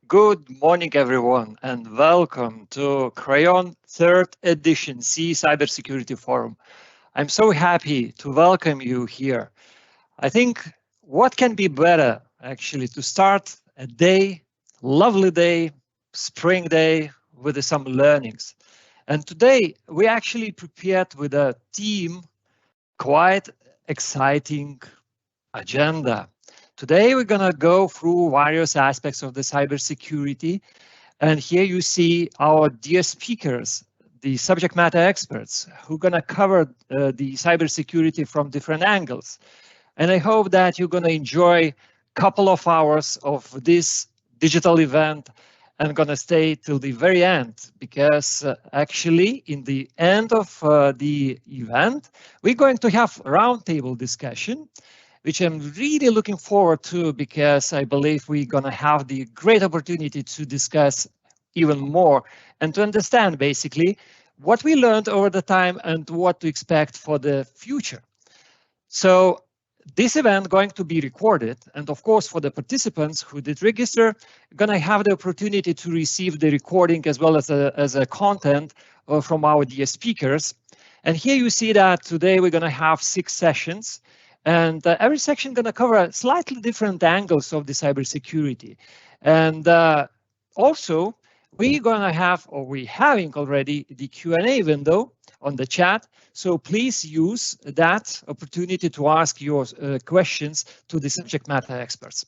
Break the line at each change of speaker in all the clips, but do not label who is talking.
Good morning everyone, and welcome to Crayon 3rd edition CEE Cybersecurity Forum. I'm so happy to welcome you here. I think what can be better actually to start a day, lovely day, spring day with some learnings. And today we actually prepared with a team quite exciting agenda. Today, we're going to go through various aspects of the cybersecurity. And here you see our dear speakers, the subject matter experts, who are going to cover the cybersecurity from different angles. And I hope that you're going to enjoy a couple of hours of this digital event and going to stay till the very end, because actually in the end of the event, we're going to have a roundtable discussion, which I'm really looking forward to, because I believe we're going to have the great opportunity to discuss even more and to understand basically what we learned over the time and what to expect for the future. So this event going to be recorded, and of course for the participants who did register, going to have the opportunity to receive the recording as well as a content from our dear speakers. And here you see that today we're going to have 6 sessions. And every section going to cover slightly different angles of the cybersecurity. And also, we're going to have, or we're having already, the Q&A window on the chat. So please use that opportunity to ask your questions to the subject matter experts.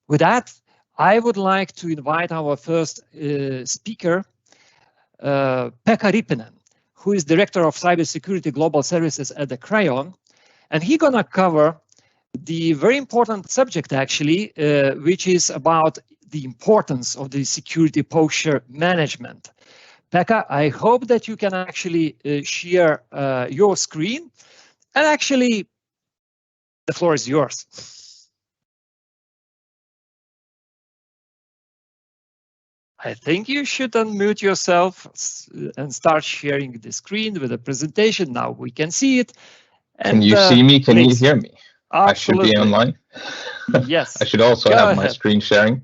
With that, I would like to invite our first speaker, Pekka Rippinen, who is Director of Cybersecurity Global Services at the Crayon. And he's going to cover the very important subject, actually, which is about the importance of the security posture management. Pekka, I hope that you can actually share your screen. And actually, the floor is yours. I think you should unmute yourself and start sharing the screen with the presentation. Now we can see it.
And, can you see me? Can you hear me?
Absolutely.
I should be online.
Yes.
I should also have my screen sharing.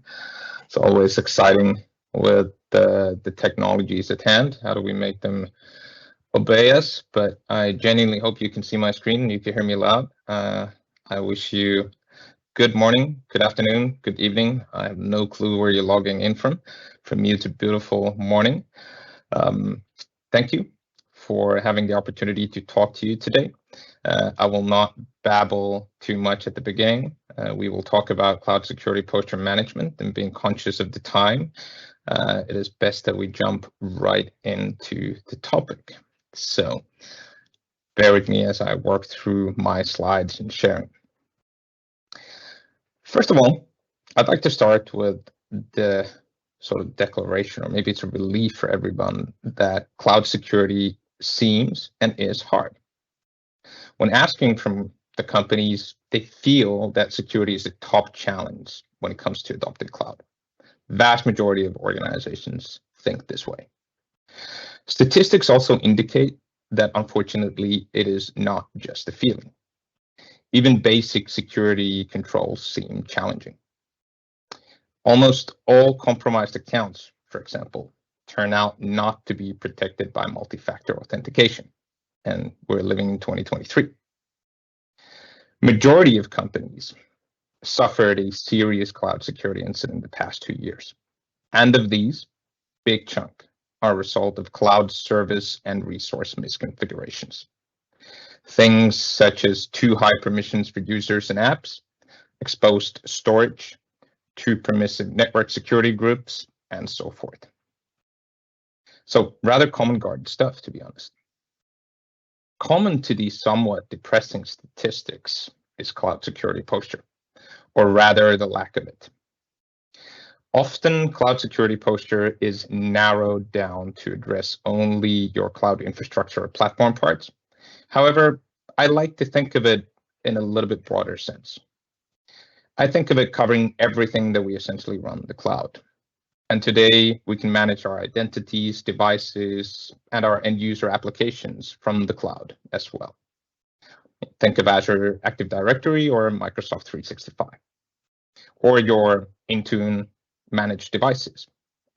It's always exciting with the technologies at hand. How do we make them obey us? But I genuinely hope you can see my screen and you can hear me loud. I wish you good morning, good afternoon, good evening. I have no clue where you're logging in from. From you to beautiful morning. Thank you for having the opportunity to talk to you today. I will not babble too much at the beginning. We will talk about cloud security posture management, and being conscious of the time, it is best that we jump right into the topic. So bear with me as I work through my slides and sharing. First of all, I'd like to start with the sort of declaration, or maybe it's a relief for everyone, that cloud security seems and is hard. When asking from the companies, they feel that security is a top challenge when it comes to adopting cloud. Vast majority of organizations think this way. Statistics also indicate that, unfortunately, it is not just a feeling. Even basic security controls seem challenging. Almost all compromised accounts, for example, turn out not to be protected by multi-factor authentication. And we're living in 2023. Majority of companies suffered a serious cloud security incident in the past 2 years. And of these, big chunk are a result of cloud service and resource misconfigurations. Things such as too high permissions for users and apps, exposed storage, too permissive network security groups, and so forth. So rather common garden stuff, to be honest. Common to these somewhat depressing statistics is cloud security posture, or rather the lack of it. Often, cloud security posture is narrowed down to address only your cloud infrastructure or platform parts. However, I like to think of it in a little bit broader sense. I think of it covering everything that we essentially run in the cloud. And today, we can manage our identities, devices, and our end user applications from the cloud as well. Think of Azure Active Directory or Microsoft 365, or your Intune managed devices,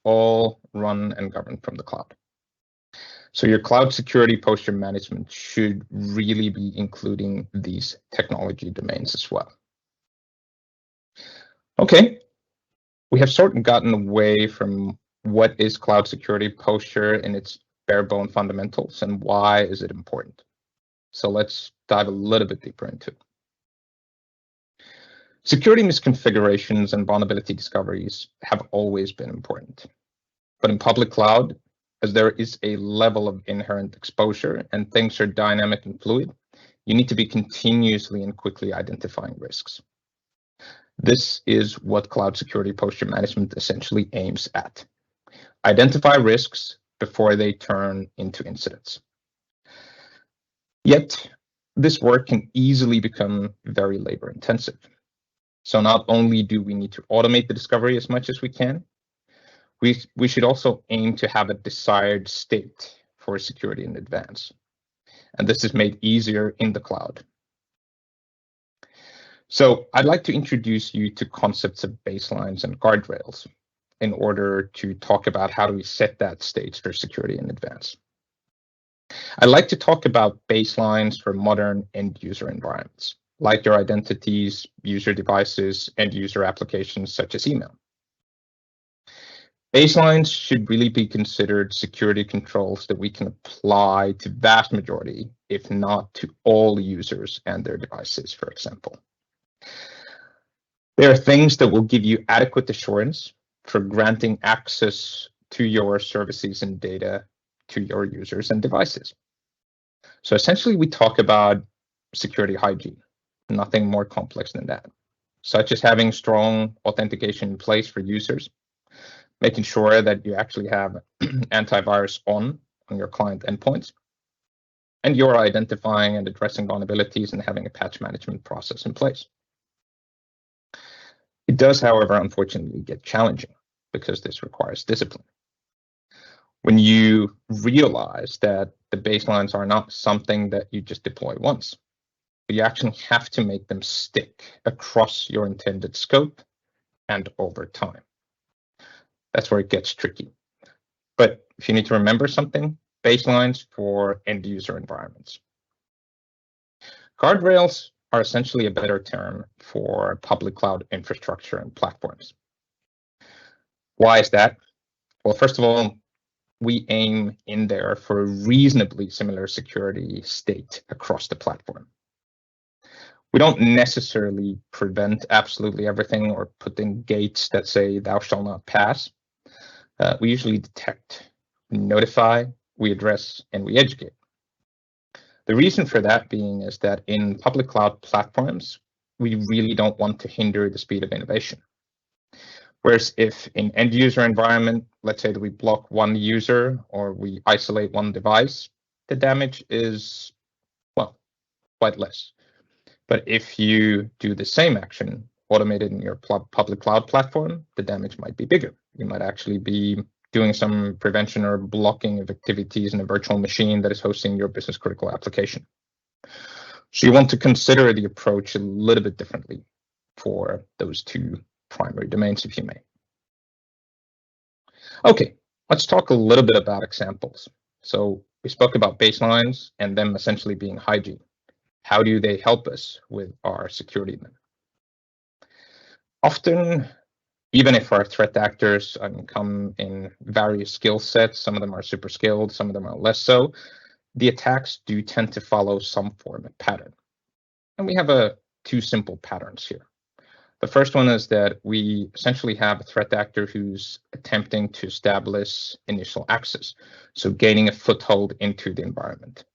all run and governed from the cloud. So your cloud security posture management should really be including these technology domains as well. Okay, we have sort of gotten away from what is cloud security posture in its bare bone fundamentals and why is it important. So let's dive a little bit deeper into it. Security misconfigurations and vulnerability discoveries have always been important. But in public cloud, as there is a level of inherent exposure and things are dynamic and fluid, you need to be continuously and quickly identifying risks. This is what cloud security posture management essentially aims at. Identify risks before they turn into incidents. Yet, this work can easily become very labor intensive. So not only do we need to automate the discovery as much as we can, we should also aim to have a desired state for security in advance. And this is made easier in the cloud. So I'd like to introduce you to concepts of baselines and guardrails in order to talk about how do we set that stage for security in advance. I'd like to talk about baselines for modern end user environments, like your identities, user devices, and user applications such as email. Baselines should really be considered security controls that we can apply to vast majority, if not to all users and their devices, for example. They are things that will give you adequate assurance for granting access to your services and data to your users and devices. So essentially, we talk about security hygiene, nothing more complex than that, such as having strong authentication in place for users, making sure that you actually have antivirus on your client endpoints, and you're identifying and addressing vulnerabilities and having a patch management process in place. It does, however, unfortunately get challenging because this requires discipline. When you realize that the baselines are not something that you just deploy once, but you actually have to make them stick across your intended scope and over time. That's where it gets tricky. But if you need to remember something, baselines for end user environments. Guardrails are essentially a better term for public cloud infrastructure and platforms. Why is that? Well, first of all, we aim in there for a reasonably similar security state across the platform. We don't necessarily prevent absolutely everything or put in gates that say thou shalt not pass. We usually detect, notify, we address, and we educate. The reason for that being is that in public cloud platforms, we really don't want to hinder the speed of innovation. Whereas if in end user environment, let's say that we block one user or we isolate one device, the damage is, well, quite less. But if you do the same action automated in your public cloud platform, the damage might be bigger. You might actually be doing some prevention or blocking of activities in a virtual machine that is hosting your business critical application. So you want to consider the approach a little bit differently for those two primary domains, if you may. Okay, let's talk a little bit about examples. So we spoke about baselines and them essentially being hygiene. How do they help us with our security then? Often, even if our threat actors come in various skill sets, some of them are super skilled, some of them are less so, the attacks do tend to follow some form of pattern. And we have two simple patterns here. The first one is that we essentially have a threat actor who's attempting to establish initial access, so gaining a foothold into the environment.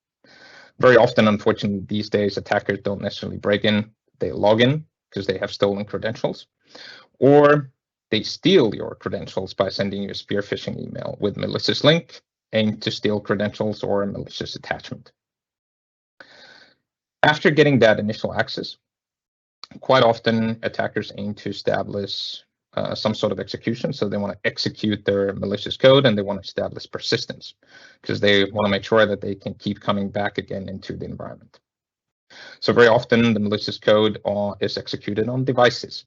Very often, unfortunately, these days, attackers don't necessarily break in, they log in because they have stolen credentials, or they steal your credentials by sending you a spear phishing email with malicious link aimed to steal credentials or a malicious attachment. After getting that initial access, quite often attackers aim to establish some sort of execution. So they want to execute their malicious code and they want to establish persistence because they want to make sure that they can keep coming back again into the environment. So very often the malicious code is executed on devices,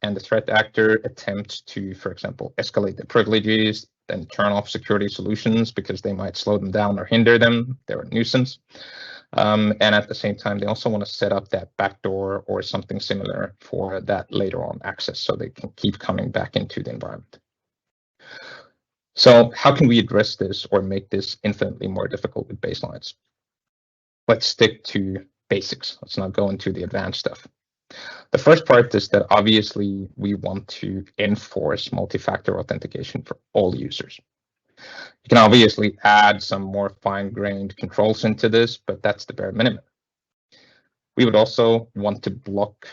and the threat actor attempts to, for example, escalate the privileges, then turn off security solutions because they might slow them down or hinder them. They're a nuisance. And at the same time, they also want to set up that backdoor or something similar for that later on access so they can keep coming back into the environment. So how can we address this or make this infinitely more difficult with baselines? Let's stick to basics. Let's not go into the advanced stuff. The first part is that obviously we want to enforce multi-factor authentication for all users. You can obviously add some more fine-grained controls into this, but that's the bare minimum. We would also want to block,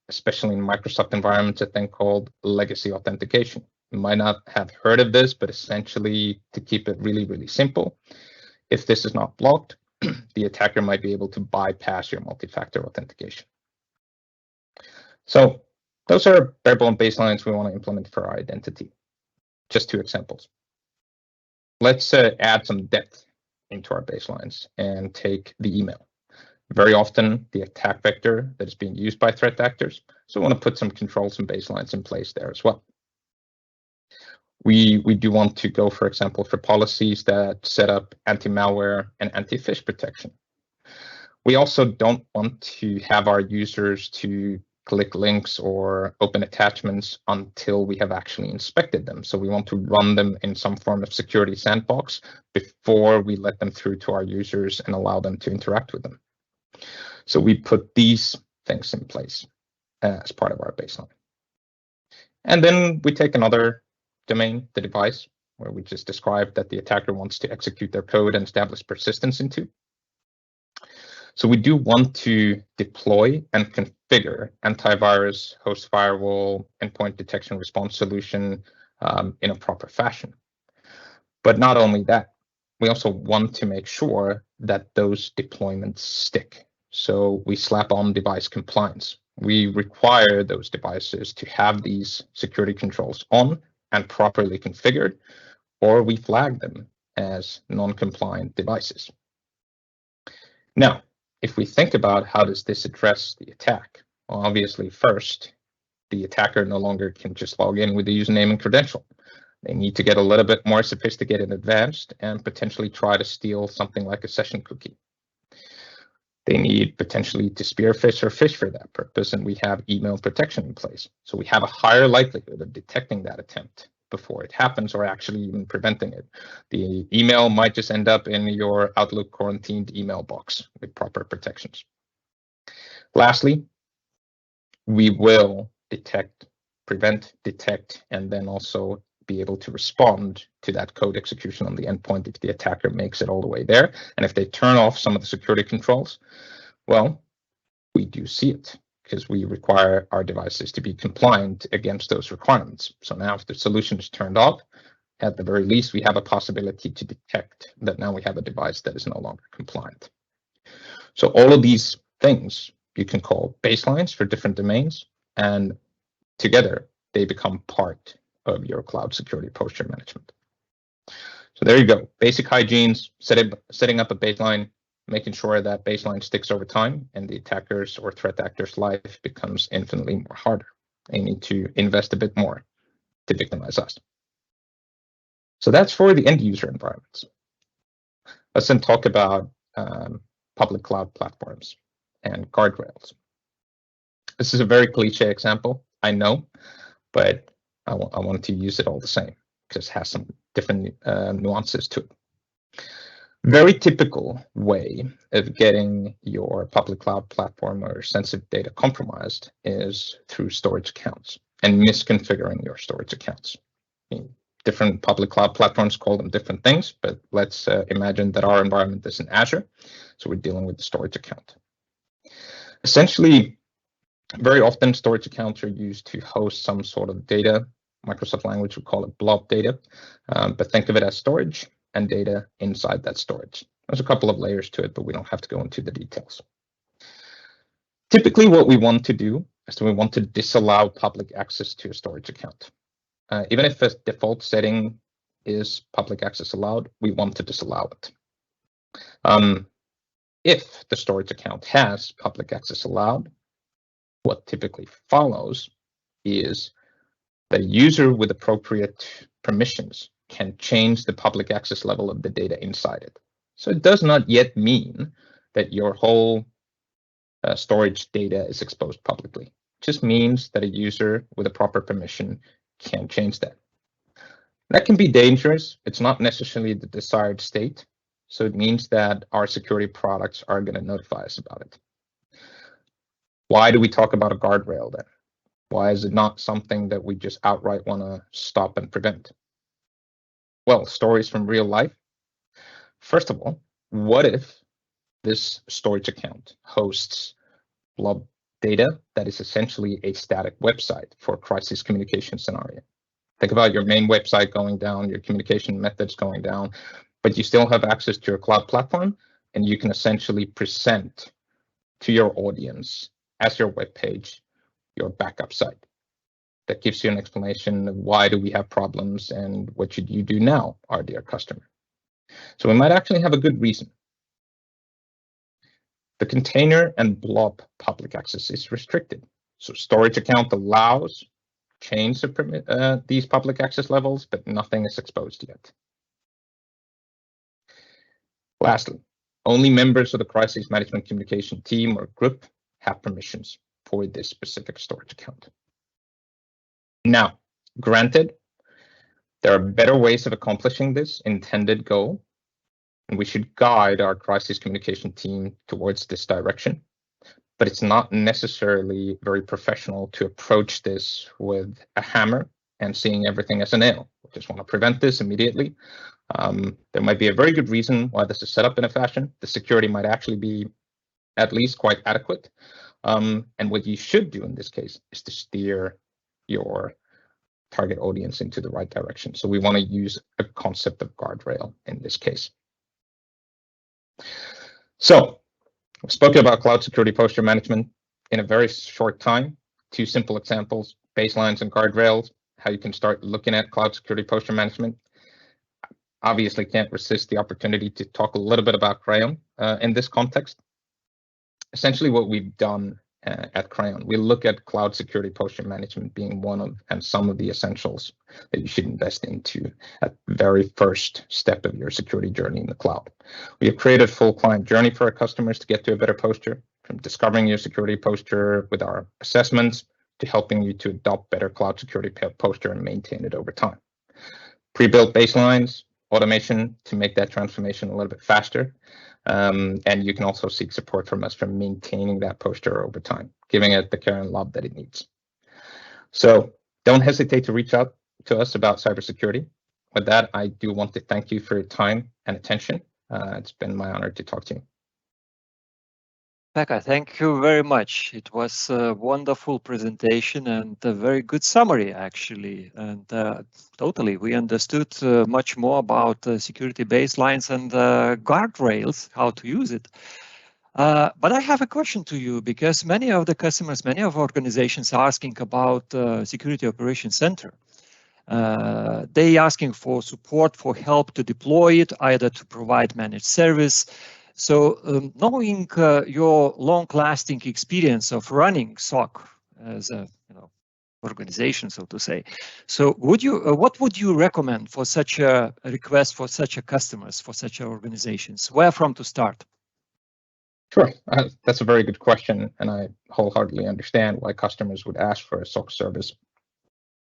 especially in Microsoft environments, a thing called legacy authentication. You might not have heard of this, but essentially, to keep it really, really simple, if this is not blocked, the attacker might be able to bypass your multi-factor authentication. So those are bare-bone baselines we want to implement for our identity. Just 2 examples. Let's add some depth into our baselines and take the email. Very often the attack vector that is being used by threat actors. So we want to put some controls and baselines in place there as well. We do want to go, for example, for policies that set up anti-malware and anti-phish protection. We also don't want to have our users to click links or open attachments until we have actually inspected them. So we want to run them in some form of security sandbox before we let them through to our users and allow them to interact with them. So we put these things in place as part of our baseline. And then we take another domain, the device, where we just described that the attacker wants to execute their code and establish persistence into. So we do want to deploy and configure antivirus, host firewall, endpoint detection response solution in a proper fashion. But not only that, we also want to make sure that those deployments stick. So we slap on device compliance. We require those devices to have these security controls on and properly configured, or we flag them as non-compliant devices. Now, if we think about how does this address the attack, well, obviously first, the attacker no longer can just log in with the username and credential. They need to get a little bit more sophisticated and advanced and potentially try to steal something like a session cookie. They need potentially to spearfish or phish for that purpose, and we have email protection in place. So we have a higher likelihood of detecting that attempt before it happens or actually even preventing it. The email might just end up in your Outlook quarantined email box with proper protections. Lastly, we will prevent, detect, and then also be able to respond to that code execution on the endpoint if the attacker makes it all the way there. And if they turn off some of the security controls, well, we do see it, because we require our devices to be compliant against those requirements. So now if the solution is turned off, at the very least, we have a possibility to detect that now we have a device that is no longer compliant. So all of these things you can call baselines for different domains, and together they become part of your cloud security posture management. So there you go, basic hygienes, setting up a baseline, making sure that baseline sticks over time and the attackers or threat actors' life becomes infinitely more harder. They need to invest a bit more to victimize us. So that's for the end user environments. Let's then talk about public cloud platforms and guardrails. This is a very cliche example, I know, but I want to use it all the same because it has some different nuances to it. Very typical way of getting your public cloud platform or sensitive data compromised is through storage accounts and misconfiguring your storage accounts. I mean, different public cloud platforms call them different things, but let's imagine that our environment is in Azure, so we're dealing with the storage account. Essentially, very often storage accounts are used to host some sort of data, Microsoft language would call it blob data, but think of it as storage and data inside that storage. There's a couple of layers to it, but we don't have to go into the details. Typically, what we want to do is we want to disallow public access to a storage account. Even if a default setting is public access allowed, we want to disallow it. If the storage account has public access allowed, what typically follows is that a user with appropriate permissions can change the public access level of the data inside it. So it does not yet mean that your whole storage data is exposed publicly. It just means that a user with a proper permission can change that. That can be dangerous. It's not necessarily the desired state. So it means that our security products are going to notify us about it. Why do we talk about a guardrail then? Why is it not something that we just outright want to stop and prevent? Well, stories from real life. First of all, what if this storage account hosts blob data that is essentially a static website for a crisis communication scenario? Think about your main website going down, your communication methods going down, but you still have access to your cloud platform, and you can essentially present to your audience as your web page your backup site. That gives you an explanation of why do we have problems and what should you do now, our dear customer. So we might actually have a good reason. The container and blob public access is restricted. So storage account allows change these public access levels, but nothing is exposed yet. Lastly, only members of the crisis management communication team or group have permissions for this specific storage account. Now, granted, there are better ways of accomplishing this intended goal, and we should guide our crisis communication team towards this direction, but it's not necessarily very professional to approach this with a hammer and seeing everything as a nail. We just want to prevent this immediately. There might be a very good reason why this is set up in a fashion. The security might actually be at least quite adequate. And what you should do in this case is to steer your target audience into the right direction. So we want to use a concept of guardrail in this case. So we've spoken about cloud security posture management in a very short time. 2 simple examples, baselines and guardrails, how you can start looking at cloud security posture management. Obviously can't resist the opportunity to talk a little bit about Crayon in this context. Essentially what we've done at Crayon, we look at cloud security posture management being one of and some of the essentials that you should invest into at the very first step of your security journey in the cloud. We have created a full client journey for our customers to get to a better posture, from discovering your security posture with our assessments to helping you to adopt better cloud security posture and maintain it over time. Pre-built baselines, automation to make that transformation a little bit faster. And you can also seek support from us for maintaining that posture over time, giving it the care and love that it needs. So don't hesitate to reach out to us about cybersecurity. With that, I do want to thank you for your time and attention. It's been my honor to talk to you.
Pekka, thank you very much. It was a wonderful presentation and a very good summary, actually. And totally, we understood much more about security baselines and guardrails, how to use it. But I have a question to you, because many of the customers, many of organizations are asking about Security Operations Center. They asking for support, for help to deploy it, either to provide managed service. So knowing your long-lasting experience of running SOC as a organization, so to say, so would you what would you recommend for such a request, for such a customers, for such organizations? Where from to start?
Sure, that's a very good question, and I wholeheartedly understand why customers would ask for a SOC service.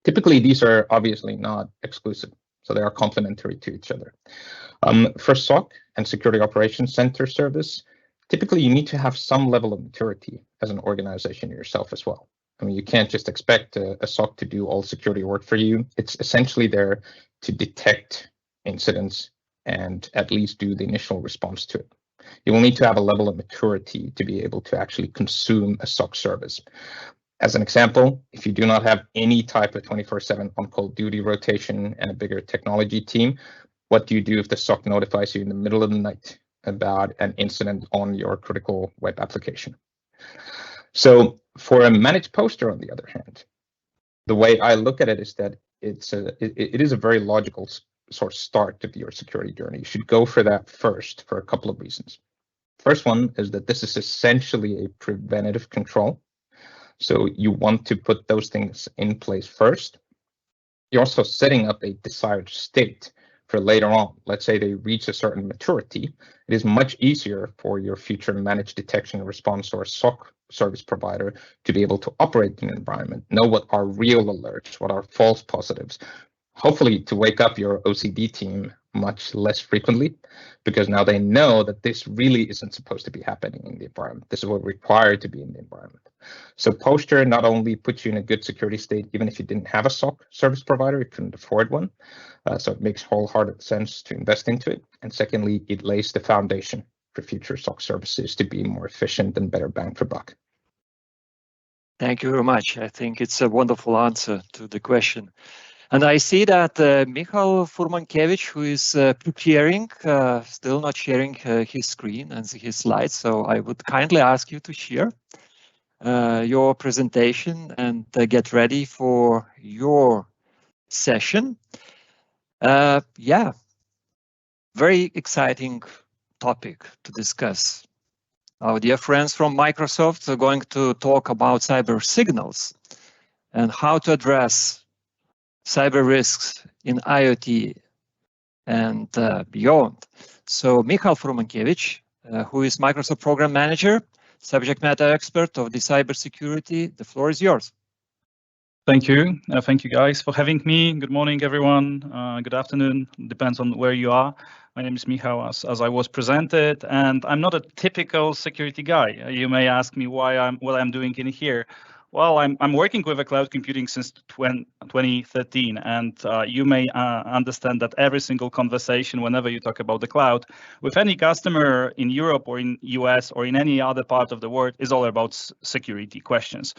Typically, these are obviously not exclusive, so they are complementary to each other. For SOC and Security Operations Center service, typically you need to have some level of maturity as an organization yourself as well. I mean, you can't just expect a SOC to do all security work for you. It's essentially there to detect incidents and at least do the initial response to it. You will need to have a level of maturity to be able to actually consume a SOC service. As an example, if you do not have any type of 24/7 on-call duty rotation and a bigger technology team, what do you do if the SOC notifies you in the middle of the night about an incident on your critical web application? So for a managed poster, on the other hand, the way I look at it is that it is a very logical sort of start of your security journey. You should go for that first for a couple of reasons. First one is that this is essentially a preventative control. So you want to put those things in place first. You're also setting up a desired state for later on. Let's say they reach a certain maturity. It is much easier for your future managed detection and response or SOC service provider to be able to operate in an environment, know what are real alerts, what are false positives, hopefully to wake up your OCD team much less frequently, because now they know that this really isn't supposed to be happening in the environment. This is what required to be in the environment. So poster not only puts you in a good security state, even if you didn't have a SOC service provider, you couldn't afford one. So it makes wholehearted sense to invest into it. And secondly, it lays the foundation for future SOC services to be more efficient and better bang for buck.
Thank you very much. I think it's a wonderful answer to the question. And I see that Michal Furmankiewicz, who is preparing, still not sharing his screen and his slides. So I would kindly ask you to share your presentation and get ready for your session. Yeah, very exciting topic to discuss. Our dear friends from Microsoft are going to talk about cyber signals and how to address cyber risks in IoT and beyond. So Michal Furmankiewicz, who is Microsoft Program Manager, subject matter expert of the cybersecurity, the floor is yours.
Thank you. Thank you guys for having me. Good morning, everyone. Good afternoon. Depends on where you are. My name is Michal, as I was presented, and I'm not a typical security guy. You may ask me what I'm doing in here. Well, I'm working with a cloud computing since 2013, and you may understand that every single conversation, whenever you talk about the cloud, with any customer in Europe or in US or in any other part of the world, is all about security questions.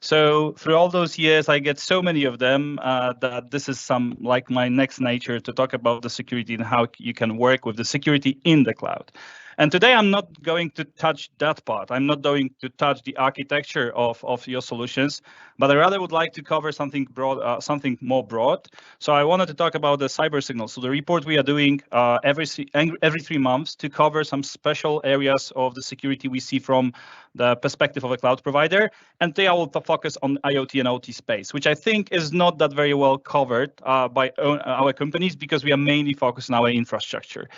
So through all those years, I get so many of them that this is like my next nature to talk about the security and how you can work with the security in the cloud. And today I'm not going to touch that part. I'm not going to touch the architecture of your solutions, but I rather would like to cover something broad, something more broad. So I wanted to talk about the cyber signals. So the report we are doing every 3 months to cover some special areas of the security we see from the perspective of a cloud provider. And today I will focus on IoT and OT space, which I think is not that very well covered by our companies because we are mainly focused on our infrastructure.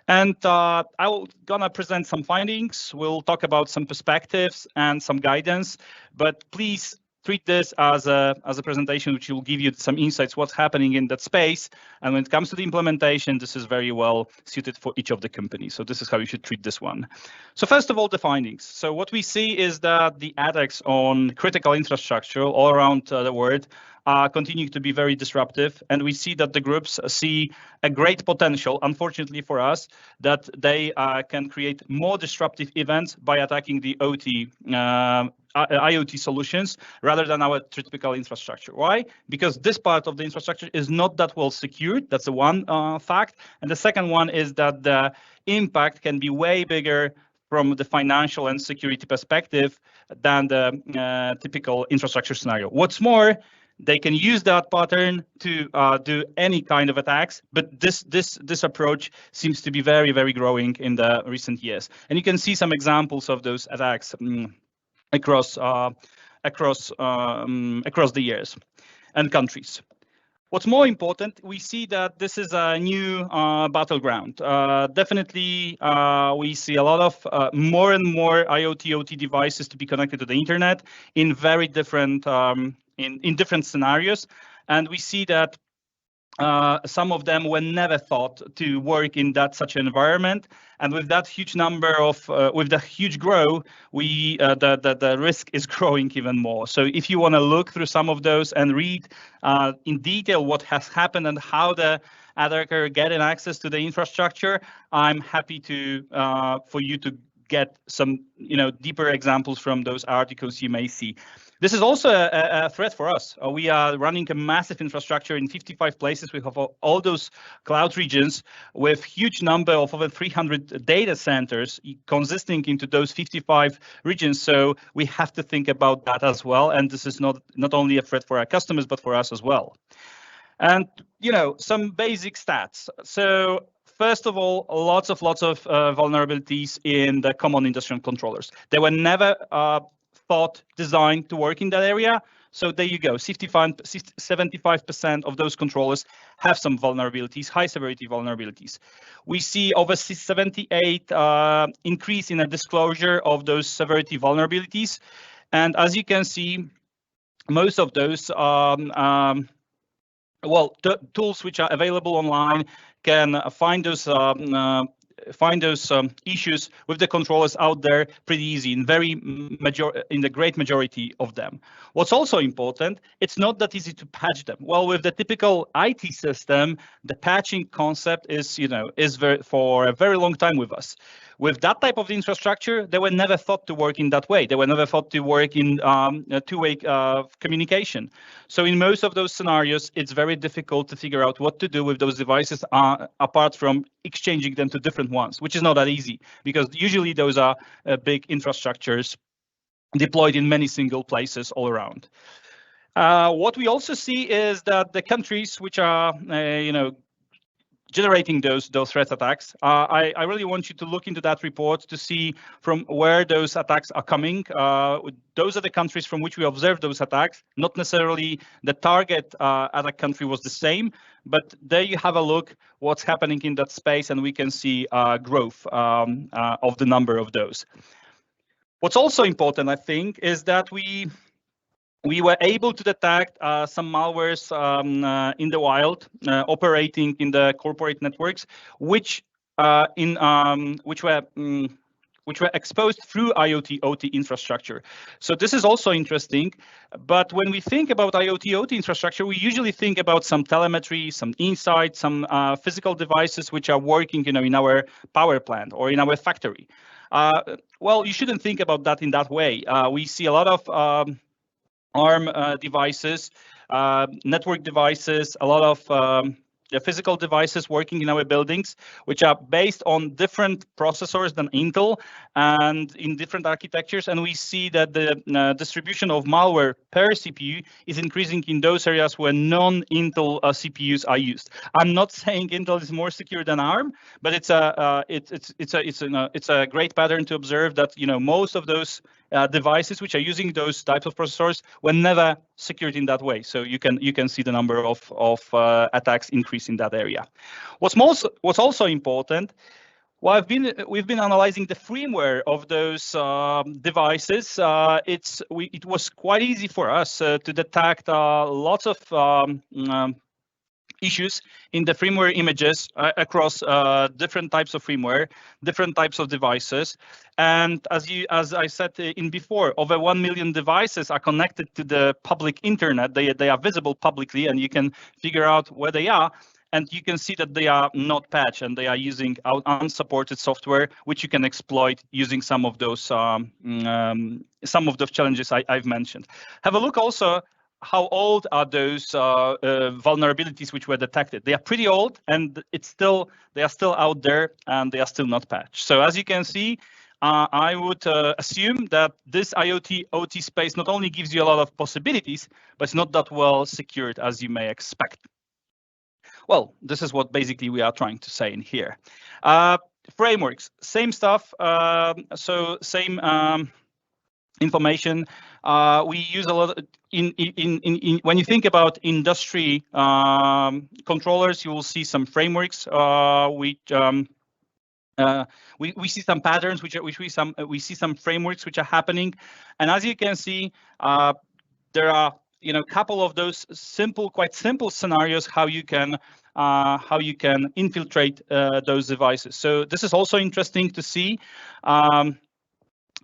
And I'm gonna present some findings. We'll talk about some perspectives and some guidance, but please treat this as a presentation which will give you some insights what's happening in that space. And when it comes to the implementation, this is very well suited for each of the companies. So this is how you should treat this one. So first of all, the findings. So what we see is that the attacks on critical infrastructure all around the world continue to be very disruptive. And we see that the groups see a great potential, unfortunately for us, that they can create more disruptive events by attacking the IoT solutions rather than our typical infrastructure. Why? Because this part of the infrastructure is not that well secured. That's the one fact. And the second one is that the impact can be way bigger from the financial and security perspective than the typical infrastructure scenario. What's more, they can use that pattern to do any kind of attacks, but this approach seems to be very, very growing in the recent years. And you can see some examples of those attacks across the years and countries. What's more important, we see that this is a new battleground. Definitely, we see a lot of more and more IoT, OT devices to be connected to the internet in very different in different scenarios, and we see that some of them were never thought to work in such an environment. And with that huge number of, with the huge growth, the risk is growing even more. So if you want to look through some of those and read in detail what has happened and how the attacker getting access to the infrastructure, I'm happy to for you to get some deeper examples from those articles you may see. This is also a threat for us. We are running a massive infrastructure in 55 places. We have all those cloud regions with huge number of over 300 data centers consisting into those 55 regions. So we have to think about that as well. And this is not only a threat for our customers, but for us as well. And some basic stats. So first of all, lots of vulnerabilities in the common industrial controllers. They were never designed to work in that area. So there you go, 75% of those controllers have some vulnerabilities, high severity vulnerabilities. We see over 78 increase in the disclosure of those severity vulnerabilities. And as you can see, most of those tools which are available online can find those issues with the controllers out there pretty easy in the great majority of them. What's also important, it's not that easy to patch them. Well, with the typical IT system, the patching concept is for a very long time with us. With that type of infrastructure, they were never thought to work in that way. They were never thought to work in two-way communication. So in most of those scenarios, it's very difficult to figure out what to do with those devices apart from exchanging them to different ones, which is not that easy because usually those are big infrastructures deployed in many single places all around. What we also see is that the countries which are, generating those threat attacks. I really want you to look into that report to see from where those attacks are coming. Those are the countries from which we observed those attacks. Not necessarily the target as a country was the same, but there you have a look what's happening in that space, and we can see growth of the number of those. What's also important, I think, is that we were able to detect some malwares in the wild, operating in the corporate networks, which were exposed through IoT/OT infrastructure. So this is also interesting. But when we think about IoT/OT infrastructure, we usually think about some telemetry, some insight, some physical devices which are working, in our power plant or in our factory. Well, you shouldn't think about that in that way. We see a lot of ARM devices, network devices, a lot of physical devices working in our buildings, which are based on different processors than Intel and in different architectures. And we see that the distribution of malware per CPU is increasing in those areas where non-Intel CPUs are used. I'm not saying Intel is more secure than ARM, but it's a great pattern to observe that most of those devices which are using those types of processors were never secured in that way. So you can see the number of attacks increase in that area. What's also important, well, we've been analyzing the firmware of those devices. It was quite easy for us to detect lots of issues in the firmware images across different types of firmware, different types of devices. And as I said before, over 1 million devices are connected to the public internet. They are visible publicly, and you can figure out where they are. And you can see that they are not patched, and they are using unsupported software, which you can exploit using some of those challenges I've mentioned. Have a look also. How old are those vulnerabilities which were detected? They are pretty old, and they are still out there, and they are still not patched. So as you can see, I would assume that this IoT/OT space not only gives you a lot of possibilities, but it's not that well secured as you may expect. Well, this is what basically we are trying to say in here. Frameworks, same stuff. So same information. We use a lot when you think about industry controllers, you will see some frameworks. We see some patterns, we see some frameworks which are happening, and as you can see, there are a couple of those quite simple scenarios how you can infiltrate those devices. So this is also interesting to see.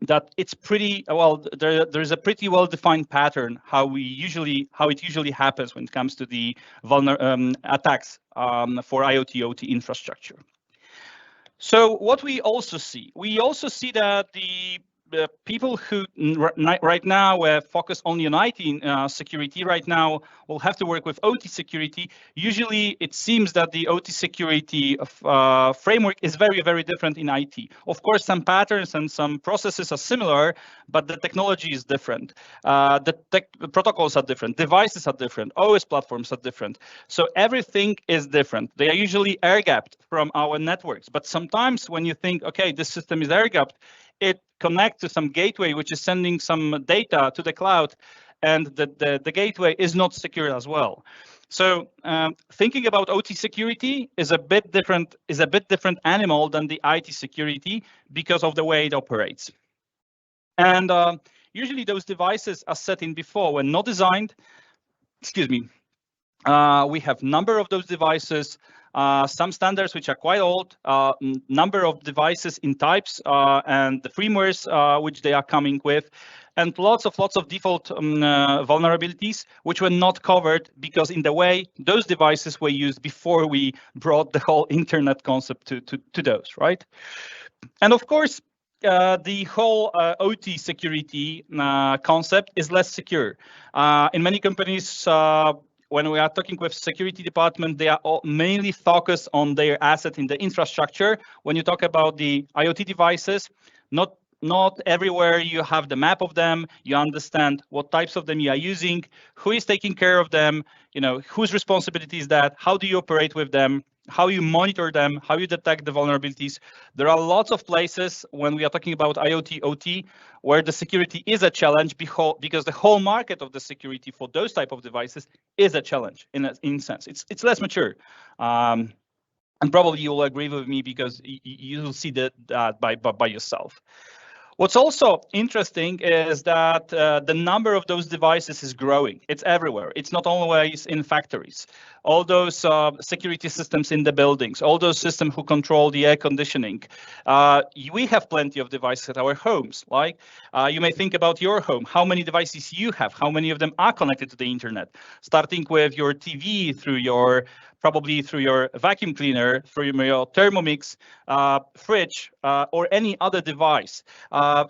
That it's pretty well. There's a pretty well-defined pattern how it usually happens when it comes to the attacks for IoT/OT infrastructure. So what we also see that the people who right now focus only on IT security right now will have to work with OT security. Usually it seems that the OT security framework is very, very different in IT. Of course, some patterns and some processes are similar, but the technology is different. The protocols are different, devices are different, OS platforms are different. So everything is different. They are usually air-gapped from our networks, but sometimes when you think, okay, this system is air-gapped, it connects to some gateway which is sending some data to the cloud, and the gateway is not secure as well. So thinking about OT security is a bit different animal than the IT security because of the way it operates. And usually those devices, as set in before, were not designed. Excuse me. We have number of those devices. Some standards which are quite old, number of devices in types and the firmwares which they are coming with, and lots of default vulnerabilities which were not covered because in the way those devices were used before we brought the whole internet concept to those, right? And of course, the whole OT security concept is less secure. In many companies, when we are talking with security department, they are all mainly focused on their asset in the infrastructure. When you talk about the IoT devices, not everywhere you have the map of them. You understand what types of them you are using, who is taking care of them, whose responsibility is that, how do you operate with them, how you monitor them, how you detect the vulnerabilities. There are lots of places when we are talking about IoT, OT, where the security is a challenge because the whole market of the security for those type of devices is a challenge in a sense. It's less mature. And probably you will agree with me because you'll see that by yourself. What's also interesting is that the number of those devices is growing. It's everywhere. It's not always in factories. All those security systems in the buildings, all those systems who control the air conditioning. We have plenty of devices at our homes. Like you may think about your home, how many devices you have, how many of them are connected to the internet, starting with your TV probably through your vacuum cleaner, through your Thermomix, fridge, or any other device.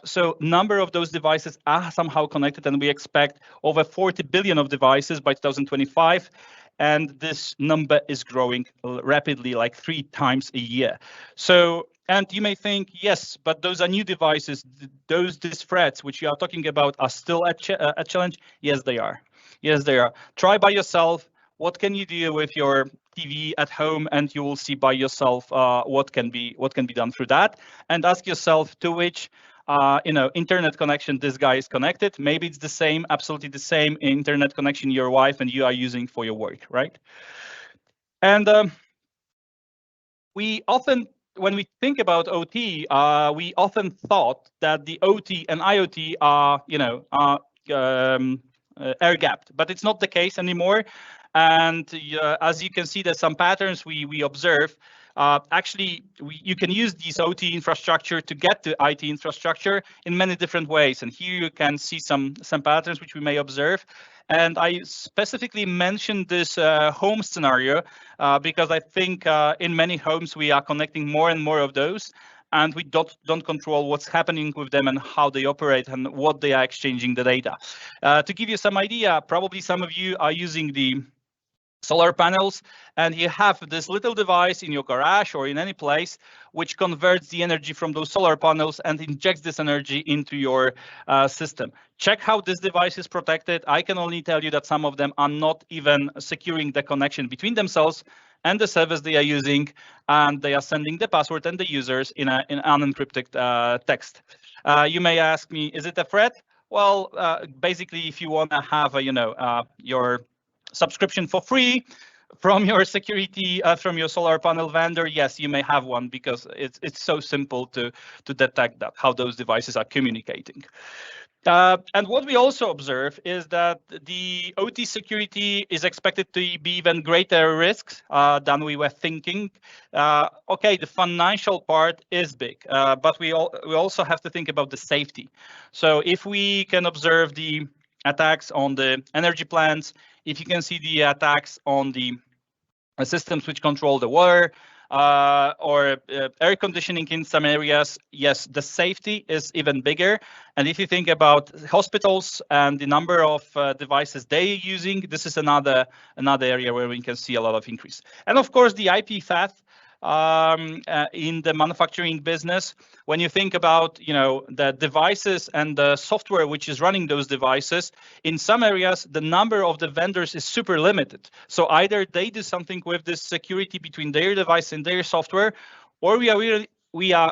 So number of those devices are somehow connected, and we expect over 40 billion of devices by 2025. And this number is growing rapidly, like 3 times a year. So, and you may think, yes, but those are new devices. These threats which you are talking about are still a challenge. Yes, they are. Yes, they are. Try by yourself. What can you do with your TV at home, and you will see by yourself what can be done through that. And ask yourself to which internet connection this guy is connected. Maybe it's the same, absolutely the same internet connection your wife and you are using for your work, right? And we often, when we think about OT, we often thought that the OT and IoT are, air-gapped, but it's not the case anymore. And as you can see, there's some patterns we observe. Actually, you can use these OT infrastructure to get to IT infrastructure in many different ways. And here you can see some patterns which we may observe. And I specifically mentioned this home scenario because I think in many homes we are connecting more and more of those, and we don't control what's happening with them and how they operate and what they are exchanging the data. To give you some idea, probably some of you are using the solar panels, and you have this little device in your garage or in any place which converts the energy from those solar panels and injects this energy into your system. Check how this device is protected. I can only tell you that some of them are not even securing the connection between themselves and the service they are using, and they are sending the password and the users in an unencrypted text. You may ask me, is it a threat? Well, basically, if you want to have your subscription for free from your security, from your solar panel vendor, yes, you may have one because it's so simple to detect that, how those devices are communicating. And what we also observe is that the OT security is expected to be even greater risks than we were thinking. Okay, the financial part is big, but we also have to think about the safety. So if we can observe the attacks on the energy plants, if you can see the attacks on the systems which control the water, or air conditioning in some areas, yes, the safety is even bigger. And if you think about hospitals and the number of devices they're using, this is another area where we can see a lot of increase. And of course, the IP theft in the manufacturing business, when you think about, you know, the devices and the software which is running those devices, in some areas the number of the vendors is super limited. So either they do something with this security between their device and their software, or we are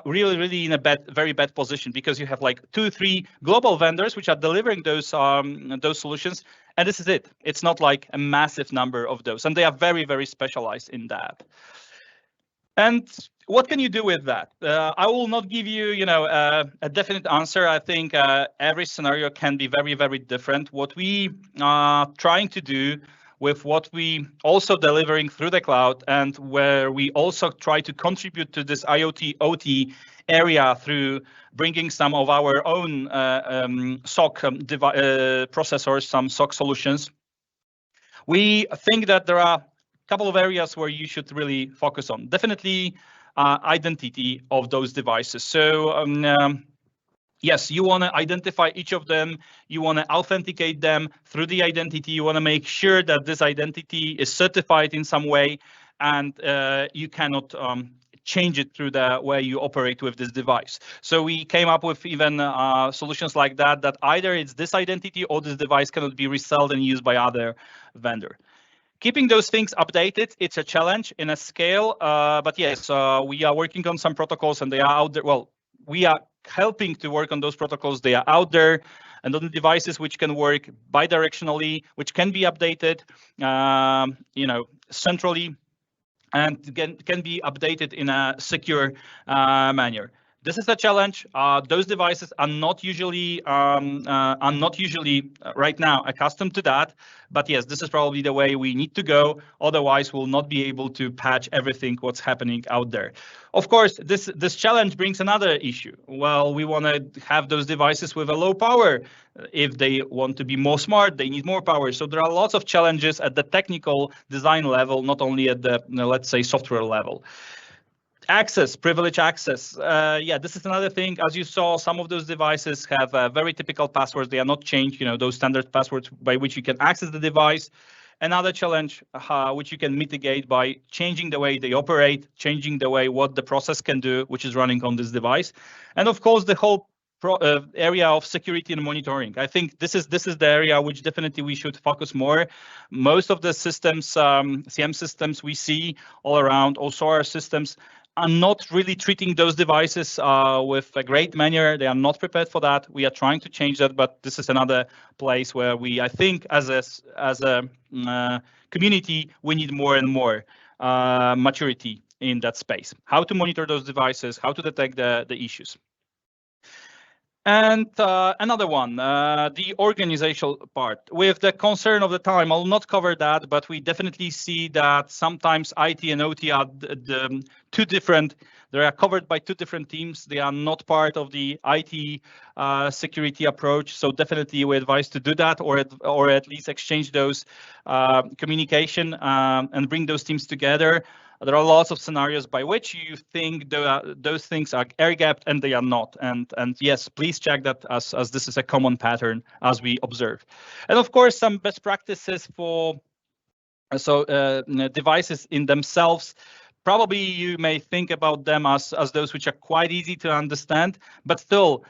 really in a very bad position, because you have like 2-3 global vendors which are delivering those solutions, and this is it. It's not like a massive number of those, and they are very specialized in that. And what can you do with that? I will not give you, you know, a definite answer. I think every scenario can be very different. What we are trying to do with what we also delivering through the cloud, and where we also try to contribute to this IoT OT area through bringing some of our own SOC processors, some SOC solutions. We think that there are couple of areas where you should really focus on. Definitely identity of those devices. So yes, you want to identify each of them. You want to authenticate them through the identity. You want to make sure that this identity is certified in some way, and you cannot change it through the way you operate with this device. So we came up with even solutions like that, that either it's this identity or this device cannot be resold and used by other vendor. Keeping those things updated, it's a challenge in a scale, but yes, we are working on some protocols, and they are out there. Well, we are helping to work on those protocols. They are out there, and on the devices which can work bidirectionally, which can be updated, you know, centrally, and can be updated in a secure manner. This is a challenge. Those devices are not usually right now accustomed to that. But yes, this is probably the way we need to go. Otherwise, we'll not be able to patch everything what's happening out there. Of course, this challenge brings another issue. Well, we want to have those devices with a low power. If they want to be more smart, they need more power. So there are lots of challenges at the technical design level, not only at the, let's say, software level. Access, privilege access. Yeah, this is another thing. As you saw, some of those devices have very typical passwords. They are not changed, you know, those standard passwords by which you can access the device. Another challenge which you can mitigate by changing the way they operate, changing the way what the process can do, which is running on this device. And of course, the whole area of security and monitoring. I think this is the area which definitely we should focus more. Most of the systems, CM systems we see all around, also our systems, are not really treating those devices with a great manner. They are not prepared for that. We are trying to change that, but this is another place where we, I think, as a community, we need more and more maturity in that space. How to monitor those devices, how to detect the issues. And another one, the organizational part. With the concern of the time, I'll not cover that, but we definitely see that sometimes IT and OT are two different. They are covered by two different teams. They are not part of the IT security approach. So definitely we advise to do that, or at least exchange those communication and bring those teams together. There are lots of scenarios by which you think those things are air-gapped, and they are not. And yes, please check that as this is a common pattern as we observe. And of course, some best practices for devices in themselves. Probably you may think about them as those which are quite easy to understand, but still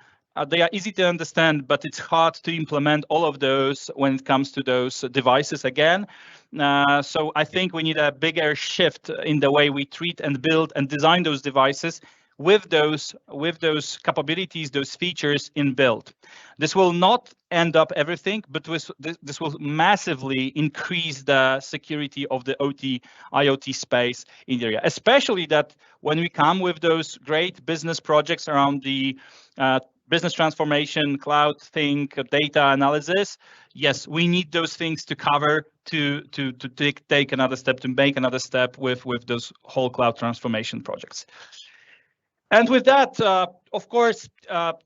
they are easy to understand, but it's hard to implement all of those when it comes to those devices again. So I think we need a bigger shift in the way we treat and build and design those devices with those capabilities, those features inbuilt. This will not end up everything, but this will massively increase the security of the OT, IoT space in the area, especially that when we come with those great business projects around the business transformation, cloud thing, data analysis. Yes, we need those things to cover to take another step, to make another step with those whole cloud transformation projects. And with that, of course,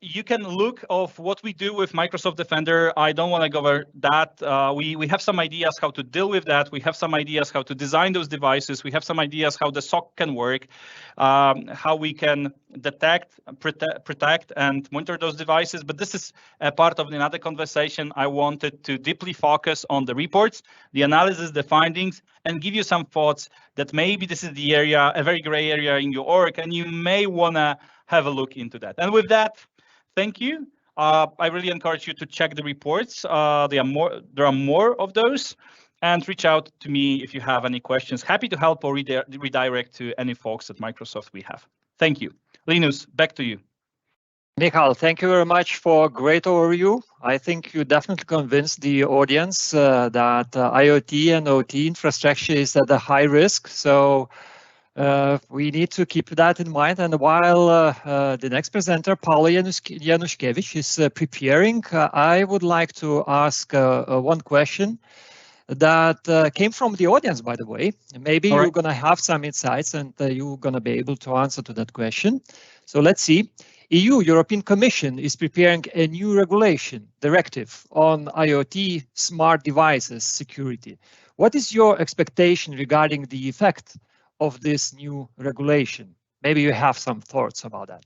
you can look of what we do with Microsoft Defender. I don't want to go over that. We have some ideas how to deal with that. We have some ideas how to design those devices. We have some ideas how the SOC can work, how we can detect, protect, and monitor those devices. But this is a part of another conversation. I wanted to deeply focus on the reports, the analysis, the findings, and give you some thoughts that maybe this is the area, a very gray area in your org, and you may want to have a look into that. And with that, thank you. I really encourage you to check the reports. There are more of those, and reach out to me if you have any questions. Happy to help or redirect to any folks at Microsoft we have. Thank you. Linus, back to you.
Michal, thank you very much for a great overview. I think you definitely convinced the audience that IoT and OT infrastructure is at a high risk. So we need to keep that in mind. And while the next presenter, Paolo Januszkiewicz, is preparing, I would like to ask one question that came from the audience, by the way. Maybe you're going to have some insights and you're going to be able to answer to that question. So let's see. European Commission is preparing a new regulation, directive on IoT smart devices security. What is your expectation regarding the effect of this new regulation? Maybe you have some thoughts about that.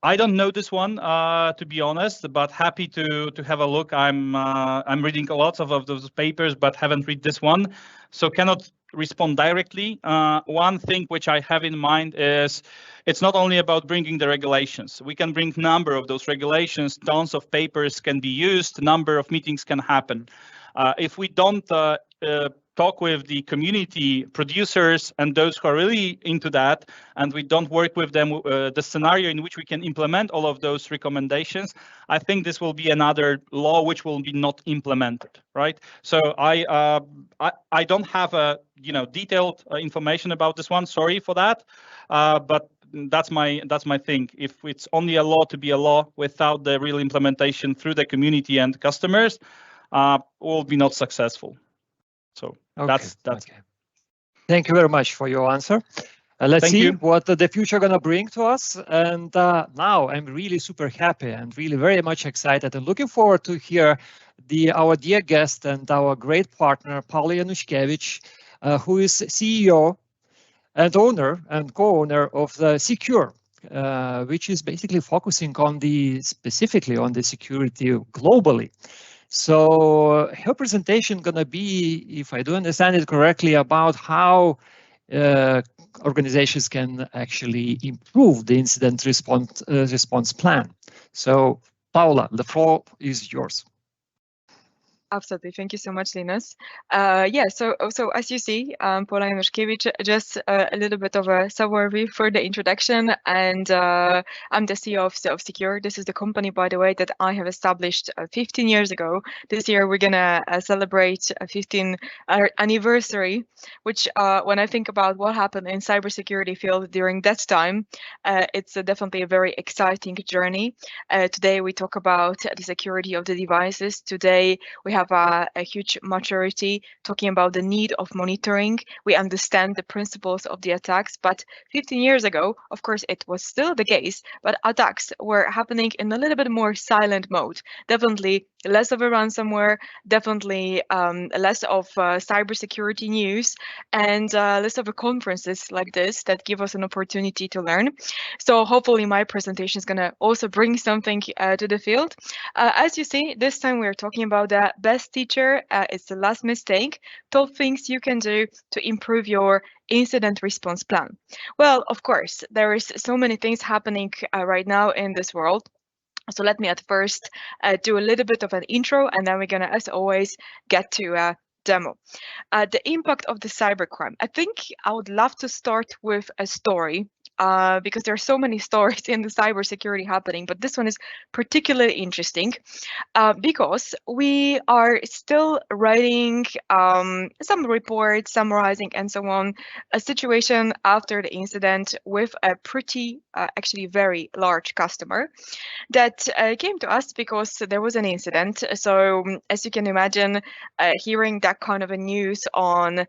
I don't know this one, to be honest, but happy to have a look. I'm reading a lot of those papers, but haven't read this one, so cannot respond directly. One thing which I have in mind is it's not only about bringing the regulations. We can bring number of those regulations, tons of papers can be used, number of meetings can happen. If we don't talk with the community producers and those who are really into that, and we don't work with them, the scenario in which we can implement all of those recommendations, I think this will be another law which will be not implemented, right? So I don't have a detailed information about this one. Sorry for that, but that's my thing. If it's only a law to be a law without the real implementation through the community and customers, will be not successful. So that's
okay. Thank you very much for your answer. Let's see what the future gonna bring to us. And now I'm really super happy and really very much excited and looking forward to hear our dear guest and our great partner, Paolo Januszkiewicz, who is CEO and owner and co-owner of the Secure, which is basically focusing on specifically on the security globally. So her presentation gonna be, if I do understand it correctly, about how organizations can actually improve the incident response plan. So Paula, the floor is yours.
Absolutely. Thank you so much, Linus. Yeah, so as you see, Paula Januszkiewicz, just a little bit of a summary for the introduction. And I'm the CEO of Secure. This is the company, by the way, that I have established 15 years ago. This year, we're going to celebrate a 15th anniversary, which when I think about what happened in cybersecurity field during that time, it's definitely a very exciting journey. Today, we talk about the security of the devices. Today, we have a huge maturity talking about the need of monitoring. We understand the principles of the attacks, but 15 years ago, of course, it was still the case, but attacks were happening in a little bit more silent mode. Definitely less of a ransomware, definitely less of cybersecurity news, and less of a conferences like this that give us an opportunity to learn. So hopefully my presentation is going to also bring something to the field. As you see, this time we're talking about the best teacher. It's the last mistake. 12 things you can do to improve your incident response plan. Well, of course, there is so many things happening right now in this world. So let me at first do a little bit of an intro, and then we're going to, as always, get to a demo. The impact of the cybercrime. I think I would love to start with a story. Because there are so many stories in the cybersecurity happening, but this one is particularly interesting because we are still writing some reports, summarizing and so on, a situation after the incident with a pretty, actually very large customer that came to us because there was an incident. So as you can imagine, hearing that kind of a news on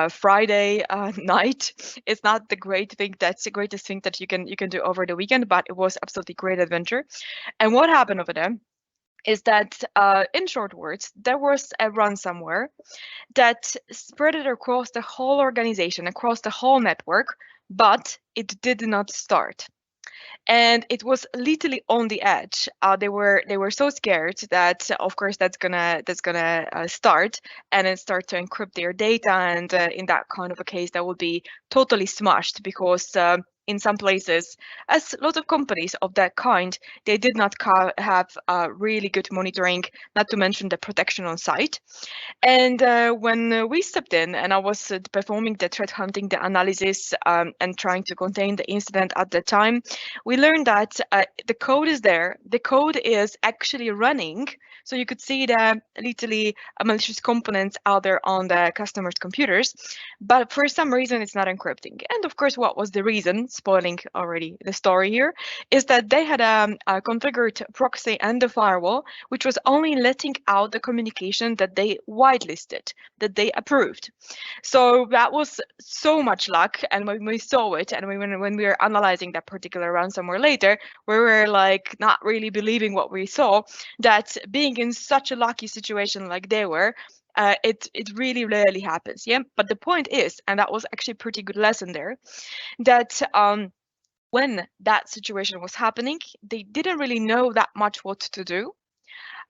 Friday night. It's not the greatest thing that you can do over the weekend, but it was absolutely great adventure. And what happened over there is that, in short words, there was a ransomware that spread it across the whole organization, across the whole network, but it did not start. And it was literally on the edge. They were so scared that, of course, that's gonna start and then start to encrypt their data, and in that kind of a case, that would be totally smashed, because in some places, as a lot of companies of that kind, they did not have really good monitoring, not to mention the protection on site. And when we stepped in and I was performing the threat hunting, the analysis, and trying to contain the incident at the time, we learned that the code is there. The code is actually running. So you could see the literally malicious components out there on the customer's computers, but for some reason it's not encrypting. And of course, what was the reason? Spoiling already the story here, is that they had a configured proxy and the firewall, which was only letting out the communication that they whitelisted, that they approved. So that was so much luck. And when we saw it, and when we were analyzing that particular ransomware later, we were like not really believing what we saw, that being in such a lucky situation like they were, it really rarely happens. Yeah, but the point is, and that was actually a pretty good lesson there, that when that situation was happening, they didn't really know that much what to do.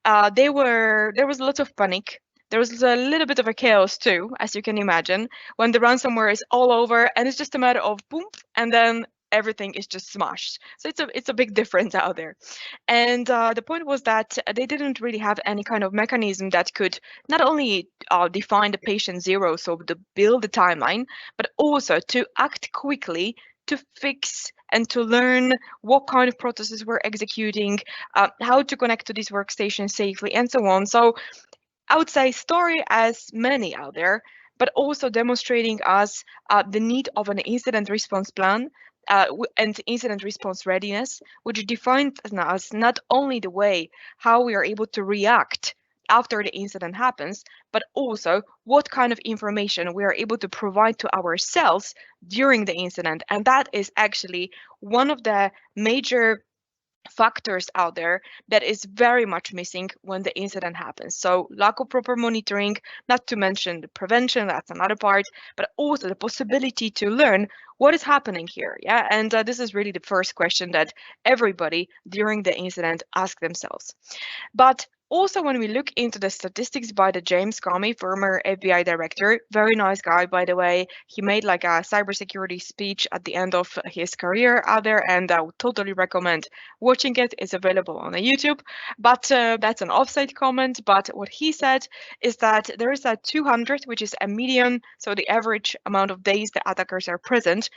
There was a lot of panic. There was a little bit of a chaos too, as you can imagine, when the ransomware is all over and it's just a matter of boom, and then everything is just smashed. So it's a big difference out there. And the point was that they didn't really have any kind of mechanism that could not only define the patient zero, so to build the timeline, but also to act quickly to fix and to learn what kind of processes we're executing, how to connect to these workstations safely, and so on. So I would say story as many out there, but also demonstrating us the need of an incident response plan and incident response readiness, which defines us not only the way how we are able to react after the incident happens, but also what kind of information we are able to provide to ourselves during the incident. And that is actually one of the major factors out there that is very much missing when the incident happens. So lack of proper monitoring, not to mention the prevention, that's another part, but also the possibility to learn what is happening here. Yeah, and this is really the first question that everybody during the incident asks themselves. But also, when we look into the statistics by the James Comey, former FBI director, very nice guy, by the way, he made like a cybersecurity speech at the end of his career out there, and I would totally recommend watching it. It's available on YouTube, but that's an offsite comment. But what he said is that there is a 200, which is a median, so the average amount of days the attackers are present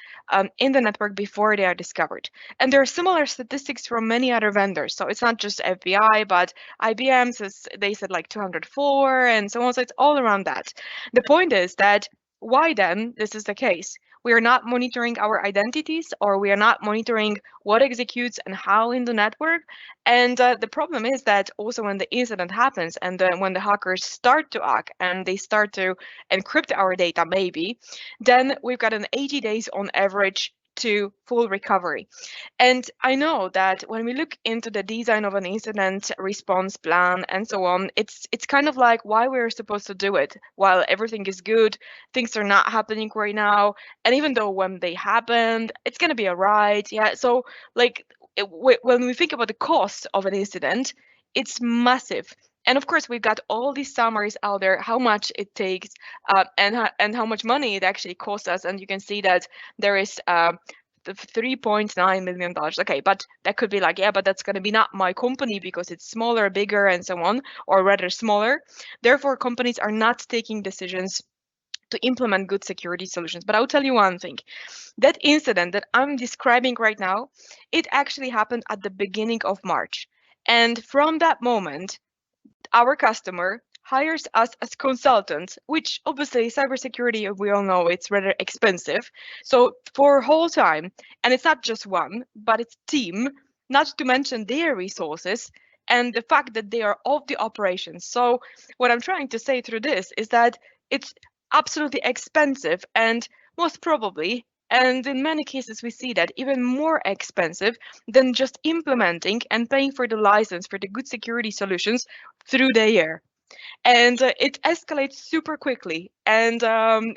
in the network before they are discovered. And there are similar statistics from many other vendors. So it's not just FBI, but IBM, says they said like 204 and so on. So it's all around that. The point is that why then this is the case? We are not monitoring our identities, or we are not monitoring what executes and how in the network. And the problem is that also when the incident happens and when the hackers start to act and they start to encrypt our data, maybe, then we've got an 80 days on average to full recovery. And I know that when we look into the design of an incident response plan and so on, it's kind of like why we're supposed to do it while everything is good, things are not happening right now, and even though when they happened, it's gonna be alright. Yeah, so like when we think about the cost of an incident, it's massive. And of course, we've got all these summaries out there, how much it takes and how much money it actually costs us. And you can see that there is the $3.9 million. Okay, but that could be like, yeah, but that's going to be not my company because it's smaller, bigger, and so on, or rather smaller. Therefore, companies are not taking decisions to implement good security solutions. But I'll tell you one thing, that incident that I'm describing right now, it actually happened at the beginning of March. And from that moment, our customer hires us as consultants, which obviously cybersecurity, we all know it's rather expensive. So for a whole time, and it's not just one, but it's team, not to mention their resources and the fact that they are of the operations. So what I'm trying to say through this is that it's absolutely expensive, and most probably, and in many cases we see that, even more expensive than just implementing and paying for the license for the good security solutions through the year. And it escalates super quickly. And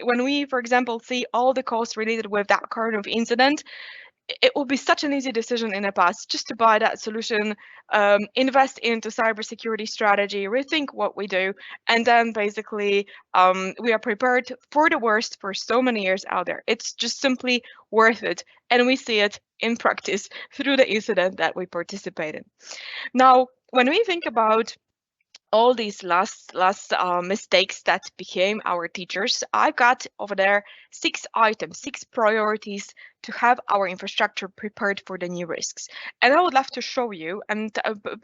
when we, for example, see all the costs related with that kind of incident, it will be such an easy decision in the past just to buy that solution, invest into cybersecurity strategy, rethink what we do, and then basically we are prepared for the worst for so many years out there. It's just simply worth it, and we see it in practice through the incident that we participate in. Now, when we think about all these last mistakes that became our teachers, I got over there 6 items, 6 priorities to have our infrastructure prepared for the new risks. And I would love to show you, and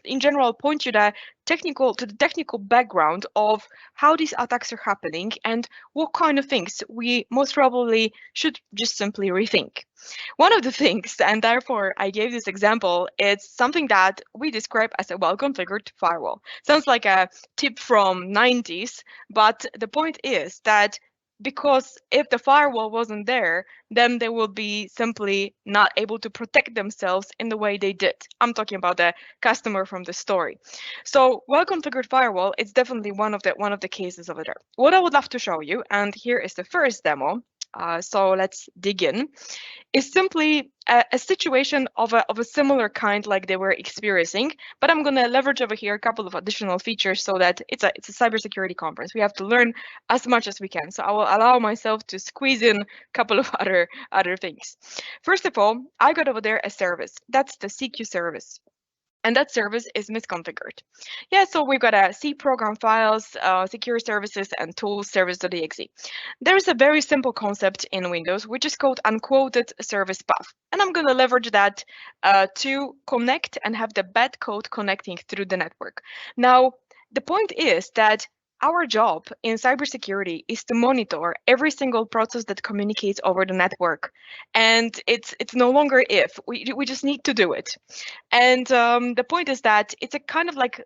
in general point you to the technical background of how these attacks are happening and what kind of things we most probably should just simply rethink. One of the things, and therefore I gave this example, it's something that we describe as a well-configured firewall. Sounds like a tip from 90s, but the point is that because if the firewall wasn't there, then they will be simply not able to protect themselves in the way they did. I'm talking about the customer from the story. So well-configured firewall, it's definitely one of the cases over there. What I would love to show you, and here is the first demo. So let's dig in, is simply a situation of a similar kind like they were experiencing, but I'm going to leverage over here a couple of additional features so that it's a cybersecurity conference. We have to learn as much as we can. So I will allow myself to squeeze in a couple of other things. First of all, I got over there a service. That's the CQ service. And that service is misconfigured. Yeah, so we've got a C program files, secure services, and tools service.exe. There is a very simple concept in Windows, which is called unquoted service path. And I'm going to leverage that to connect and have the bad code connecting through the network. Now, the point is that our job in cybersecurity is to monitor every single process that communicates over the network. And it's no longer if, we just need to do it. And the point is that it's a kind of like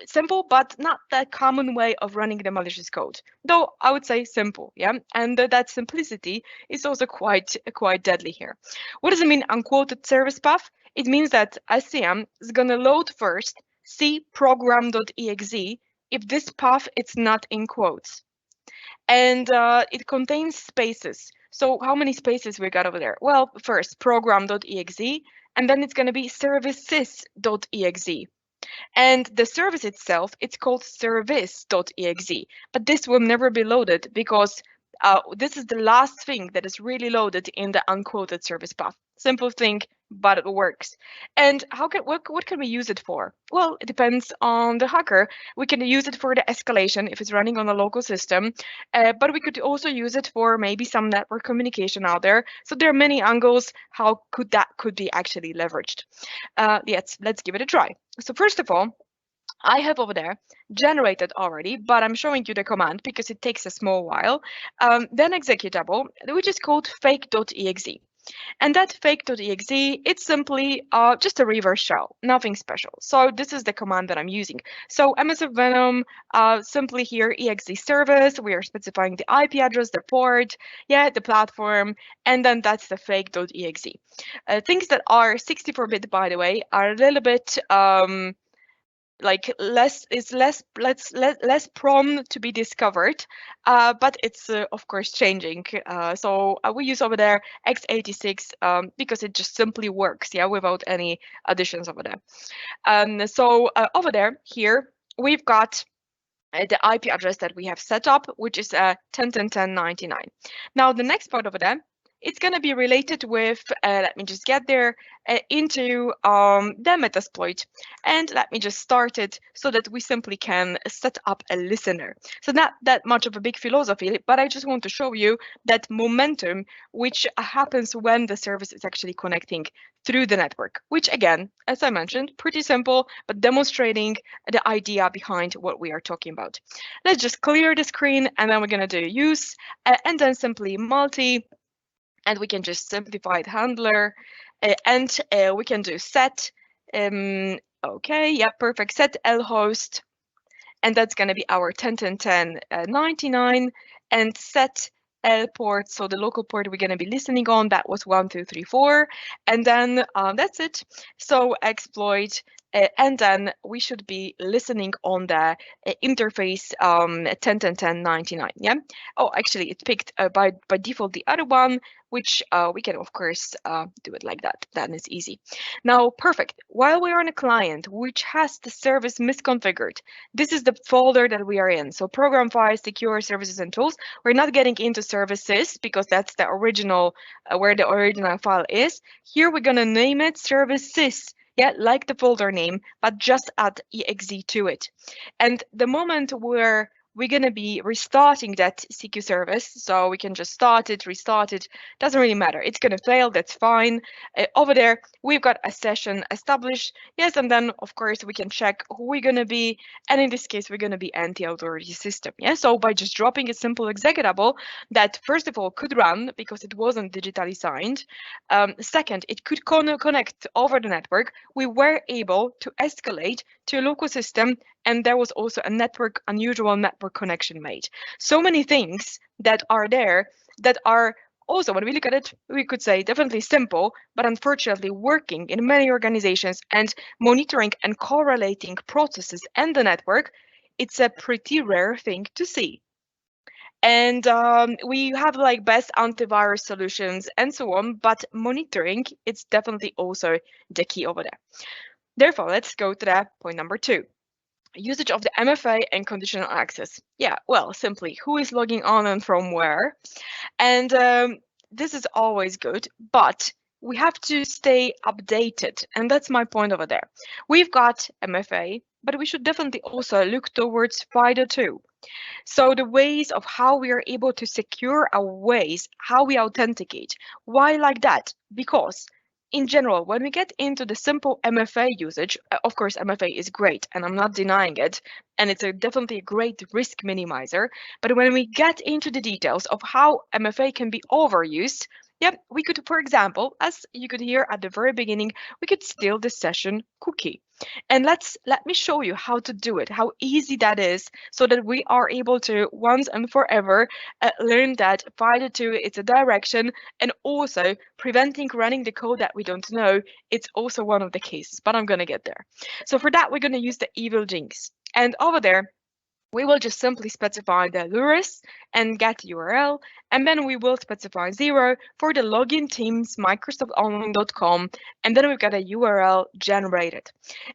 simple, but not that common way of running the malicious code. Though I would say simple, yeah? And that simplicity is also quite deadly here. What does it mean, unquoted service path? It means that SCM is gonna load first C program.exe if this path it's not in quotes. And it contains spaces. So how many spaces we got over there? Well, first program.exe, and then it's going to be services.exe. And the service itself, it's called service.exe, but this will never be loaded because this is the last thing that is really loaded in the unquoted service path. Simple thing, but it works. And what can we use it for? Well, it depends on the hacker. We can use it for the escalation if it's running on a local system, but we could also use it for maybe some network communication out there. So there are many angles how that could be actually leveraged. Let's give it a try. So first of all, I have over there generated already, but I'm showing you the command because it takes a small while. Then executable, which is called fake.exe. And that fake.exe, it's simply just a reverse shell, nothing special. So this is the command that I'm using. So MSF Venom, simply here exe service, we are specifying the IP address, the port, yeah, the platform, and then that's the fake.exe. Things that are 64-bit, by the way, are a little bit like less prone to be discovered, but it's of course changing. So we use over there x86 because it just simply works, yeah, without any additions over there. So over there, here we've got the IP address that we have set up, which is 10.10.10.99. Now the next part over there, it's going to be related with, let me just get there, into the Metasploit. And let me just start it so that we simply can set up a listener. So not that much of a big philosophy, but I just want to show you that momentum which happens when the service is actually connecting through the network, which again, as I mentioned, pretty simple, but demonstrating the idea behind what we are talking about. Let's just clear the screen, and then we're going to do use, and then simply multi. And we can just simplify the handler, and we can do set. Okay, yeah, perfect. Set lhost, and that's going to be our 10.10.10.99. and set L port, so the local port we're going to be listening on, that was 1234, and then that's it. So exploit, and then we should be listening on the interface 10.10.10.99. Yeah. Oh, actually, it picked by default the other one, which we can of course do it like that. That is easy. Now, perfect. While we are on a client which has the service misconfigured, this is the folder that we are in. So program files, secure services and tools. We're not getting into services because that's the original where the original file is. Here we're gonna name it services. Yeah, like the folder name, but just add exe to it. And the moment where we're going to be restarting that CQ service, so we can just start it, restart it, doesn't really matter. It's going to fail, that's fine. Over there, we've got a session established, yes, and then of course we can check who we're going to be, and in this case, we're going to be anti-authority system. Yeah, so by just dropping a simple executable that first of all could run because it wasn't digitally signed. Second, it could connect over the network. We were able to escalate to a local system, and there was also a unusual network connection made. So many things that are there that are also, when we look at it, we could say definitely simple, but unfortunately working in many organizations and monitoring and correlating processes and the network, it's a pretty rare thing to see. And we have like best antivirus solutions and so on, but monitoring, it's definitely also the key over there. Therefore, let's go to that point number 2. Usage of the MFA and conditional access. Yeah, well, simply who is logging on and from where. And this is always good, but we have to stay updated. And that's my point over there. We've got MFA, but we should definitely also look towards FIDO 2. So the ways of how we are able to secure our ways, how we authenticate. Why like that? Because in general, when we get into the simple MFA usage, of course, MFA is great, and I'm not denying it, and it's definitely a great risk minimizer. But when we get into the details of how MFA can be overused, yep, we could, for example, as you could hear at the very beginning, we could steal the session cookie. And let me show you how to do it, how easy that is, so that we are able to once and forever learn that FIDO 2 is a direction, and also preventing running the code that we don't know. It's also one of the cases, but I'm going to get there. So for that, we're going to use the evil jinx. And over there, we will just simply specify the LURIS and get URL, and then we will specify 0 for the login teams microsoftonline.com, and then we've got a URL generated.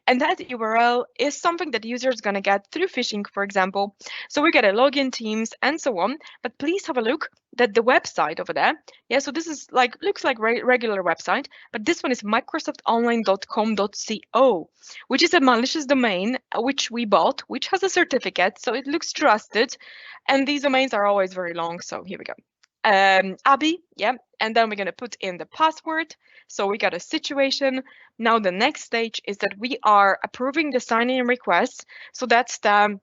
And that URL is something that the user is going to get through phishing, for example. So we get a login teams and so on, but please have a look that the website over there, yeah, so this is like, looks like regular website, but this one is microsoftonline.com.co, which is a malicious domain which we bought, which has a certificate, so it looks trusted, and these domains are always very long, so here we go. Abby, yeah, and then we're going to put in the password. So we got a situation. Now the next stage is that we are approving the sign-in request, so that's the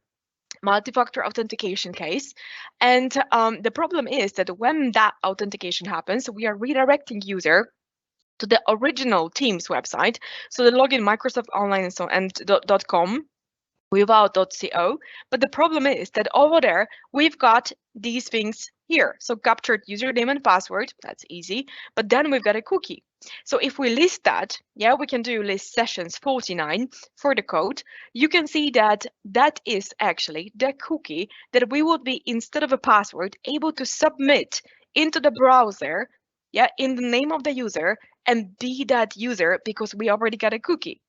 multi-factor authentication case. And the problem is that when that authentication happens, we are redirecting user to the original Teams website, so the login Microsoft Online and so and .com without .co. But the problem is that over there we've got these things here. So captured username and password, that's easy. But then we've got a cookie. So if we list that, yeah, we can do list sessions 49 for the code. You can see that that is actually the cookie that we would be, instead of a password, able to submit into the browser, yeah, in the name of the user and be that user because we already got a cookie.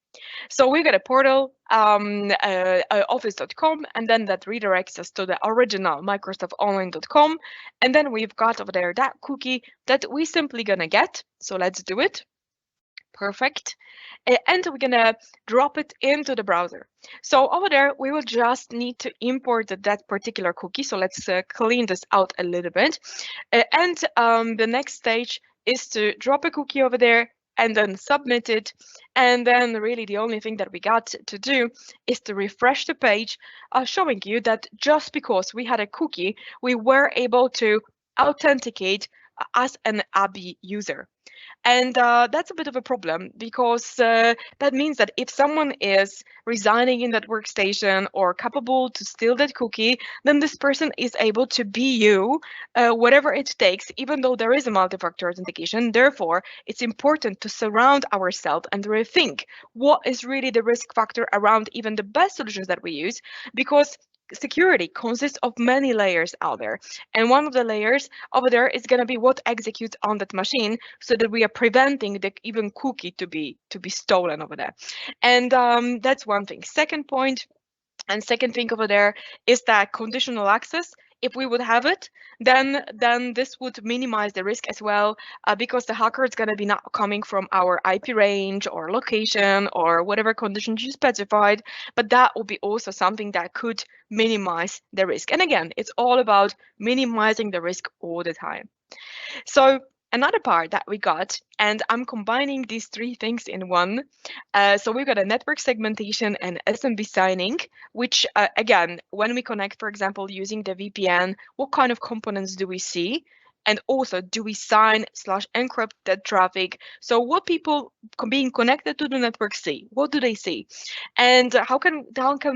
So we got a portal, office.com, and then that redirects us to the original microsoftonline.com. And then we've got over there that cookie that we simply gonna get. So let's do it. Perfect. And we're gonna drop it into the browser. So over there, we will just need to import that particular cookie. So let's clean this out a little bit. And the next stage is to drop a cookie over there and then submit it. And then really the only thing that we got to do is to refresh the page, showing you that just because we had a cookie, we were able to authenticate as an ABI user. And that's a bit of a problem, because that means that if someone is residing in that workstation or capable to steal that cookie, then this person is able to be you, whatever it takes, even though there is a multi-factor authentication. Therefore, it's important to surround ourselves and rethink what is really the risk factor around even the best solutions that we use, because security consists of many layers out there, and one of the layers over there is going to be what executes on that machine, so that we are preventing the even cookie to be stolen over there. And that's one thing. Second point, and second thing over there, is that conditional access. If we would have it, then this would minimize the risk as well, because the hacker is going to be not coming from our IP range or location or whatever conditions you specified, but that will be also something that could minimize the risk. And again, it's all about minimizing the risk all the time. So another part that we got, and I'm combining these three things in one. So we've got a network segmentation and SMB signing, which again, when we connect, for example, using the VPN, what kind of components do we see? And also, do we sign/encrypt that traffic? So what people being connected to the network see? What do they see? And how can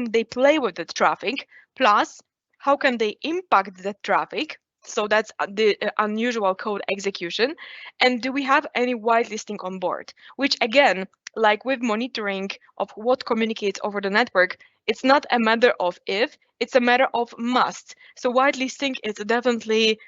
they play with the traffic? Plus, how can they impact that traffic? So that's the unusual code execution. And do we have any whitelisting on board? Which again, like with monitoring of what communicates over the network, it's not a matter of if, it's a matter of must. So whitelisting is definitely,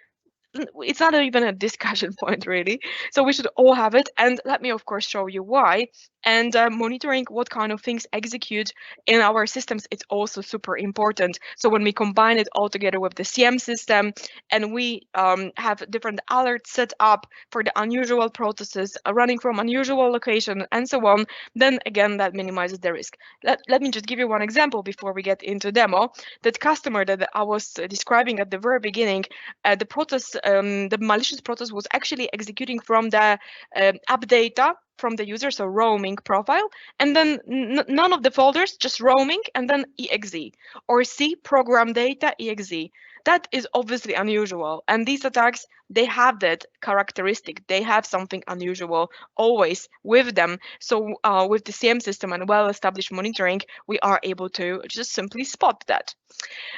it's not even a discussion point really. So we should all have it. And let me of course show you why. And monitoring what kind of things execute in our systems, it's also super important. So when we combine it all together with the CM system, and we have different alerts set up for the unusual processes running from unusual location and so on, then again, that minimizes the risk. Let me just give you one example before we get into demo. That customer that I was describing at the very beginning, the process, the malicious process was actually executing from the app data from the user, so roaming profile, and then none of the folders, just roaming, and then exe, or C program data exe. That is obviously unusual, and these attacks, they have that characteristic. They have something unusual always with them. So with the CM system and well-established monitoring, we are able to just simply spot that.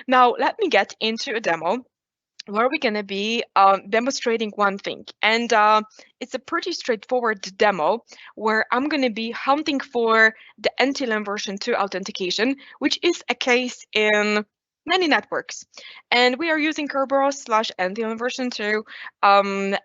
Now let me get into a demo where we're going to be demonstrating one thing. And it's a pretty straightforward demo where I'm going to be hunting for the NTLM version 2 authentication, which is a case in many networks. And we are using Kerberos/NTLM version 2. And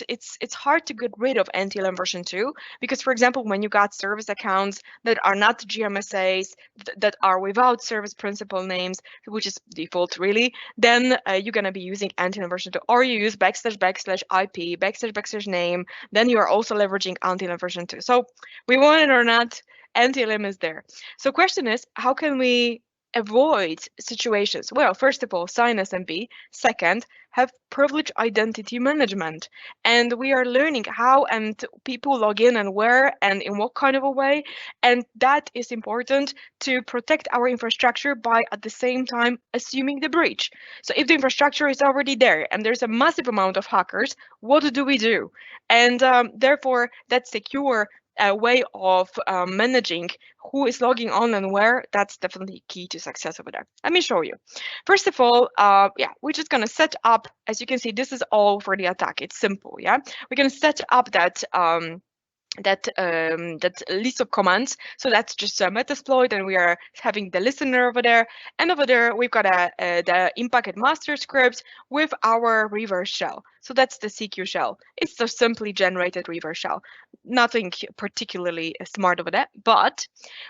it's hard to get rid of NTLM version 2 because, for example, when you got service accounts that are not GMSAs, that are without service principal names, which is default really, then you're going to be using NTLM version 2, or you use // IP / name, then you are also leveraging NTLM version 2. So we want it or not, NTLM is there. So question is, how can we avoid situations? Well, first of all, sign SMB. Second, have privileged identity management. And we are learning how and people log in and where and in what kind of a way. And that is important to protect our infrastructure by at the same time assuming the breach. So if the infrastructure is already there and there's a massive amount of hackers, what do we do? And therefore, that secure way of managing who is logging on and where, that's definitely key to success over there. Let me show you. First of all, yeah, we're just going to set up, as you can see, this is all for the attack. It's simple, yeah. We're going to set up that that list of commands. So that's just a Metasploit, and we are having the listener over there. And over there, we've got the impact master script with our reverse shell. So that's the CQ shell. It's the simply generated reverse shell. Nothing particularly smart over that. But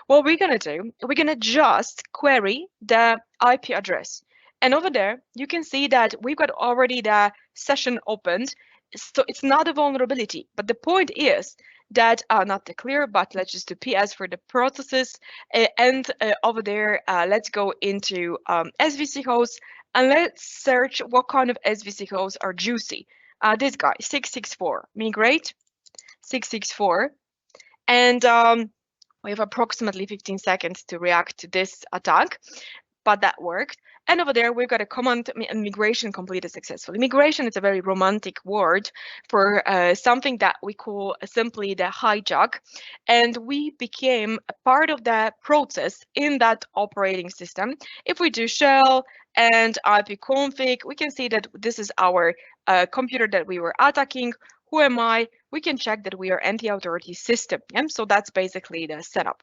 what we're going to do, we're going to just query the IP address. And over there, you can see that we've got already the session opened. So it's not a vulnerability. But the point is that not the clear, but let's just do PS for the processes. And over there, let's go into SVC hosts and let's search what kind of SVC hosts are juicy. This guy, 664, migrate 664. And we have approximately 15 seconds to react to this attack. but that worked. And over there, we've got a command and migration completed successfully. Migration is a very romantic word for something that we call simply the hijack. And we became a part of the process in that operating system. If we do shell and ipconfig, we can see that this is our computer that we were attacking. Who am I? We can check that we are anti-authority system. Yeah? So that's basically the setup.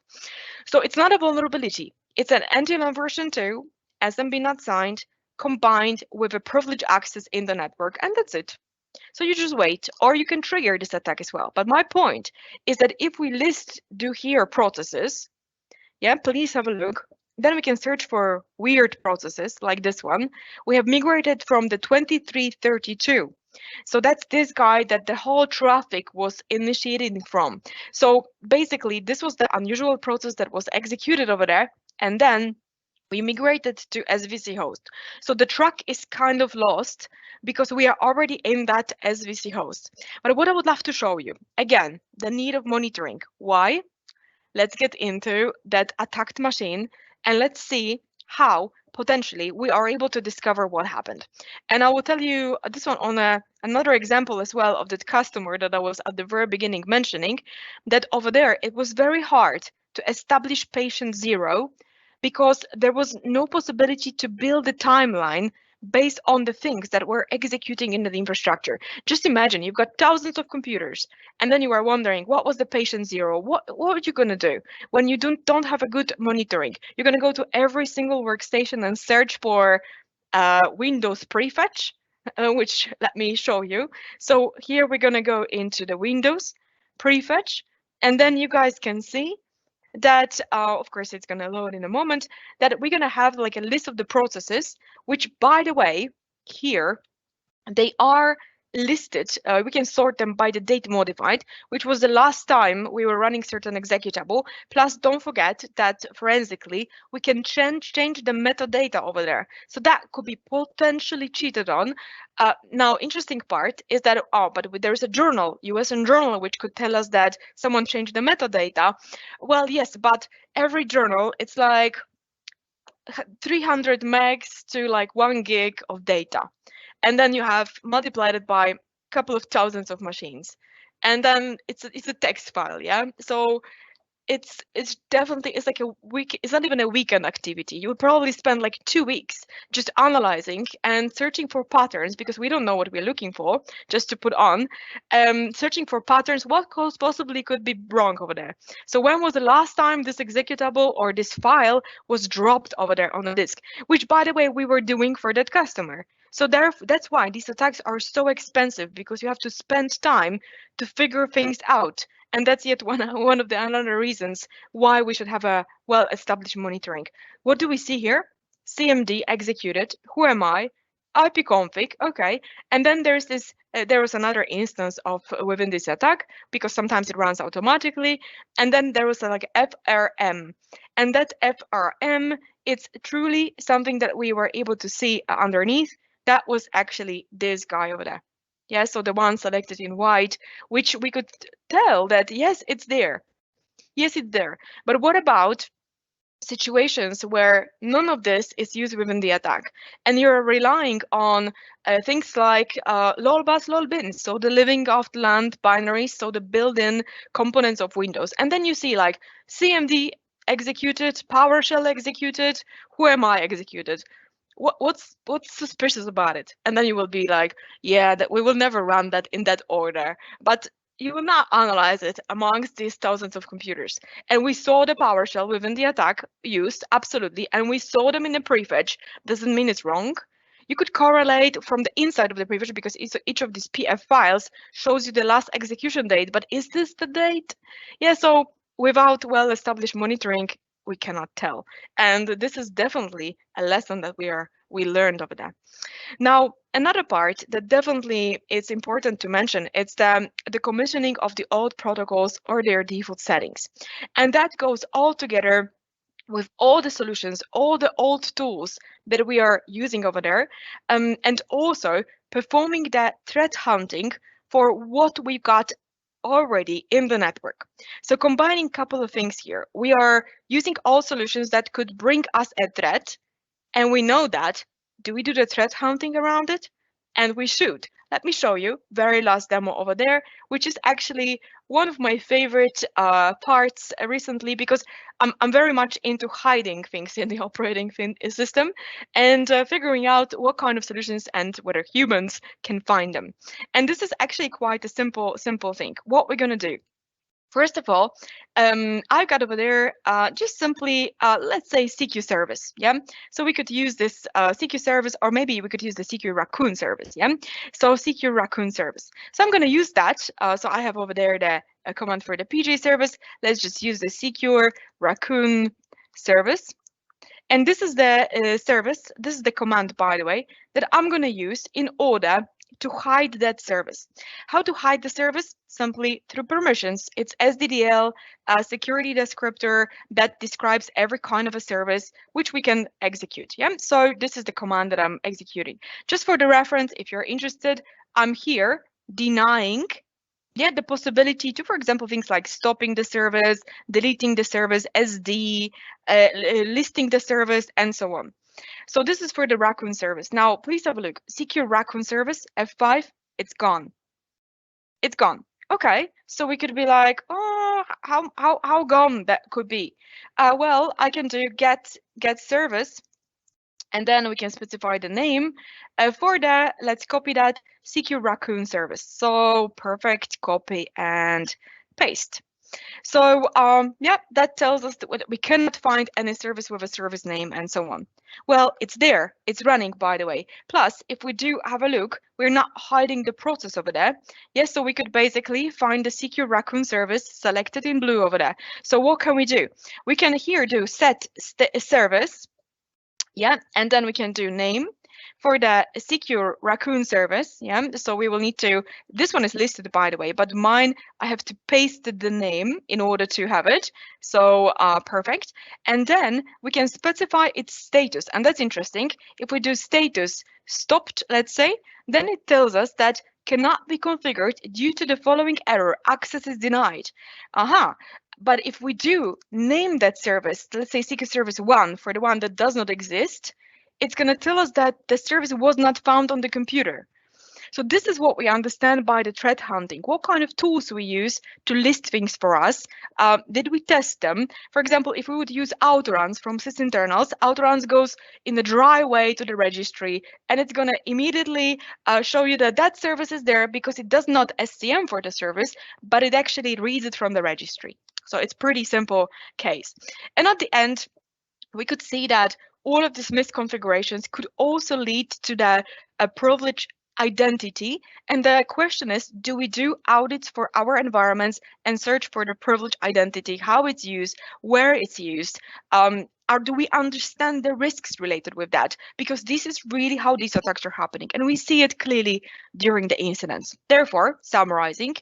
So it's not a vulnerability. It's an anti-alarm version 2, SMB not signed, combined with a privileged access in the network, and that's it. So you just wait, or you can trigger this attack as well. But my point is that if we do here processes, yeah, please have a look. Then we can search for weird processes like this one. We have migrated from the 2332. So that's this guy that the whole traffic was initiating from. So basically, this was the unusual process that was executed over there. And then we migrated to SVC host. So the track is kind of lost because we are already in that SVC host. But what I would love to show you, again, the need of monitoring. Why? Let's get into that attacked machine and let's see how potentially we are able to discover what happened. And I will tell you this one on another example as well of that customer that I was at the very beginning mentioning, that over there it was very hard to establish patient 0 because there was no possibility to build a timeline based on the things that were executing in the infrastructure. Just imagine you've got thousands of computers and then you are wondering what was the patient 0? What are you going to do when you don't have a good monitoring? You're going to go to every single workstation and search for Windows prefetch, which let me show you. So here we're going to go into the Windows prefetch, and then you guys can see that, of course, it's going to load in a moment, that we're going to have like a list of the processes, which, by the way, here, they are listed. We can sort them by the date modified, which was the last time we were running certain executable. Plus, don't forget that forensically, we can change the metadata over there. So that could be potentially cheated on. Now, interesting part is that, but there's a journal, US journal, which could tell us that someone changed the metadata. Well, yes, but every journal, it's like 300 megs to like 1 gig of data. And then you have multiplied it by a couple of thousands of machines. And then it's a text file, yeah? So it's definitely, it's like a week, it's not even a weekend activity. You would probably spend like 2 weeks just analyzing and searching for patterns, because we don't know what we're looking for, just to put on, searching for patterns, what possibly could be wrong over there. So when was the last time this executable or this file was dropped over there on the disk, which, by the way, we were doing for that customer. So that's why these attacks are so expensive, because you have to spend time to figure things out. And that's yet one of the other reasons why we should have a well-established monitoring. What do we see here? CMD executed. Who am I? ipconfig. Okay. And then there's this. There was another instance of within this attack, because sometimes it runs automatically. And then there was like FRM, and that FRM, it's truly something that we were able to see underneath. That was actually this guy over there. Yeah, so the one selected in white, which we could tell that, yes, it's there. Yes, it's there. But what about situations where none of this is used within the attack, and you're relying on things like lolbus, lolbins, so the living off the land binaries, so the built-in components of Windows. And then you see like CMD executed, PowerShell executed, who am I executed? What's suspicious about it? And then you will be like, yeah, that we will never run that in that order. But you will not analyze it amongst these thousands of computers. And we saw the PowerShell within the attack used, absolutely. And we saw them in the prefetch. Doesn't mean it's wrong. You could correlate from the inside of the prefetch, because each of these PF files shows you the last execution date. But is this the date? Yeah, so without well-established monitoring, we cannot tell. And this is definitely a lesson that we learned over there. Now, another part that definitely is important to mention, it's the commissioning of the old protocols or their default settings. And that goes all together with all the solutions, all the old tools that we are using over there, and also performing that threat hunting for what we got already in the network. So combining a couple of things here, we are using all solutions that could bring us a threat, and we know that, do we do the threat hunting around it? And we should. Let me show you very last demo over there, which is actually one of my favorite parts recently, because I'm very much into hiding things in the operating system and figuring out what kind of solutions and whether humans can find them. And this is actually quite a simple thing. What we're going to do. First of all, I've got over there just simply, let's say, CQ service, yeah? So we could use this CQ service, or maybe we could use the CQ Raccoon service, yeah? So CQ Raccoon service. So I'm going to use that. So I have over there the command for the PJ service. Let's just use the CQ Raccoon service. And this is the service, this is the command, by the way, that I'm going to use in order to hide that service. How to hide the service? Simply through permissions. It's SDDL, a security descriptor that describes every kind of a service which we can execute. Yeah, so this is the command that I'm executing. Just for the reference, if you're interested, I'm here denying the possibility to, for example, things like stopping the service, deleting the service, SD, listing the service, and so on. So this is for the Raccoon service. Now, please have a look. CQ Raccoon service, F5, it's gone. It's gone. Okay, so we could be like, oh, how gone that could be? Well, I can do get service, and then we can specify the name. For that, let's copy that CQ Raccoon service. So perfect, copy and paste. So yeah, that tells us that we cannot find any service with a service name and so on. Well, it's there, it's running, by the way. Plus, if we do have a look, we're not hiding the process over there. Yes, so we could basically find the CQ Raccoon service selected in blue over there. So what can we do? We can here do set service, yeah, and then we can do name for the secure Raccoon service. Yeah, so we will need to, this one is listed, by the way, but mine, I have to paste the name in order to have it. So perfect. And then we can specify its status. And that's interesting. If we do status stopped, let's say, then it tells us that cannot be configured due to the following error, access is denied. But if we do name that service, let's say CQ service 1 for the one that does not exist, it's going to tell us that the service was not found on the computer. So this is what we understand by the threat hunting. What kind of tools we use to list things for us? Did we test them? For example, if we would use outruns from sysinternals, outruns goes in the dry way to the registry, and it's going to immediately show you that that service is there because it does not SCM for the service, but it actually reads it from the registry. So it's pretty simple case. And at the end, we could see that all of these misconfigurations could also lead to the privilege identity. And the question is, do we do audits for our environments and search for the privilege identity, how it's used, where it's used? Or do we understand the risks related with that? Because this is really how these attacks are happening. And we see it clearly during the incidents. Therefore, summarizing,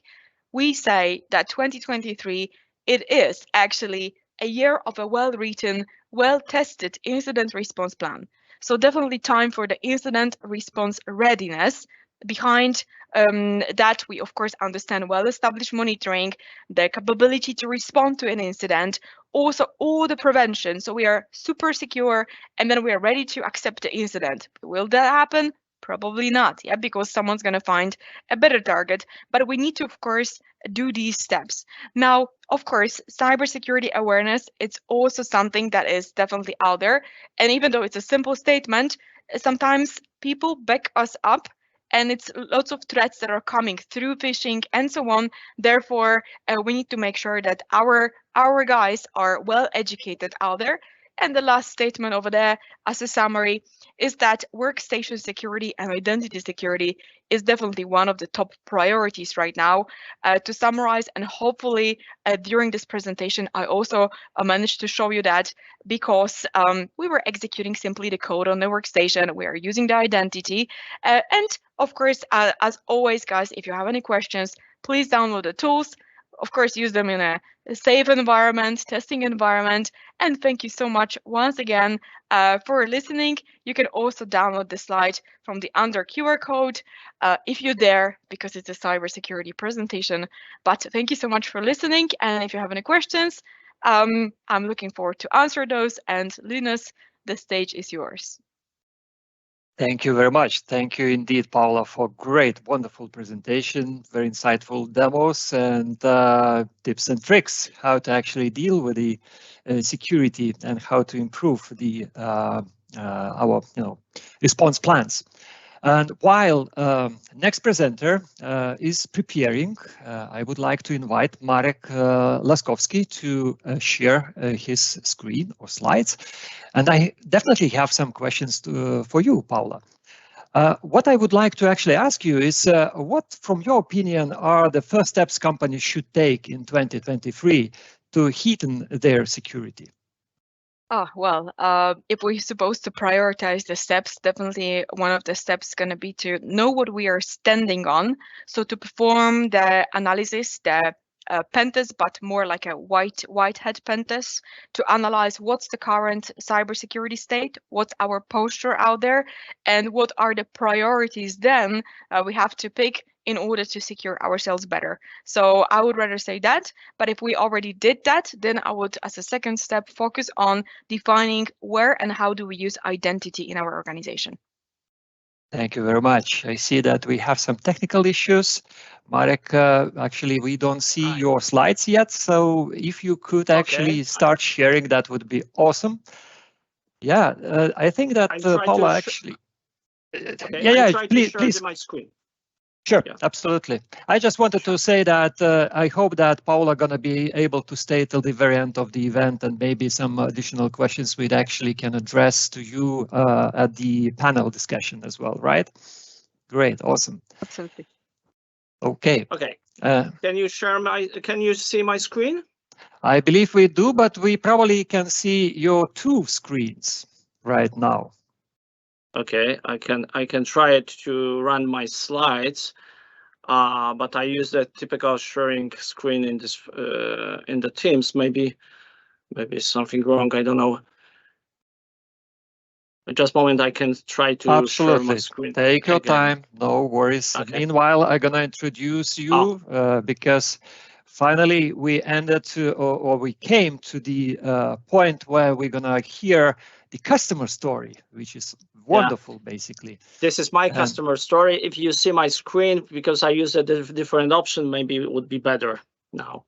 we say that 2023, it is actually a year of a well-written, well-tested incident response plan. So definitely time for the incident response readiness. Behind that, we of course understand well-established monitoring, the capability to respond to an incident, also all the prevention. So we are super secure, and then we are ready to accept the incident. Will that happen? Probably not, yeah, because someone's going to find a better target. But we need to, of course, do these steps. Now, of course, cybersecurity awareness, it's also something that is definitely out there. And even though it's a simple statement, sometimes people back us up, and it's lots of threats that are coming through phishing and so on. Therefore, we need to make sure that our guys are well educated out there. And the last statement over there as a summary is that workstation security and identity security is definitely one of the top priorities right now. To summarize, and hopefully during this presentation, I also managed to show you that because we were executing simply the code on the workstation, we are using the identity. And of course, as always, guys, if you have any questions, please download the tools. Of course, use them in a safe environment, testing environment. And thank you so much once again for listening. You can also download the slide from the under QR code if you dare, because it's a cybersecurity presentation. But thank you so much for listening. And if you have any questions, I'm looking forward to answer those. And Linus, the stage is yours.
Thank you very much. Thank you indeed, Paula, for great, wonderful presentation, very insightful demos and tips and tricks how to actually deal with the security and how to improve the our response plans. And while next presenter is preparing, I would like to invite Marek Laskowski to share his screen or slides. And I definitely have some questions for you, Paula. What I would like to actually ask you is, what, from your opinion, are the first steps companies should take in 2023 to heighten their security?
Well, if we're supposed to prioritize the steps, definitely one of the steps is going to be to know what we are standing on. So to perform the analysis, the pen test, but more like a white hat pen test, to analyze what's the current cybersecurity state, what's our posture out there, and what are the priorities then we have to pick in order to secure ourselves better. So I would rather say that, but if we already did that, then I would, as a second step, focus on defining where and how do we use identity in our organization.
Thank you very much. I see that we have some technical issues. Marek, actually, we don't see your slides yet, so if you could actually start sharing, that would be awesome. Yeah, I think that Paula actually...
please. My screen.
Sure, yeah. Absolutely. I just wanted to say that I hope that Paula gonna be able to stay till the very end of the event, and maybe some additional questions we actually can address to you at the panel discussion as well, right? Great, awesome.
Absolutely.
Okay.
Okay. Can you see my screen?
I believe we do, but we probably can see your two screens right now.
Okay, I can try it to run my slides, but I use the typical sharing screen in this in the Teams. Maybe something wrong. I don't know. Just a moment, I can try to share my screen.
Take your time, no worries. Okay. Meanwhile, I'm gonna introduce you because finally we ended to, or we came to the point where we're gonna hear the customer story, which is wonderful, basically.
This is my customer story. If you see my screen, because I use a different option, maybe it would be better now.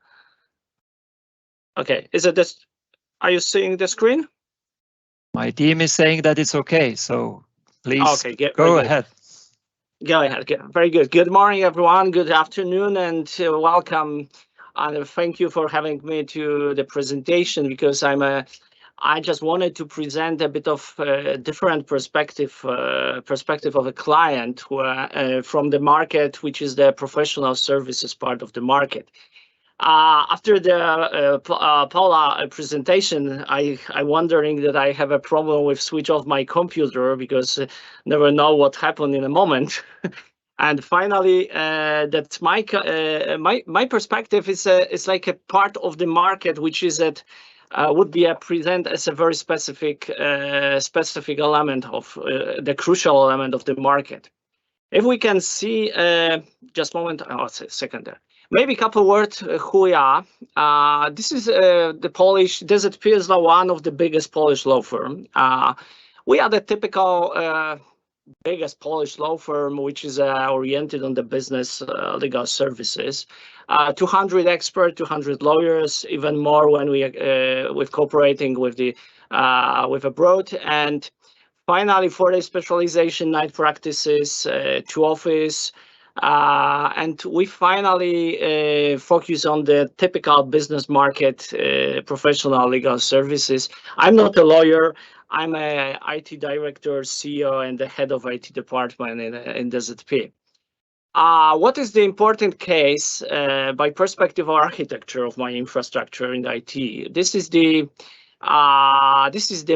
Okay, is it this? Are you seeing the screen?
My team is saying that it's okay, so please go ahead.
Go ahead. Very good. Good morning, everyone. Good afternoon, and welcome. And thank you for having me to the presentation, because I just wanted to present a bit of different perspective of a client from the market, which is the professional services part of the market. After the Paula presentation, I wondering that I have a problem with switch off my computer, because never know what happened in a moment. And finally, that my perspective is like a part of the market, which is that would be present as a very specific element of the crucial element of the market. If we can see, just a moment, a second there. Maybe a couple words who we are. This is the Polish DZP is one of the biggest Polish law firm. We are the typical biggest Polish law firm, which is oriented on the business legal services. 200 experts, 200 lawyers, even more when we with cooperating with the abroad. And finally, for the specialization, 9 practices, 2 office. And we finally focus on the typical business market, professional legal services. I'm not a lawyer. I'm a IT director, CEO, and the head of IT department in DZP. What is the important case by perspective of architecture of my infrastructure in IT? This is the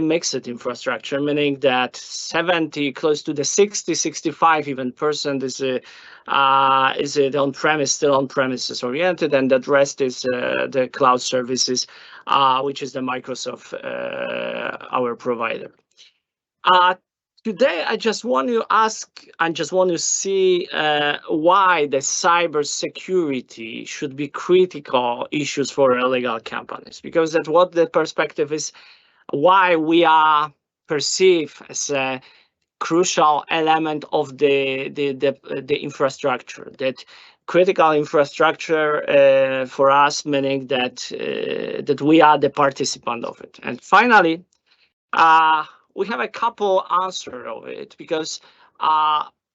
mixed infrastructure, meaning that 70, close to the 60, 65 even % is it on-premise, still on-premises oriented, and the rest is the cloud services, which is the Microsoft, our provider. today I just want to ask, I just want to see why the cybersecurity should be critical issues for illegal companies, because that's what the perspective is, why we are perceived as a crucial element of the infrastructure, that critical infrastructure for us, meaning that that we are the participant of it. And finally, we have a couple answer of it, because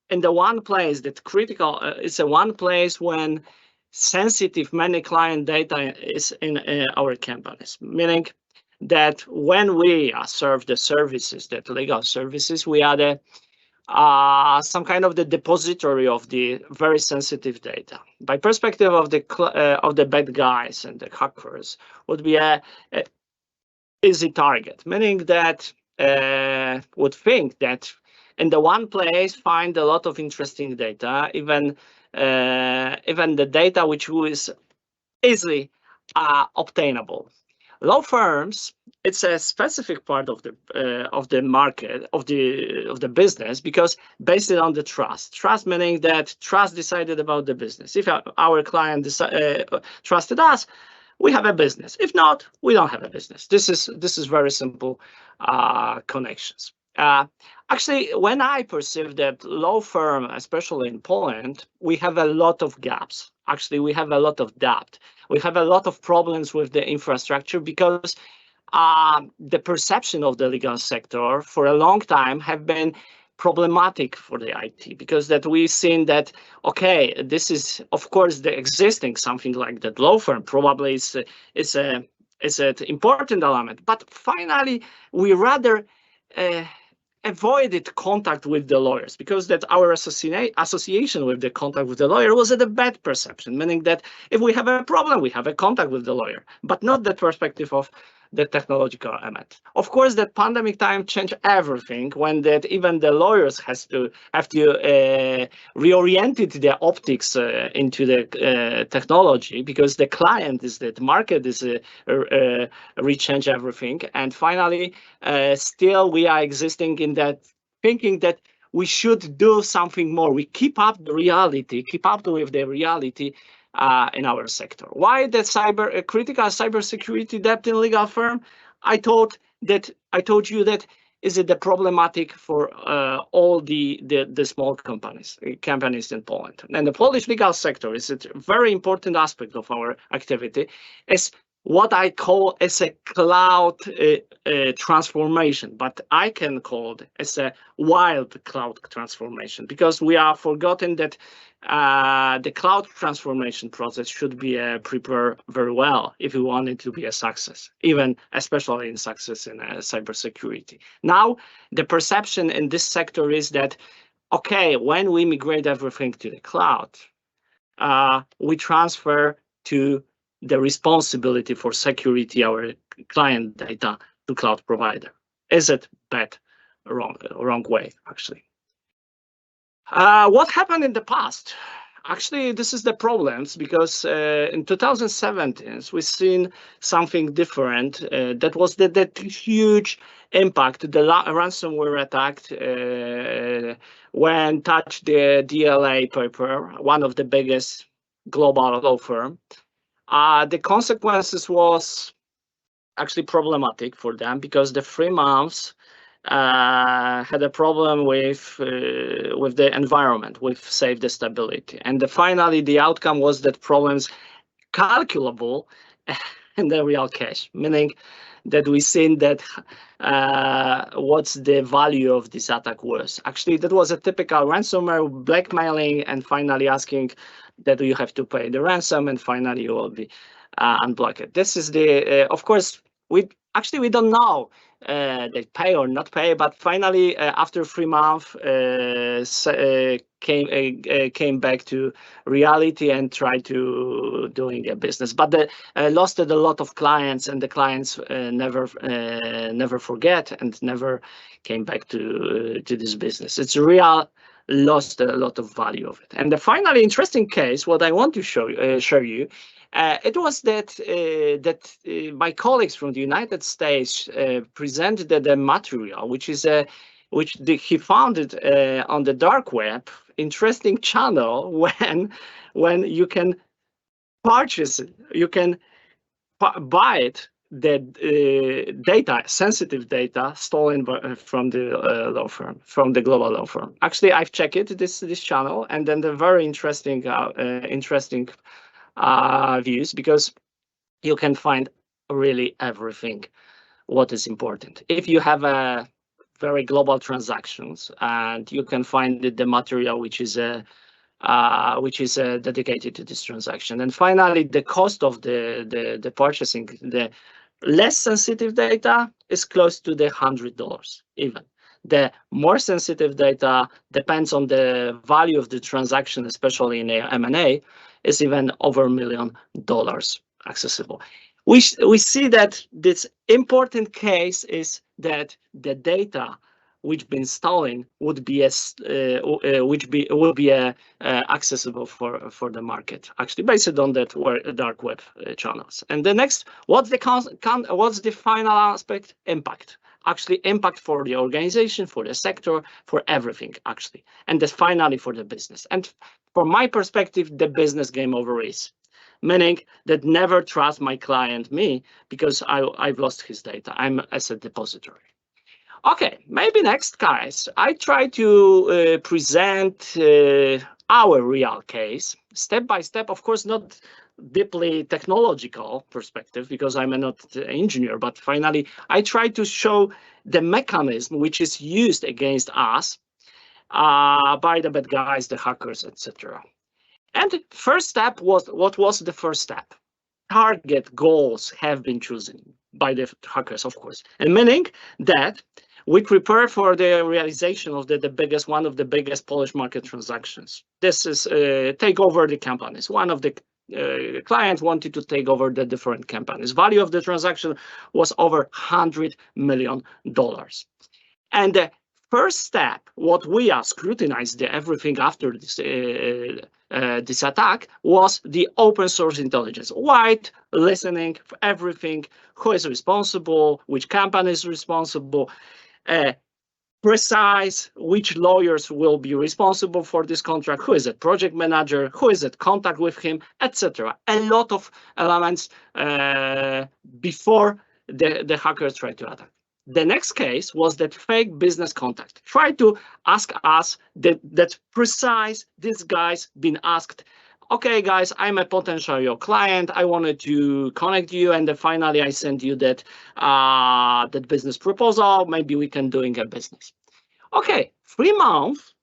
in the one place that critical is a one place when sensitive many client data is in our companies, meaning that when we serve the services, that legal services, we are the some kind of the depository of the very sensitive data. By perspective of the bad guys and the hackers, would be a easy target, meaning that would think that in the one place find a lot of interesting data, even the data which is easily obtainable. Law firms, it's a specific part of the market of the business, because based on the trust meaning that trust decided about the business. If our client trusted us, we have a business. If not, we don't have a business. This is very simple connections. Actually, when I perceive that law firm, especially in Poland, we have a lot of gaps. Actually, we have a lot of debt. We have a lot of problems with the infrastructure, because the perception of the legal sector for a long time have been problematic for the IT, because that we've seen that, okay, this is of course the existing something like that law firm probably is an important element, but finally we rather avoided contact with the lawyers, because that our association with the contact with the lawyer was at a bad perception, meaning that if we have a problem, we have a contact with the lawyer, but not the perspective of the technological element. Of course, that pandemic time changed everything, when that even the lawyers have to reoriented their optics into the technology, because the client is that market is rechange everything. And finally, still we are existing in that thinking that we should do something more. We keep up with the reality in our sector. Why the critical cybersecurity debt in legal firm? I told you that is it the problematic for all the small companies in Poland. And the Polish legal sector is a very important aspect of our activity. Is what I call as a cloud transformation, but I can call it as a wild cloud transformation, because we are forgotten that the cloud transformation process should be prepared very well if we want it to be a success, even especially in success in cybersecurity. Now, the perception in this sector is that, okay, when we migrate everything to the cloud, we transfer to the responsibility for security our client data to cloud provider. Is it bad? Wrong way, actually. What happened in the past? Actually, this is the problems, because in 2017 we've seen something different. That was that huge impact, the ransomware attack when touched the DLA paper, one of the biggest global law firm. The consequences was actually problematic for them, because the 3 months had a problem with the environment, with save the stability. And finally, the outcome was that problems calculable in the real cash, meaning that we've seen that what's the value of this attack was. Actually, that was a typical ransomware, blackmailing, and finally asking that you have to pay the ransom, and finally you will be unblocked. This is the, of course, we don't know they pay or not pay, but finally after 3 months came back to reality and tried to doing a business, but they lost a lot of clients, and the clients never forget and never came back to this business. It's real lost a lot of value of it. And the finally interesting case, what I want to show you, it was that my colleagues from the United States presented the material, which is he found it on the dark web, interesting channel when you can purchase it, you can buy it, the data, sensitive data stolen from the law firm, from the global law firm. Actually, I've checked it, this channel, and then the very interesting views, because you can find really everything what is important. If you have a very global transactions, and you can find the material which is dedicated to this transaction. And finally, the cost of the purchasing the less sensitive data is close to the $100 even. The more sensitive data depends on the value of the transaction, especially in M&A, is even over $1 million accessible. We see that this important case is that the data which been stolen would be accessible for the market, actually based on that dark web channels. And the next, what's the final aspect? Impact. Actually, impact for the organization, for the sector, for everything actually, and then finally for the business. And from my perspective, the business game over is, meaning that never trust my client me because I've lost his data. I'm asset depository. Okay, maybe next, guys, I try to present our real case, step by step, of course, not deeply technological perspective, because I'm not an engineer, but finally, I try to show the mechanism which is used against us by the bad guys, the hackers, etc. And first step was, what was the first step? Target goals have been chosen by the hackers, of course, and meaning that we prepare for the realization of one of the biggest Polish market transactions. This is take over the companies. One of the clients wanted to take over the different companies. Value of the transaction was over $100 million. And the first step, what we are scrutinized everything after this attack, was the open source intelligence. White listening for everything, who is responsible, which company is responsible, precise which lawyers will be responsible for this contract, who is a project manager, who is at contact with him, etc. A lot of elements before the hackers tried to attack. The next case was that fake business contact. Try to ask us that precise, this guy's been asked, okay, guys, I'm a potential your client. I wanted to connect you, and then finally I send you that that business proposal. Maybe we can doing a business. Okay, 3 months,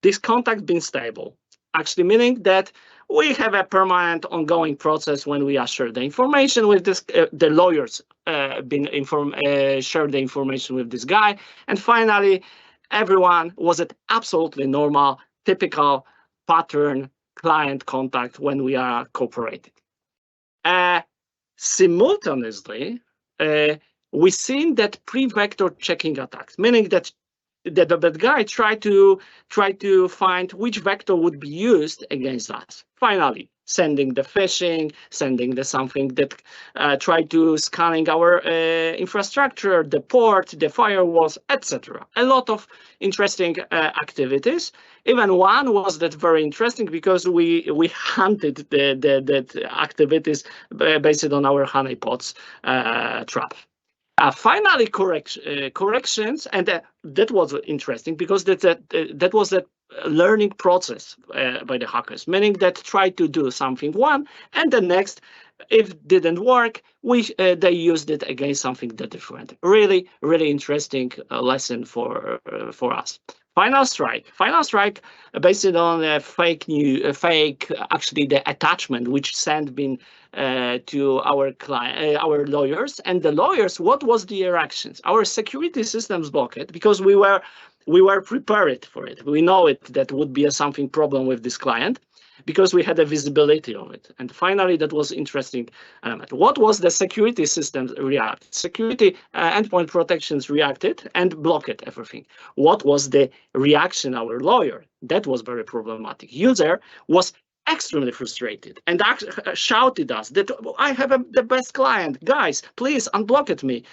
this contact been stable. Actually, meaning that we have a permanent ongoing process when we share the information with this. The lawyers share the information with this guy, and finally, everyone was at absolutely normal, typical pattern client contact when we are cooperating. Simultaneously, we seen that pre-vector checking attacks, meaning that the bad guy tried to find which vector would be used against us. Finally, sending the phishing, sending the something that tried to scanning our infrastructure, the port, the firewalls, etc. A lot of interesting activities. Even one was that very interesting because we hunted the activities based on our honeypots trap. Finally, corrections, and that was interesting because that was a learning process by the hackers, meaning that tried to do something one, and the next, if didn't work, they used it against something that different. Really, really interesting lesson for us. Final strike based on actually the attachment which been to our client, our lawyers, and the lawyers. What was the reactions? Our security systems blocked it because we were prepared for it. We know it that would be something problem with this client because we had a visibility of it. And finally, that was interesting element. What was the security systems react? Security endpoint protections reacted and blocked everything. What was the reaction our lawyer? That was very problematic. User was extremely frustrated and shouted us that I have the best client. Guys, please unblock it me.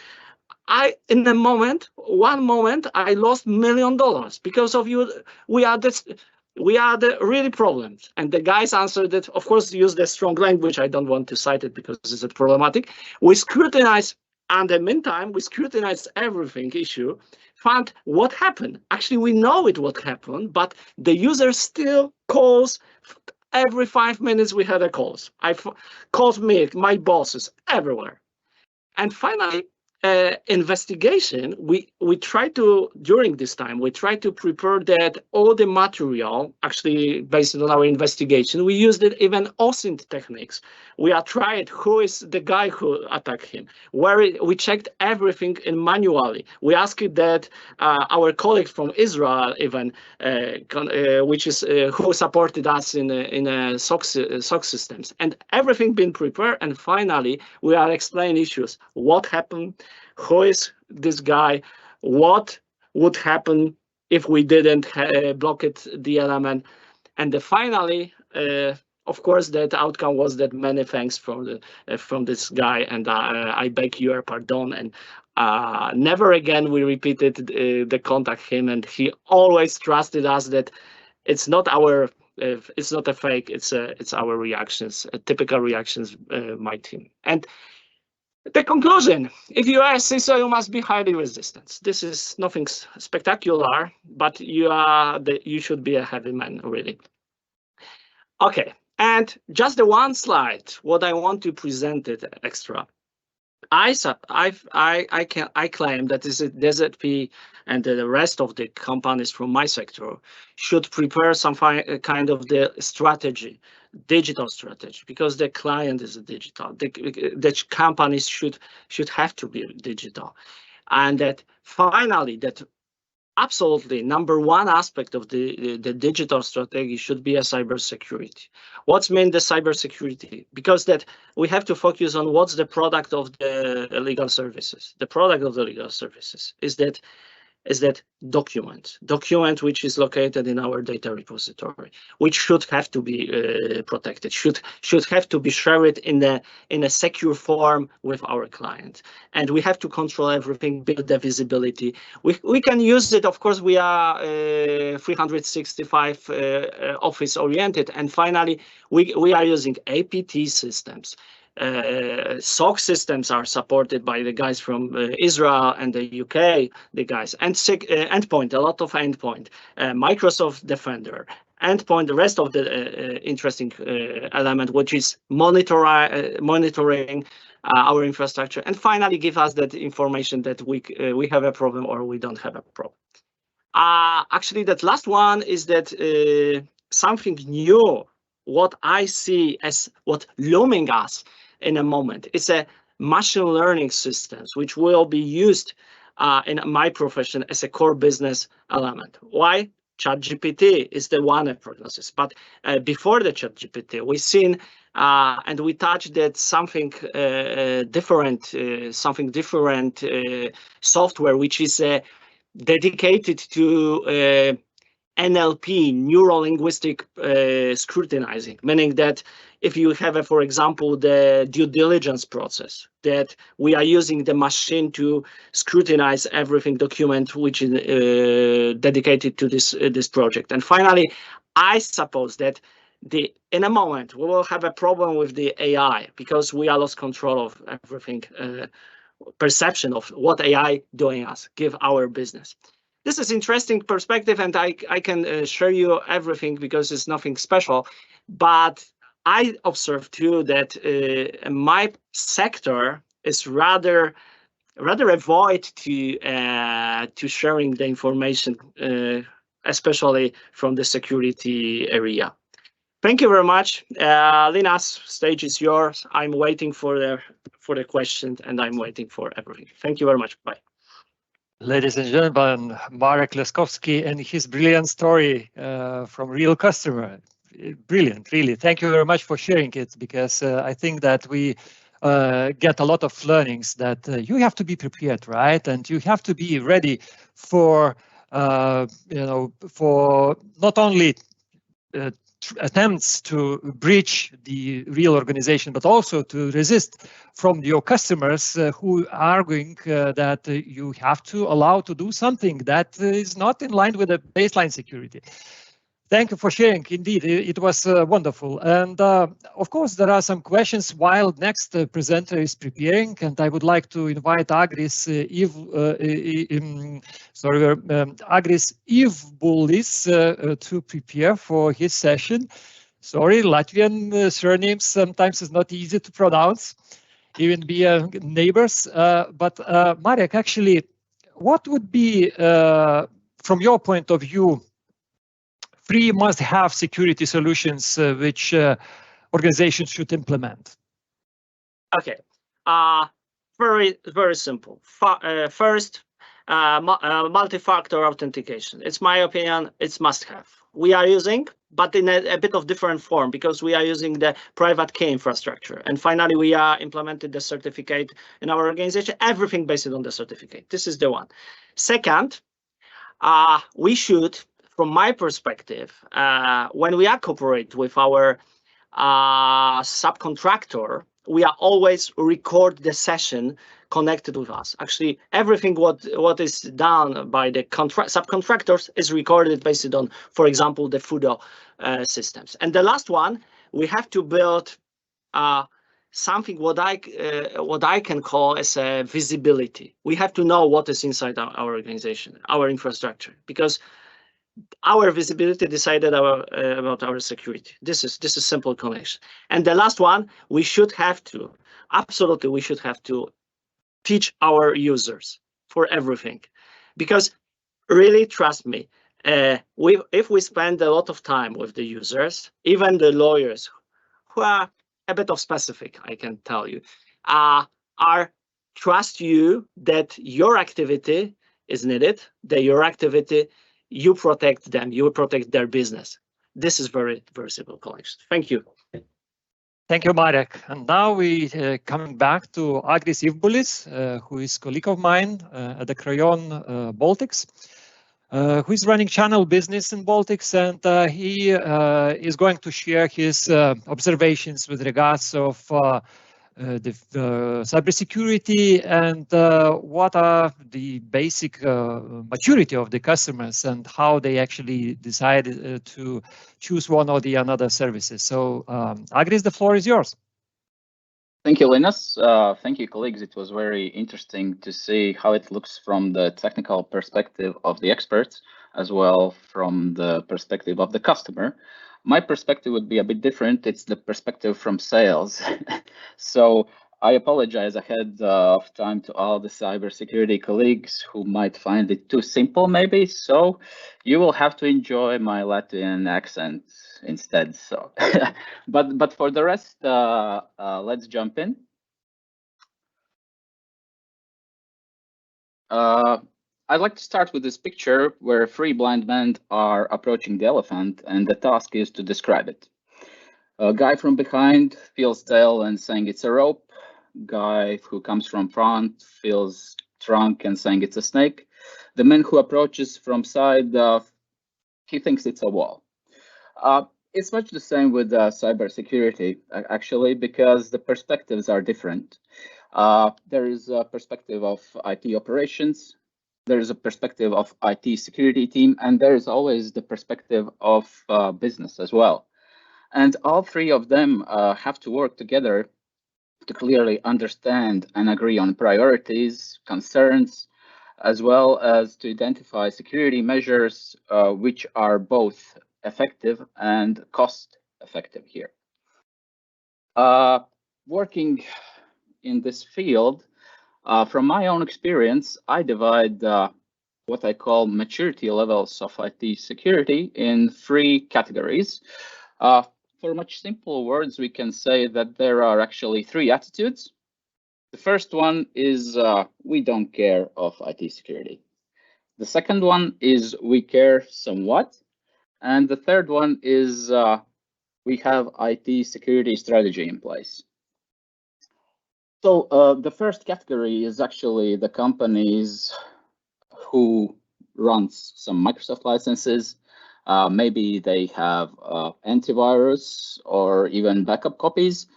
in a moment, one moment, I lost $1 million because of you. We are the really problems. And the guys answered it, of course, use the strong language. I don't want to cite it because it's problematic. We scrutinize, and in the meantime, we scrutinize everything issue, found what happened. Actually, we know it what happened, but the user still calls. Every 5 minutes we had a calls. Calls me, my bosses, everywhere. And finally, investigation, we try to, during this time, we try to prepare that all the material, actually based on our investigation, we used it even OSINT techniques. We are tried who is the guy who attacked him, we checked everything in manually. We asked that our colleagues from Israel even, which is who supported us in SOC systems, and everything been prepared. And finally, we are explaining issues. What happened? Who is this guy? What would happen if we didn't block it, the element? And finally, of course, that outcome was that many thanks from this guy, and I beg your pardon. And never again we repeated the contact him, and he always trusted us that it's not our. It's not a fake. It's our reactions, typical reactions, my team. And the conclusion: if you are a CISO, you must be highly resistant. This is nothing spectacular, but you should be a heavy man, really. Okay, and just the one slide. What I want to present it extra. I claim that is DZP and the rest of the companies from my sector should prepare some kind of the strategy, digital strategy, because the client is digital. The companies should have to be digital, and that finally that absolutely number one aspect of the digital strategy should be a cybersecurity. What's mean the cybersecurity? Because that we have to focus on what's the product of the legal services. The product of the legal services is that document which is located in our data repository, which should have to be protected, should have to be shared in a secure form with our client, and we have to control everything, build the visibility. We can use it, of course. We are 365 office oriented, and finally we are using APT systems. SOC systems are supported by the guys from Israel and the UK, the guys, and endpoint, a lot of endpoint, Microsoft Defender, endpoint, the rest of the interesting element, which is monitoring our infrastructure, and finally give us that information that we have a problem or we don't have a problem. Actually, that last one is that something new, what I see as what looming us in a moment. It's a machine learning systems which will be used in my profession as a core business element. Why? ChatGPT is the one prognosis, but before the ChatGPT, we've seen and we touched that something different software which is dedicated to NLP, neuro-linguistic scrutinizing, meaning that if you have, for example, the due diligence process, that we are using the machine to scrutinize everything document which is dedicated to this project. And finally, I suppose that in a moment we will have a problem with the AI because we are lost control of everything, perception of what AI doing us, give our business. This is interesting perspective, and I can share you everything because it's nothing special. But I observe too that my sector is rather avoid to sharing the information, especially from the security area. Thank you very much, Linas. Stage is yours. I'm waiting for the question, and I'm waiting for everything. Thank you very much. Bye.
Ladies and gentlemen, Marek Leskowski and his brilliant story from real customer. Brilliant, really. Thank you very much for sharing it, because I think that we get a lot of learnings that you have to be prepared, right? And you have to be ready for, for not only attempts to breach the real organization, but also to resist from your customers who are arguing that you have to allow to do something that is not in line with the baseline security. Thank you for sharing. Indeed, it was wonderful. And of course, there are some questions while next presenter is preparing, and I would like to invite Agris Agris Ivbulis to prepare for his session. Sorry, Latvian surnames sometimes is not easy to pronounce, even be neighbors. But Marek, actually, what would be, from your point of view, 3 must-have security solutions which organizations should implement?
Okay, very simple. First, multi-factor authentication. It's my opinion, it's must-have. We are using, but in a bit of different form, because we are using the private key infrastructure. And finally, we are implemented the certificate in our organization, everything based on the certificate. This is the one. Second, we should, from my perspective, when we are cooperate with our subcontractor, we are always record the session connected with us. Actually, everything what is done by the subcontractors is recorded based on, for example, the FUDO systems. And the last one, we have to build something what I can call as a visibility. We have to know what is inside our organization, our infrastructure, because our visibility decided about our security. This is simple connection. And the last one, we should have to, absolutely, we should have to teach our users for everything, because really, trust me, if we spend a lot of time with the users, even the lawyers who are a bit of specific, I can tell you, are trust you that your activity is needed, that your activity, you protect them, you protect their business. This is very simple connection. Thank you.
Thank you, Marek. And now we coming back to Agris Ivbulis, who is a colleague of mine at the Crayon Baltics, who is running channel business in Baltics, and he is going to share his observations with regards of the cybersecurity and what are the basic maturity of the customers and how they actually decide to choose one or the another services. So Agris, the floor is yours.
Thank you, Linus. Thank you, colleagues. It was very interesting to see how it looks from the technical perspective of the experts, as well from the perspective of the customer. My perspective would be a bit different. It's the perspective from sales. So I apologize ahead of time to all the cybersecurity colleagues who might find it too simple, maybe. So you will have to enjoy my Latvian accent instead. So, but for the rest, let's jump in. I'd like to start with this picture where 3 blind men are approaching the elephant, and the task is to describe it. A guy from behind feels tail and saying it's a rope. Guy who comes from front feels trunk and saying it's a snake. The man who approaches from side, he thinks it's a wall. It's much the same with cybersecurity, actually, because the perspectives are different. There is a perspective of IT operations. There is a perspective of IT security team, and there is always the perspective of business as well. And all 3 of them have to work together to clearly understand and agree on priorities, concerns, as well as to identify security measures which are both effective and cost effective here. Working in this field, from my own experience, I divide what I call maturity levels of IT security in 3 categories. For much simple words, we can say that there are actually 3 attitudes. The first one is we don't care of IT security. The second one is we care somewhat. And the third one is we have IT security strategy in place. So the first category is actually the companies who runs some Microsoft licenses, Maybe they have antivirus or even backup copies.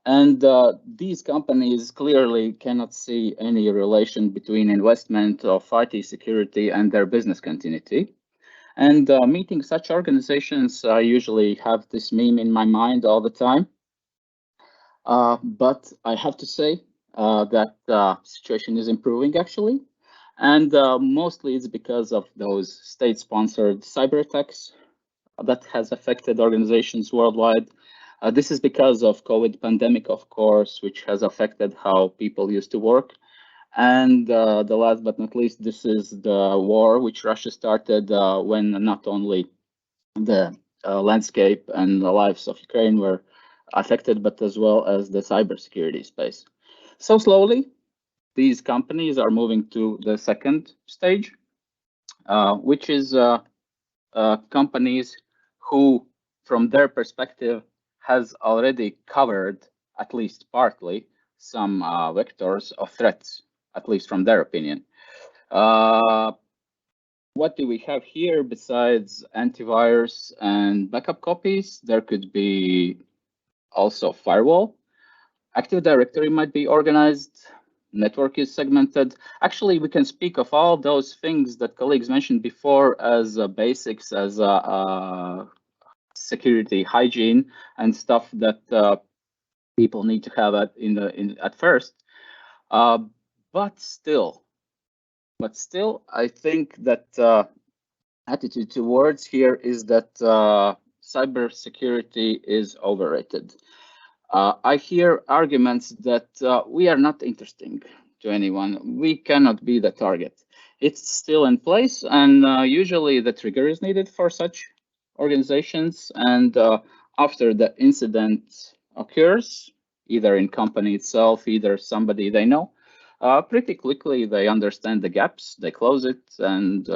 And these companies clearly cannot see any relation between investment of IT security and their business continuity. And meeting such organizations, I usually have this meme in my mind all the time. But I have to say that the situation is improving actually. And mostly it's because of those state-sponsored cyber attacks that has affected organizations worldwide. This is because of COVID pandemic, of course, which has affected how people used to work. And the last but not least, this is the war which Russia started when not only the landscape and the lives of Ukraine were affected, but as well as the cybersecurity space. So slowly, these companies are moving to the second stage, which is companies who, from their perspective, has already covered, at least partly, some vectors of threats, at least from their opinion. What do we have here besides antivirus and backup copies? There could be also firewall. Active Directory might be organized. Network is segmented. Actually, we can speak of all those things that colleagues mentioned before as basics, as security hygiene and stuff that people need to have at first. But still, I think that attitude towards here is that cybersecurity is overrated. I hear arguments that we are not interesting to anyone. We cannot be the target. It's still in place, and usually the trigger is needed for such organizations. And after the incident occurs, either in company itself, either somebody they know, pretty quickly they understand the gaps, they close it, and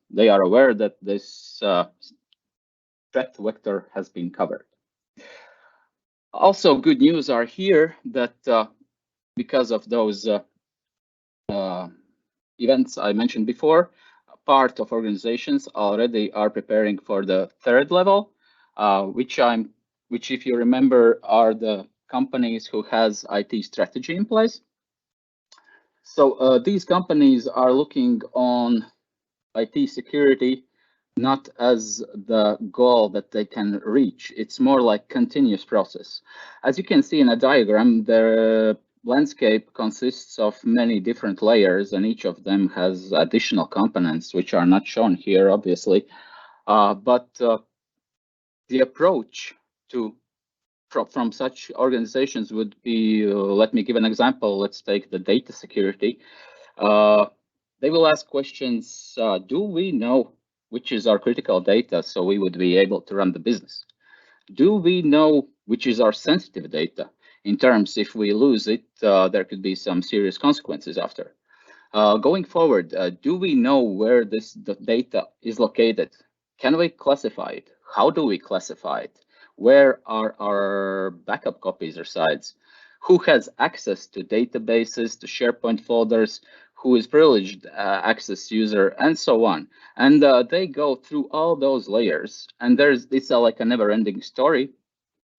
they are aware that this threat vector has been covered. Also, good news are here that because of those events I mentioned before, part of organizations already are preparing for the third level, which if you remember are the companies who has IT strategy in place. So these companies are looking on IT security not as the goal that they can reach. It's more like continuous process. As you can see in a diagram, the landscape consists of many different layers, and each of them has additional components, which are not shown here, obviously. But the approach from such organizations would be, let me give an example. Let's take the data security. They will ask questions, do we know which is our critical data so we would be able to run the business? Do we know which is our sensitive data? In terms, if we lose it, there could be some serious consequences after. Going forward, do we know where the data is located? Can we classify it? How do we classify it? Where are our backup copies resides? Who has access to databases, to SharePoint folders? Who is privileged access user, and so on. And they go through all those layers, and it's like a never-ending story.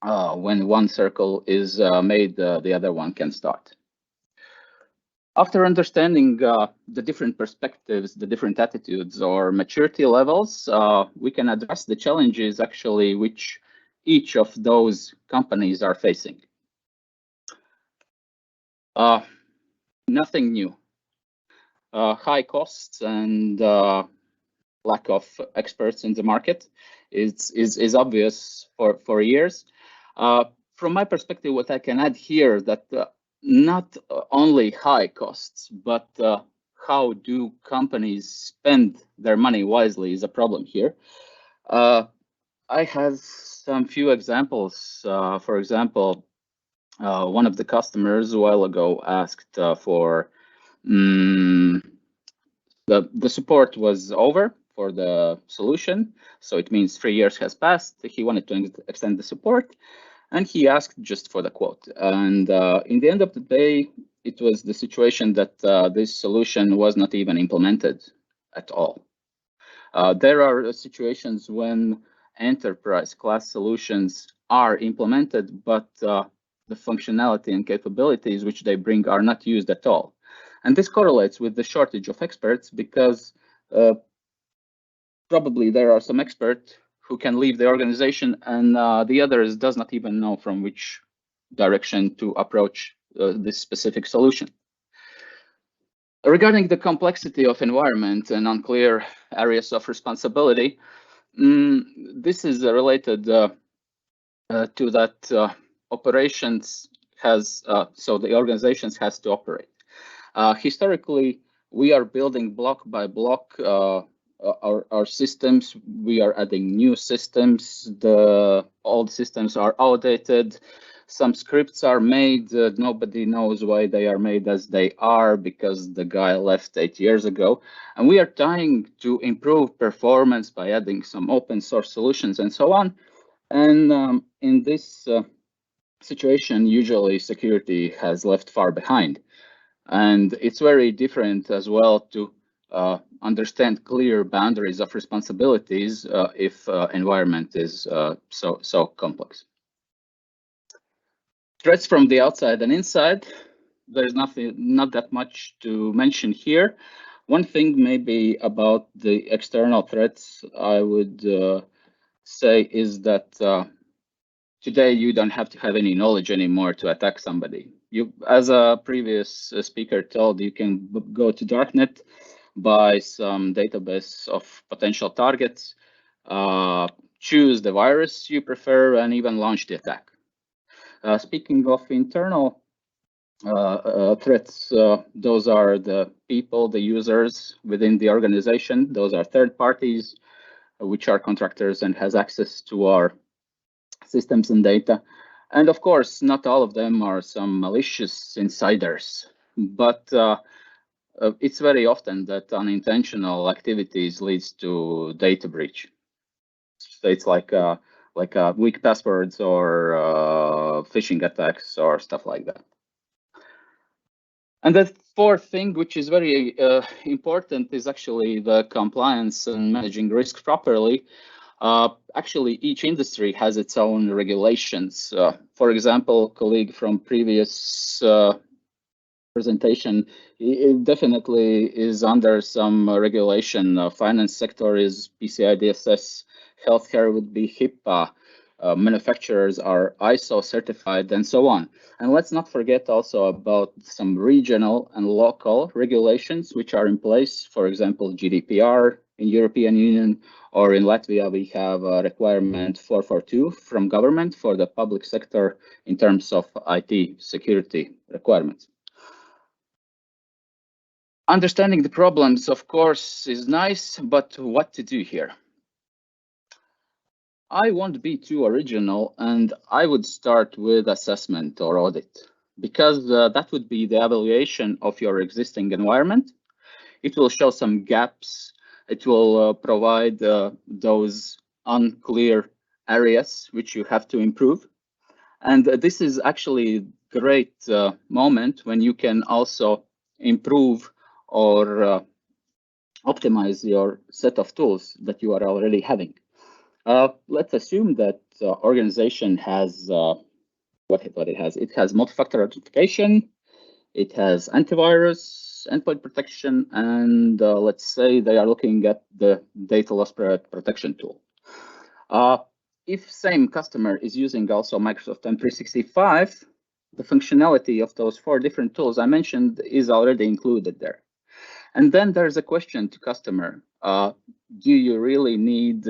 When one circle is made, the other one can start. After understanding the different perspectives, the different attitudes or maturity levels, we can address the challenges actually which each of those companies are facing. Nothing new. High costs and lack of experts in the market is obvious for years. From my perspective, what I can add here that not only high costs, but how do companies spend their money wisely is a problem here. I have some few examples. For example, one of the customers a while ago asked for the support was over for the solution, so it means 3 years has passed. He wanted to extend the support, and he asked just for the quote. And in the end of the day, it was the situation that this solution was not even implemented at all. There are situations when enterprise class solutions are implemented, but the functionality and capabilities which they bring are not used at all. And this correlates with the shortage of experts, because probably there are some experts who can leave the organization, and the others does not even know from which direction to approach this specific solution. Regarding the complexity of environment and unclear areas of responsibility, this is related to that operations has, so the organizations has to operate. Historically, we are building block by block our systems. We are adding new systems. The old systems are outdated. Some scripts are made. Nobody knows why they are made as they are, because the guy left 8 years ago. And we are trying to improve performance by adding some open source solutions and so on. And in this situation, usually security has left far behind. And it's very different as well to understand clear boundaries of responsibilities if environment is so complex. Threats from the outside and inside, there's not that much to mention here. One thing maybe about the external threats I would say is that today you don't have to have any knowledge anymore to attack somebody. You, as a previous speaker told, you can go to darknet, buy some database of potential targets, choose the virus you prefer, and even launch the attack. Speaking of internal threats, those are the people, the users within the organization. Those are third parties, which are contractors and has access to our systems and data. And of course, not all of them are some malicious insiders, but it's very often that unintentional activities leads to data breach. So it's like weak passwords or phishing attacks or stuff like that. And the fourth thing, which is very important, is actually the compliance and managing risks properly. Actually, each industry has its own regulations. For example, colleague from previous presentation, it definitely is under some regulation. Finance sector is PCI DSS, healthcare would be HIPAA, manufacturers are ISO certified, and so on. And let's not forget also about some regional and local regulations which are in place. For example, GDPR in European Union, or in Latvia, we have a requirement 442 from government for the public sector in terms of IT security requirements. Understanding the problems, of course, is nice, but what to do here? I won't be too original, and I would start with assessment or audit, because that would be the evaluation of your existing environment. It will show some gaps. It will provide those unclear areas which you have to improve. And this is actually a great moment when you can also improve or optimize your set of tools that you are already having. Let's assume that organization has what it has. It has multi-factor authentication, it has antivirus, endpoint protection, and let's say they are looking at the data loss protection tool. If same customer is using also Microsoft M365, the functionality of those 4 different tools I mentioned is already included there. And then there's a question to customer. Do you really need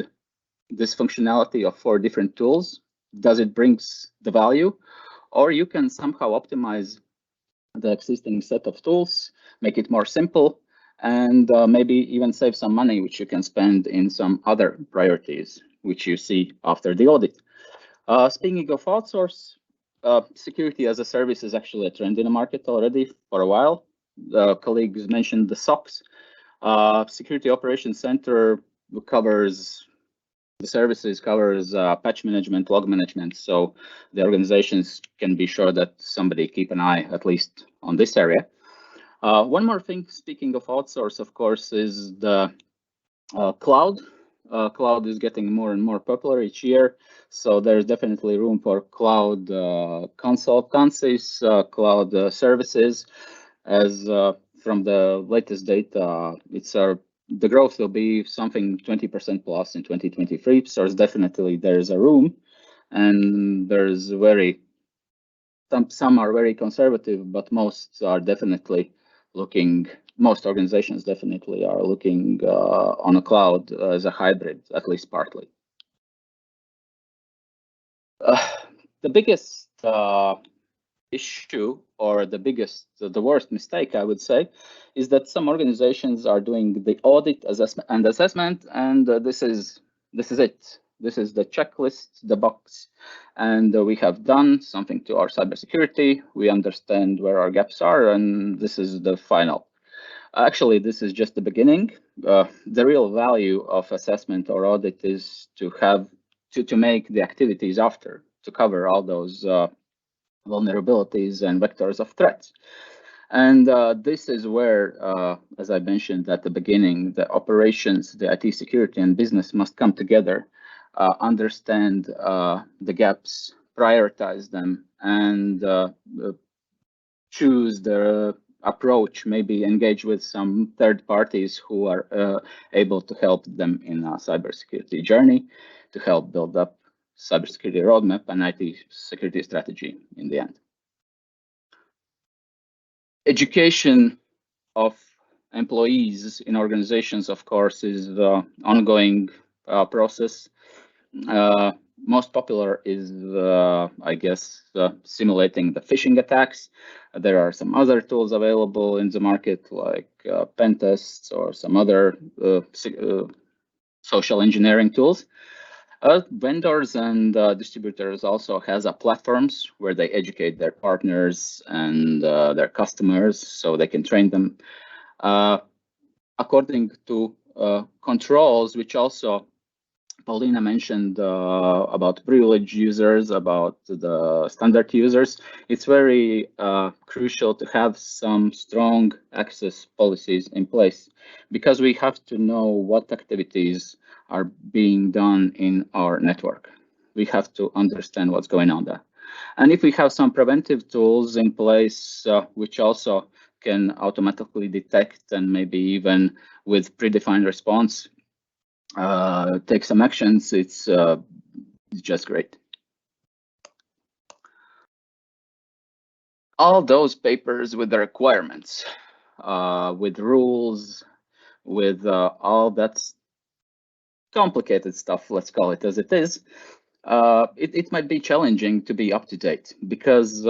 this functionality of 4 different tools? Does it bring the value? Or you can somehow optimize the existing set of tools, make it more simple, and maybe even save some money, which you can spend in some other priorities, which you see after the audit. Speaking of outsource, security as a service is actually a trend in the market already for a while. The colleagues mentioned the SOCs. Security Operations Center covers the services, covers patch management, log management, so the organizations can be sure that somebody keep an eye at least on this area. One more thing, speaking of outsource, of course, is the Cloud. Cloud is getting more and more popular each year, so there's definitely room for cloud consultancies, cloud services. As from the latest data, the growth will be something 20% plus in 2023. So there's a room, and there's some are very conservative, but most organizations definitely are looking on a cloud as a hybrid, at least partly. The biggest issue, or the worst mistake, I would say, is that some organizations are doing the audit and assessment, and this is it. This is the checklist, the box, and we have done something to our cybersecurity. We understand where our gaps are, and this is the final. Actually, this is just the beginning. The real value of assessment or audit is to make the activities after, to cover all those vulnerabilities and vectors of threats. And this is where, as I mentioned at the beginning, the operations, the IT security and business must come together, understand the gaps, prioritize them, and choose the approach, maybe engage with some third parties who are able to help them in a cybersecurity journey, to help build up cybersecurity roadmap and IT security strategy in the end. Education of employees in organizations, of course, is the ongoing process. Most popular is, I guess, simulating the phishing attacks. There are some other tools available in the market, like pen tests or some other social engineering tools. Vendors and distributors also has platforms where they educate their partners and their customers so they can train them. According to controls, which also Paulina mentioned about privileged users, about the standard users, it's very crucial to have some strong access policies in place, because we have to know what activities are being done in our network. We have to understand what's going on there. And if we have some preventive tools in place, which also can automatically detect and maybe even with predefined response, take some actions, it's just great. All those papers with the requirements, with rules, with all that complicated stuff, let's call it as it is, it might be challenging to be up to date, because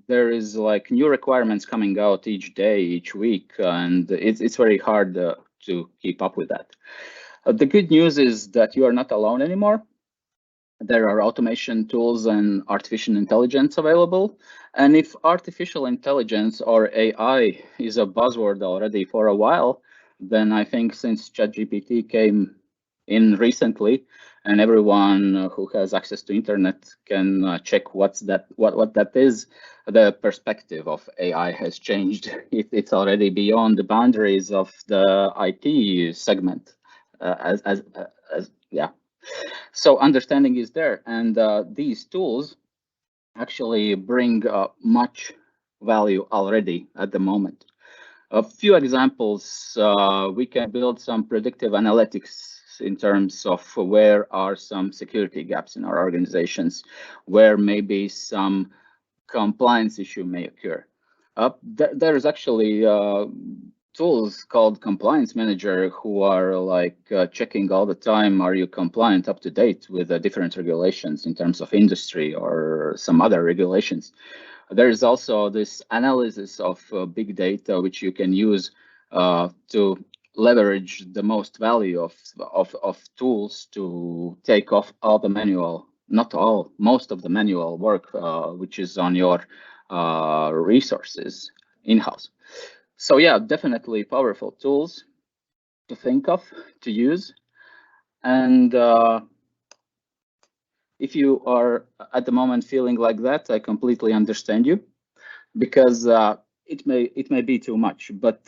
there is like new requirements coming out each day, each week, and it's very hard to keep up with that. The good news is that you are not alone anymore. There are automation tools and artificial intelligence available. And if artificial intelligence or AI is a buzzword already for a while, then I think since ChatGPT came in recently, and everyone who has access to internet can check what that is, the perspective of AI has changed. It's already beyond the boundaries of the IT segment. So understanding is there, and these tools actually bring much value already at the moment. A few examples: we can build some predictive analytics in terms of where are some security gaps in our organizations, where maybe some compliance issue may occur. There is actually tools called Compliance Manager who are like checking all the time, are you compliant, up to date with the different regulations in terms of industry or some other regulations. There is also this analysis of big data, which you can use to leverage the most value of tools to take off all the manual, not all, most of the manual work, which is on your resources in-house. So yeah, definitely powerful tools to think of, to use. And if you are at the moment feeling like that, I completely understand you, because it may be too much. But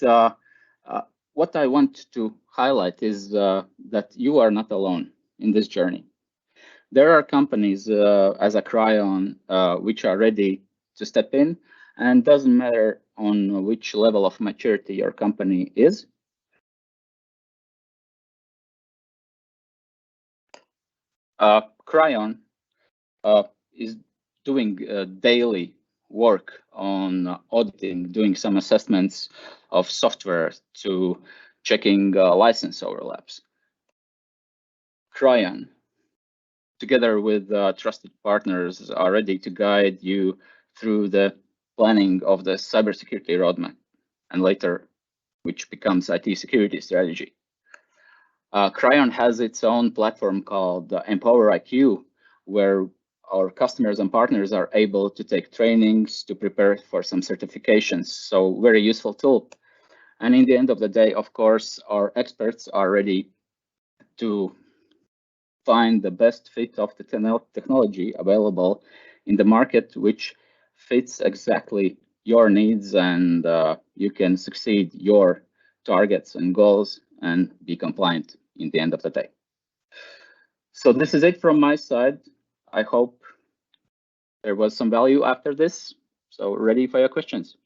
what I want to highlight is that you are not alone in this journey. There are companies as a Cryon which are ready to step in, and doesn't matter on which level of maturity your company is. Cryon is doing daily work on auditing, doing some assessments of software to checking license overlaps. Cryon, together with trusted partners, are ready to guide you through the planning of the cybersecurity roadmap, and later, which becomes IT security strategy. Cryon has its own platform called Empower IQ, where our customers and partners are able to take trainings to prepare for some certifications. So very useful tool. And in the end of the day, of course, our experts are ready to find the best fit of the technology available in the market, which fits exactly your needs, and you can succeed your targets and goals and be compliant in the end of the day. So this is it from my side. I hope there was some value after this. So ready for your questions.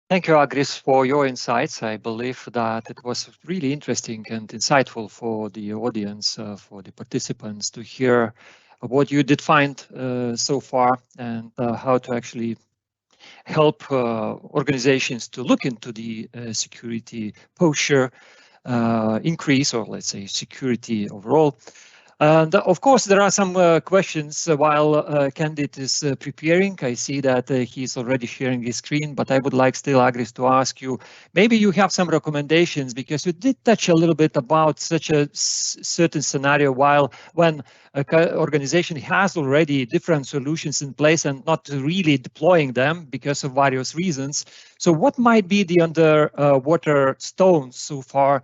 Thank you, Agris, for your insights. I believe that it was really interesting and insightful for the audience, for the participants, to hear what you did find so far, and how to actually help organizations to look into the security posture increase, or let's say security overall. And of course, there are some questions while Candid is preparing. I see that he's already sharing his screen, but I would like still, Agris, to ask you, maybe you have some recommendations, because you did touch a little bit about such a certain scenario when an organization has already different solutions in place and not really deploying them because of various reasons. So what might be the underwater stones so far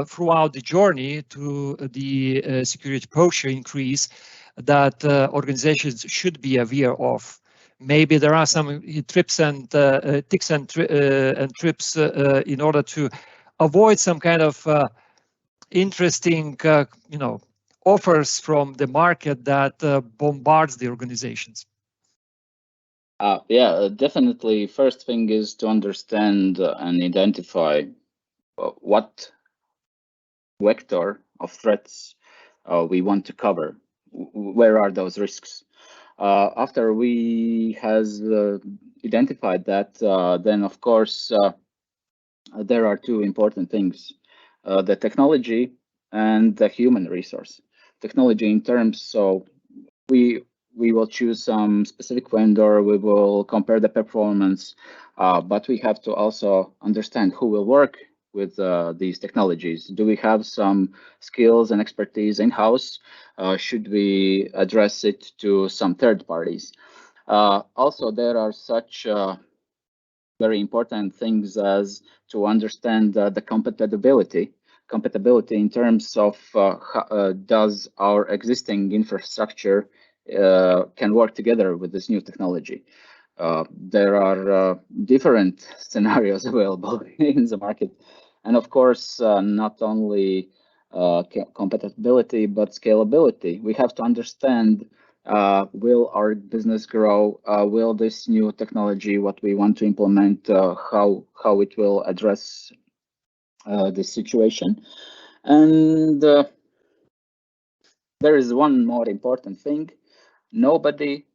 throughout the journey to the security posture increase that organizations should be aware of? Maybe there are some tips and trips in order to avoid some kind of interesting, offers from the market that bombards the organizations.
Yeah, definitely. First thing is to understand and identify what vector of threats we want to cover. Where are those risks? After we has identified that, then of course there are two important things: the technology and the human resource. Technology in terms, so we will choose some specific vendor, we will compare the performance, but we have to also understand who will work with these technologies. Do we have some skills and expertise in-house? Should we address it to some third parties? Also, there are such very important things as to understand the compatibility in terms of does our existing infrastructure can work together with this new technology. There are different scenarios available in the market, and of course not only compatibility but scalability. We have to understand, will our business grow? Will this new technology, what we want to implement, how it will address this situation? And there is one more important thing. Nobody,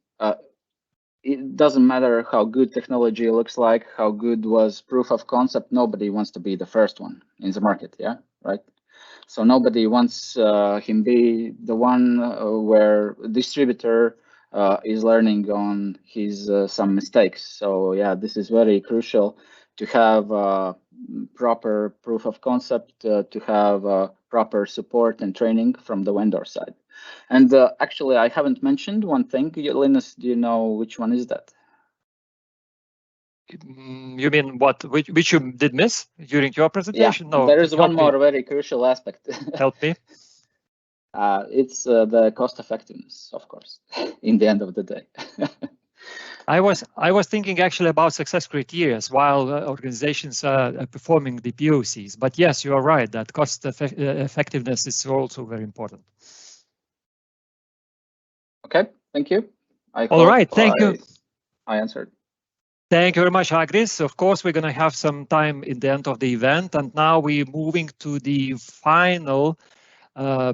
it doesn't matter how good technology looks like, how good was proof of concept, nobody wants to be the first one in the market, yeah, right? So nobody wants him be the one where distributor is learning on his some mistakes. So yeah, this is very crucial to have proper proof of concept, to have proper support and training from the vendor side. And actually, I haven't mentioned one thing. Linus, do you know which one is that?
You mean which you did miss during your presentation?
Yeah,
no,
there is one more very crucial aspect.
Help me.
It's the cost effectiveness, of course, in the end of the day.
I was thinking actually about success criteria while organizations are performing the POCs. But yes, you are right that cost effectiveness is also very important.
Okay, thank you.
All right, thank you.
I answered.
Thank you very much, Agris. Of course, we're going to have some time in the end of the event, and now we're moving to the final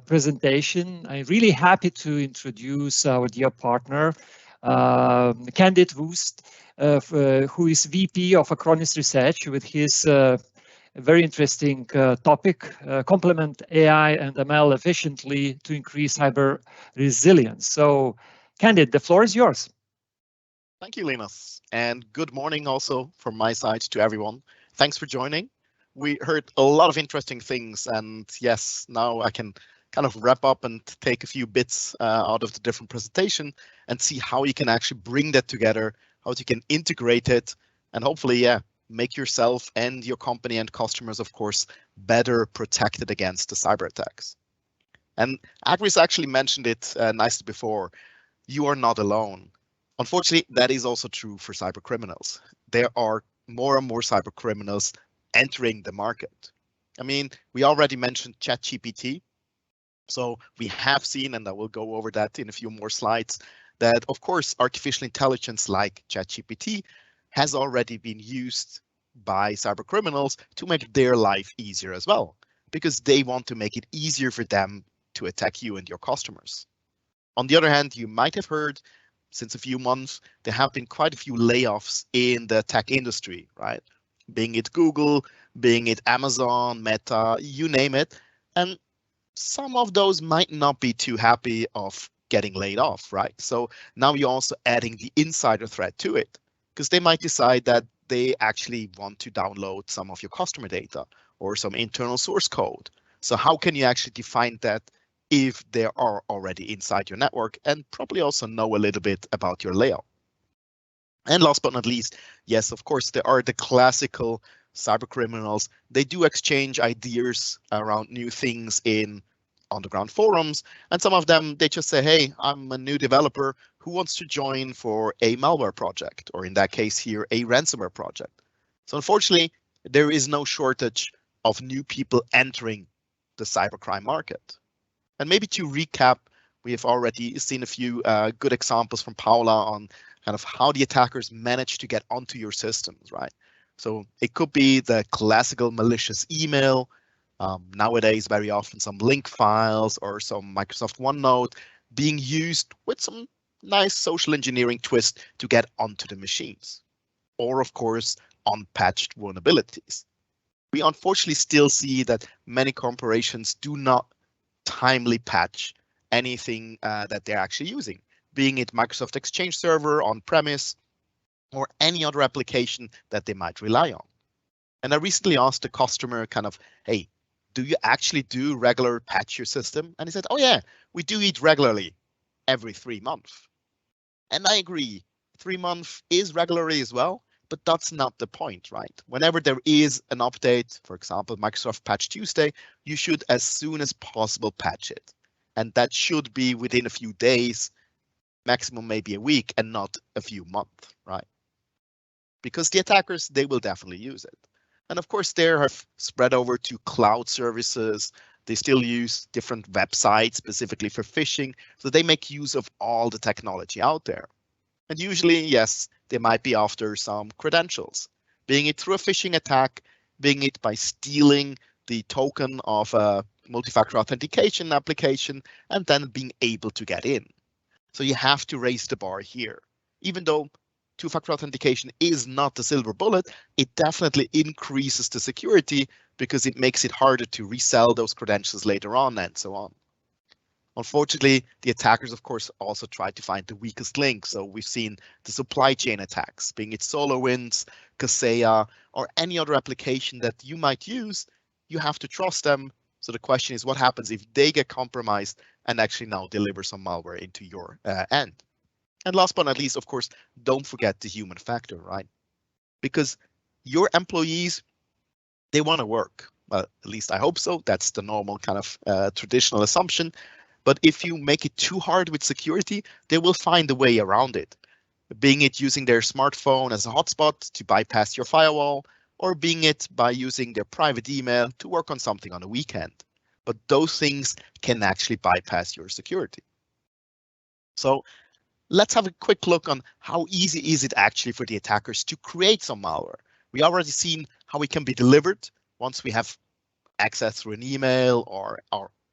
presentation. I'm really happy to introduce our dear partner, Candid Woost, who is VP of Acronis Research, with his very interesting topic, complement AI and ML efficiently to increase cyber resilience. So, Candid, the floor is yours.
Thank you, Linus, and good morning also from my side to everyone. Thanks for joining. We heard a lot of interesting things, and yes, now I can kind of wrap up and take a few bits out of the different presentation and see how you can actually bring that together, how you can integrate it, and hopefully, yeah, make yourself and your company and customers, of course, better protected against the cyber attacks. And Agris actually mentioned it nicely before. You are not alone. Unfortunately, that is also true for cyber criminals. There are more and more cyber criminals entering the market. I mean, we already mentioned ChatGPT. So we have seen, and I will go over that in a few more slides, that of course, artificial intelligence like ChatGPT has already been used by cyber criminals to make their life easier as well, because they want to make it easier for them to attack you and your customers. On the other hand, you might have heard since a few months, there have been quite a few layoffs in the tech industry, right? Being it Google, being it Amazon, Meta, you name it. And some of those might not be too happy of getting laid off, right? So now you're also adding the insider threat to it, because they might decide that they actually want to download some of your customer data or some internal source code. So how can you actually define that if they are already inside your network and probably also know a little bit about your layout? And last but not least, yes, of course, there are the classical cyber criminals. They do exchange ideas around new things in underground forums, and some of them, they just say, hey, I'm a new developer who wants to join for a malware project, or in that case here, a ransomware project. So unfortunately, there is no shortage of new people entering the cybercrime market. And maybe to recap, we have already seen a few good examples from Paula on kind of how the attackers manage to get onto your systems, right? So it could be the classical malicious email. Nowadays, very often some link files or some Microsoft OneNote being used with some nice social engineering twist to get onto the machines. Or of course, unpatched vulnerabilities. We unfortunately still see that many corporations do not timely patch anything that they're actually using, being it Microsoft Exchange Server on-premise or any other application that they might rely on. And I recently asked a customer kind of, hey, do you actually do regular patch your system? And he said, oh yeah, we do it regularly every 3 months. And I agree, 3 months is regularly as well, but that's not the point, right? Whenever there is an update, for example, Microsoft Patch Tuesday, you should as soon as possible patch it. And that should be within a few days, maximum maybe a week, and not a few months, right? Because the attackers, they will definitely use it. And of course, they have spread over to cloud services. They still use different websites specifically for phishing. So they make use of all the technology out there. And usually, yes, they might be after some credentials, being it through a phishing attack, being it by stealing the token of a multi-factor authentication application, and then being able to get in. So you have to raise the bar here. Even though two-factor authentication is not the silver bullet, it definitely increases the security because it makes it harder to resell those credentials later on and so on. Unfortunately, the attackers, of course, also try to find the weakest link. So we've seen the supply chain attacks, being it SolarWinds, Kaseya, or any other application that you might use. You have to trust them. So the question is, what happens if they get compromised and actually now deliver some malware into your end? And last but not least, of course, don't forget the human factor, right? Because your employees, they want to work. Well, at least I hope so. That's the normal kind of traditional assumption. But if you make it too hard with security, they will find a way around it. being it using their smartphone as a hotspot to bypass your firewall, or being it by using their private email to work on something on a weekend. But those things can actually bypass your security. So let's have a quick look on how easy is it actually for the attackers to create some malware. We already seen how it can be delivered once we have access through an email or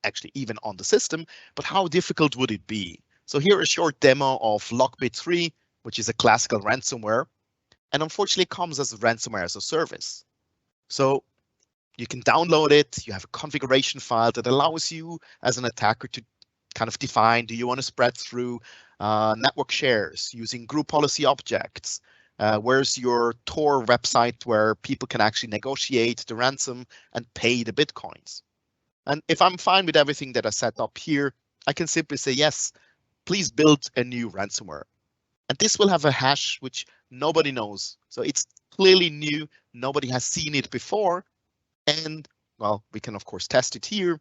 actually even on the system, but how difficult would it be? So here a short demo of Lockbit 3, which is a classical ransomware, and unfortunately it comes as a ransomware as a service. So you can download it, you have a configuration file that allows you as an attacker to kind of define, do you want to spread through network shares using group policy objects? Where's your Tor website where people can actually negotiate the ransom and pay the bitcoins? And if I'm fine with everything that I set up here, I can simply say, yes, please build a new ransomware. And this will have a hash which nobody knows. So it's clearly new. Nobody has seen it before. And well, we can of course test it here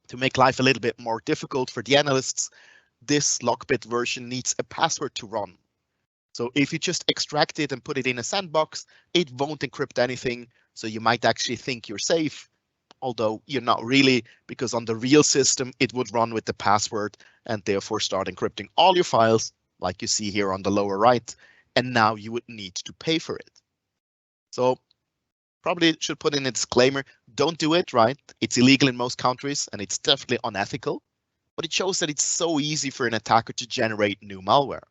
to make life a little bit more difficult for the analysts. This Lockbit version needs a password to run. So if you just extract it and put it in a sandbox, it won't encrypt anything. So you might actually think you're safe, although you're not really, because on the real system, it would run with the password and therefore start encrypting all your files, like you see here on the lower right. And now you would need to pay for it. So probably should put in a disclaimer, don't do it, right? It's illegal in most countries and it's definitely unethical, but it shows that it's so easy for an attacker to generate new malware.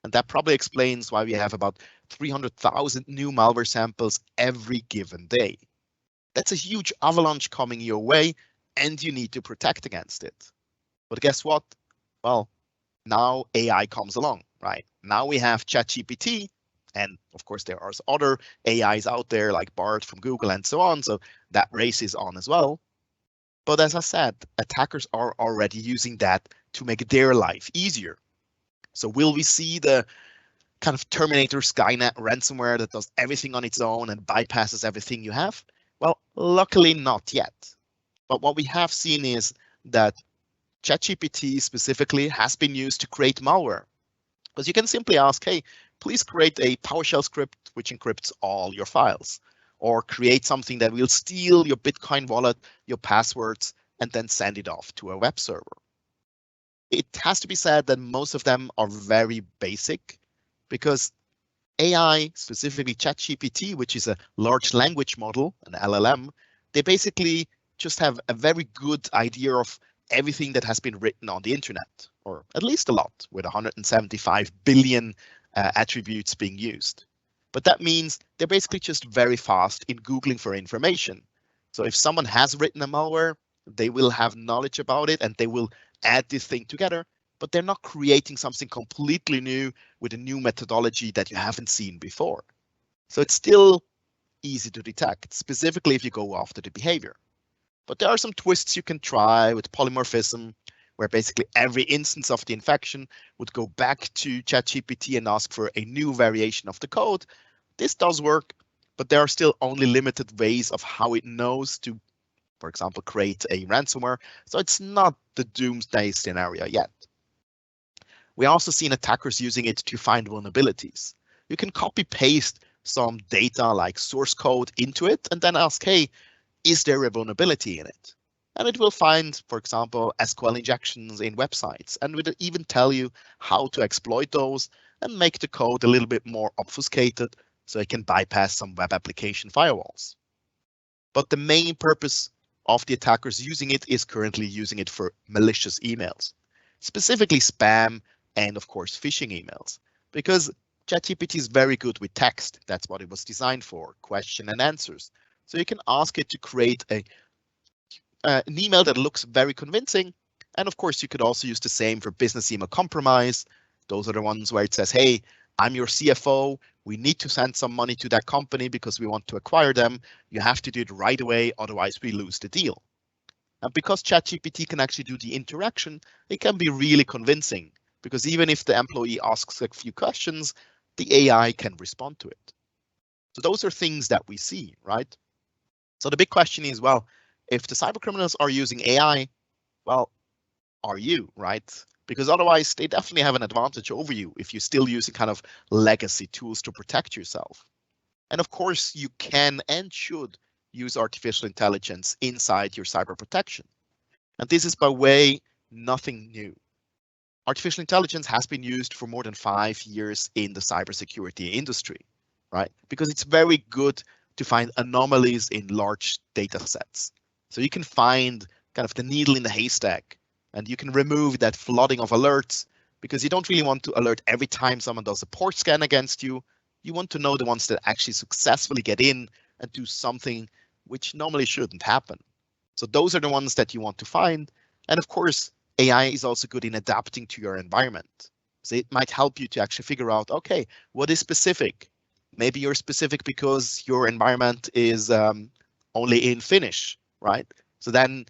And that probably explains why we have about 300,000 new malware samples every given day. That's a huge avalanche coming your way and you need to protect against it. But guess what? Well, now AI comes along, right? Now we have ChatGPT, and of course there are other AIs out there like Bard from Google and so on. So that race is on as well. But as I said, attackers are already using that to make their life easier. So will we see the kind of Terminator Skynet ransomware that does everything on its own and bypasses everything you have? Well, luckily not yet. But what we have seen is that ChatGPT specifically has been used to create malware. Because you can simply ask, hey, please create a PowerShell script which encrypts all your files, or create something that will steal your Bitcoin wallet, your passwords, and then send it off to a web server. It has to be said that most of them are very basic because AI, specifically ChatGPT, which is a large language model, an LLM, they basically just have a very good idea of everything that has been written on the internet, or at least a lot, with 175 billion attributes being used. But that means they're basically just very fast in Googling for information. So if someone has written a malware, they will have knowledge about it and they will add this thing together, but they're not creating something completely new with a new methodology that you haven't seen before. So it's still easy to detect, specifically if you go after the behavior. But there are some twists you can try with polymorphism, where basically every instance of the infection would go back to ChatGPT and ask for a new variation of the code. This does work, but there are still only limited ways of how it knows to, for example, create a ransomware. So it's not the doomsday scenario yet. We also seen attackers using it to find vulnerabilities. You can copy paste some data like source code into it and then ask, hey, is there a vulnerability in it? And it will find, for example, SQL injections in websites, and will even tell you how to exploit those and make the code a little bit more obfuscated so it can bypass some web application firewalls. But the main purpose of the attackers using it is currently using it for malicious emails, specifically spam and of course phishing emails, because ChatGPT is very good with text. That's what it was designed for, question and answers. So you can ask it to create an email that looks very convincing. And of course, you could also use the same for business email compromise. Those are the ones where it says, hey, I'm your CFO. We need to send some money to that company because we want to acquire them. You have to do it right away, otherwise we lose the deal. And because ChatGPT can actually do the interaction, it can be really convincing, because even if the employee asks a few questions, the AI can respond to it. So those are things that we see, right? So the big question is, well, if the cybercriminals are using AI, well, are you, right? because otherwise they definitely have an advantage over you if you're still using kind of legacy tools to protect yourself. And of course, you can and should use artificial intelligence inside your cyber protection. And this is by way nothing new. Artificial intelligence has been used for more than 5 years in the cybersecurity industry, right? Because it's very good to find anomalies in large data sets. So you can find kind of the needle in the haystack, and you can remove that flooding of alerts, because you don't really want to alert every time someone does a port scan against you. You want to know the ones that actually successfully get in and do something which normally shouldn't happen. So those are the ones that you want to find. And of course, AI is also good in adapting to your environment. So it might help you to actually figure out, okay, what is specific? Maybe you're specific because your environment is only in Finnish, right? So then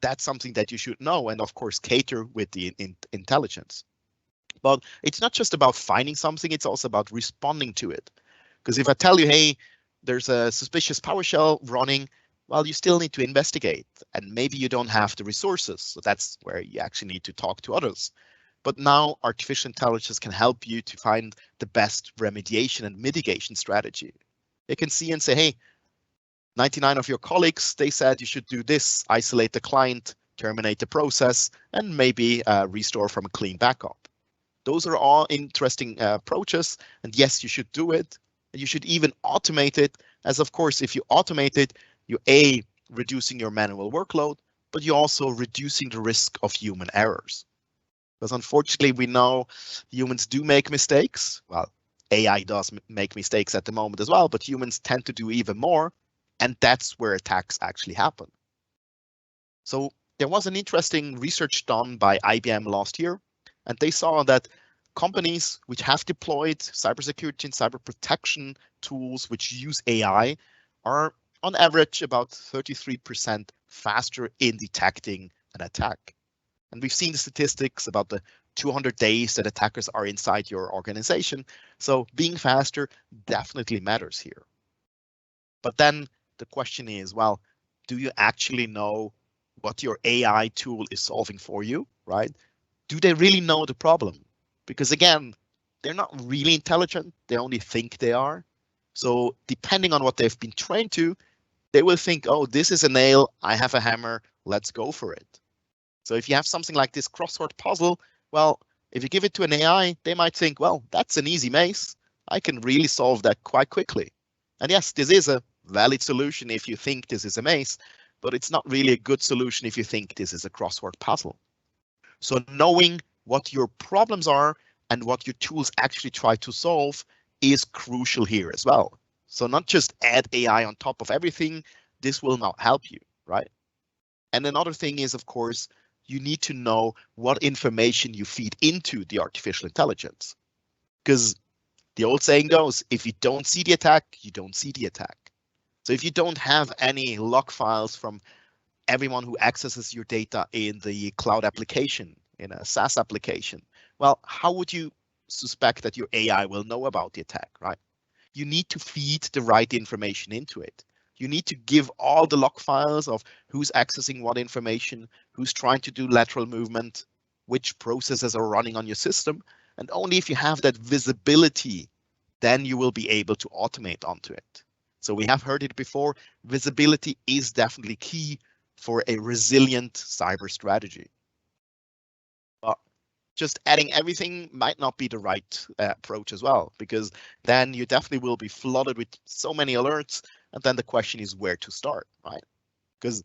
that's something that you should know, and of course cater with the intelligence. But it's not just about finding something, it's also about responding to it. Because if I tell you, hey, there's a suspicious PowerShell running, well, you still need to investigate, and maybe you don't have the resources. So that's where you actually need to talk to others. But now artificial intelligence can help you to find the best remediation and mitigation strategy. They can see and say, hey, 99 of your colleagues, they said you should do this, isolate the client, terminate the process, and maybe restore from a clean backup. Those are all interesting approaches, and yes, you should do it. You should even automate it, as of course, if you automate it, you're reducing your manual workload, but you're also reducing the risk of human errors. Because unfortunately, we know humans do make mistakes. Well, AI does make mistakes at the moment as well, but humans tend to do even more, and that's where attacks actually happen. So there was an interesting research done by IBM last year, and they saw that companies which have deployed cybersecurity and cyber protection tools which use AI are on average about 33% faster in detecting an attack. And we've seen the statistics about the 200 days that attackers are inside your organization. So being faster definitely matters here. But then the question is, well, do you actually know what your AI tool is solving for you, right? Do they really know the problem? Because again, they're not really intelligent. They only think they are. So depending on what they've been trained to, they will think, oh, this is a nail, I have a hammer, let's go for it. So if you have something like this crossword puzzle, well, if you give it to an AI, they might think, well, that's an easy maze. I can really solve that quite quickly. And yes, this is a valid solution if you think this is a maze, but it's not really a good solution if you think this is a crossword puzzle. So knowing what your problems are and what your tools actually try to solve is crucial here as well. So not just add AI on top of everything, this will not help you, right? And another thing is, of course, you need to know what information you feed into the artificial intelligence. Because the old saying goes, if you don't see the attack, you don't see the attack. So if you don't have any log files from everyone who accesses your data in the cloud application, in a SaaS application, well, how would you suspect that your AI will know about the attack, right? You need to feed the right information into it. You need to give all the log files of who's accessing what information, who's trying to do lateral movement, which processes are running on your system. And only if you have that visibility, then you will be able to automate onto it. So we have heard it before, visibility is definitely key for a resilient cyber strategy. But just adding everything might not be the right approach as well, because then you definitely will be flooded with so many alerts. And then the question is where to start, right? Because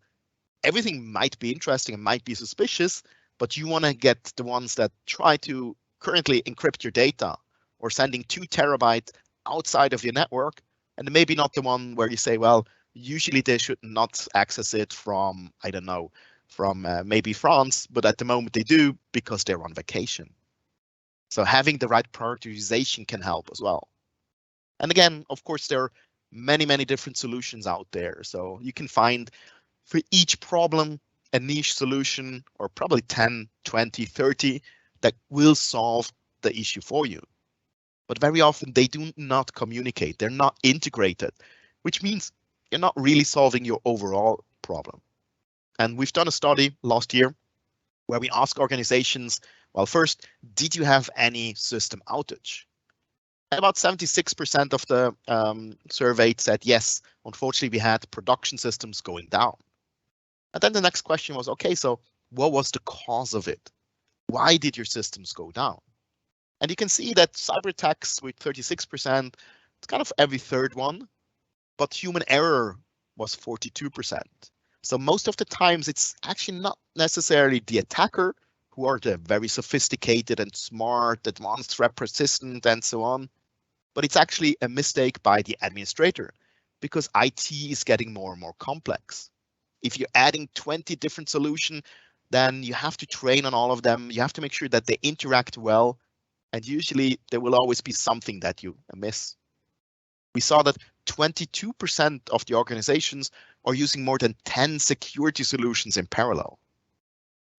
everything might be interesting and might be suspicious, but you want to get the ones that try to currently encrypt your data or sending 2 terabytes outside of your network, and maybe not the one where you say, well, usually they should not access it from, I don't know, from maybe France, but at the moment they do because they're on vacation. So having the right prioritization can help as well. And again, of course, there are many, many different solutions out there. So you can find for each problem a niche solution, or probably 10, 20, 30 that will solve the issue for you. But very often they do not communicate. They're not integrated, which means you're not really solving your overall problem. And we've done a study last year where we ask organizations, Well, first, did you have any system outage? And about 76% of the surveyed said yes, unfortunately we had production systems going down. And then the next question was, okay, so what was the cause of it? Why did your systems go down? And you can see that cyber attacks with 36%, it's kind of every third one, but human error was 42%. So most of the times it's actually not necessarily the attacker who are the very sophisticated and smart, advanced threat persistent and so on, but it's actually a mistake by the administrator because IT is getting more and more complex. If you're adding 20 different solutions, then you have to train on all of them. You have to make sure that they interact well. And usually there will always be something that you miss. We saw that 22% of the organizations are using more than 10 security solutions in parallel.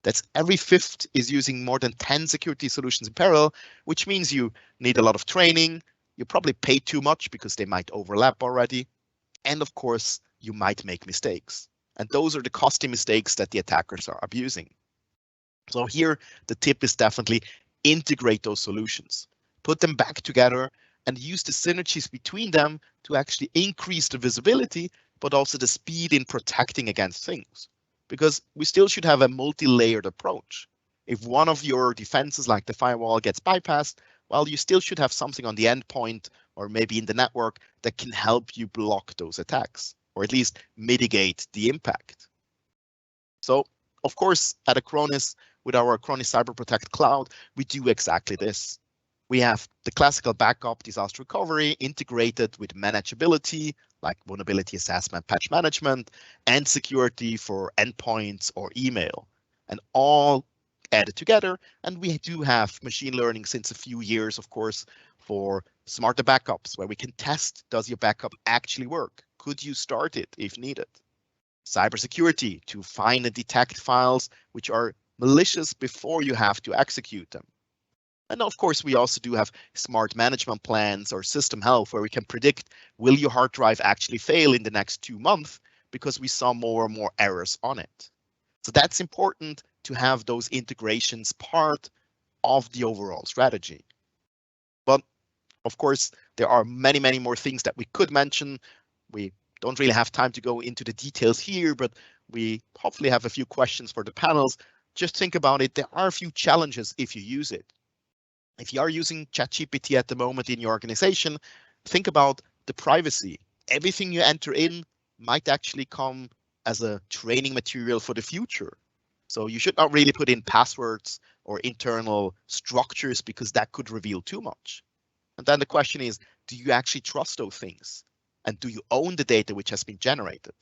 That's every fifth is using more than 10 security solutions in parallel, which means you need a lot of training. You probably pay too much because they might overlap already. And of course, you might make mistakes. And those are the costly mistakes that the attackers are abusing. So here, the tip is definitely integrate those solutions, put them back together and use the synergies between them to actually increase the visibility, but also the speed in protecting against things. Because we still should have a multi-layered approach. If one of your defenses like the firewall gets bypassed, well, you still should have something on the endpoint or maybe in the network that can help you block those attacks or at least mitigate the impact. So, of course, at Acronis, with our Acronis Cyber Protect Cloud, we do exactly this. We have the classical backup disaster recovery integrated with manageability, like vulnerability assessment, patch management, and security for endpoints or email, and all added together. And we do have machine learning since a few years, of course, for smarter backups, where we can test, does your backup actually work? Could you start it if needed? Cybersecurity to find and detect files which are malicious before you have to execute them. And of course, we also do have smart management plans or system health where we can predict, will your hard drive actually fail in the next 2 months because we saw more and more errors on it. So that's important to have those integrations part of the overall strategy. But of course, there are many, many more things that we could mention. We don't really have time to go into the details here, but we hopefully have a few questions for the panels. Just think about it. There are a few challenges if you use it. If you are using ChatGPT at the moment in your organization, think about the privacy. Everything you enter in might actually come as a training material for the future. So you should not really put in passwords or internal structures because that could reveal too much. And then the question is, do you actually trust those things? And do you own the data which has been generated?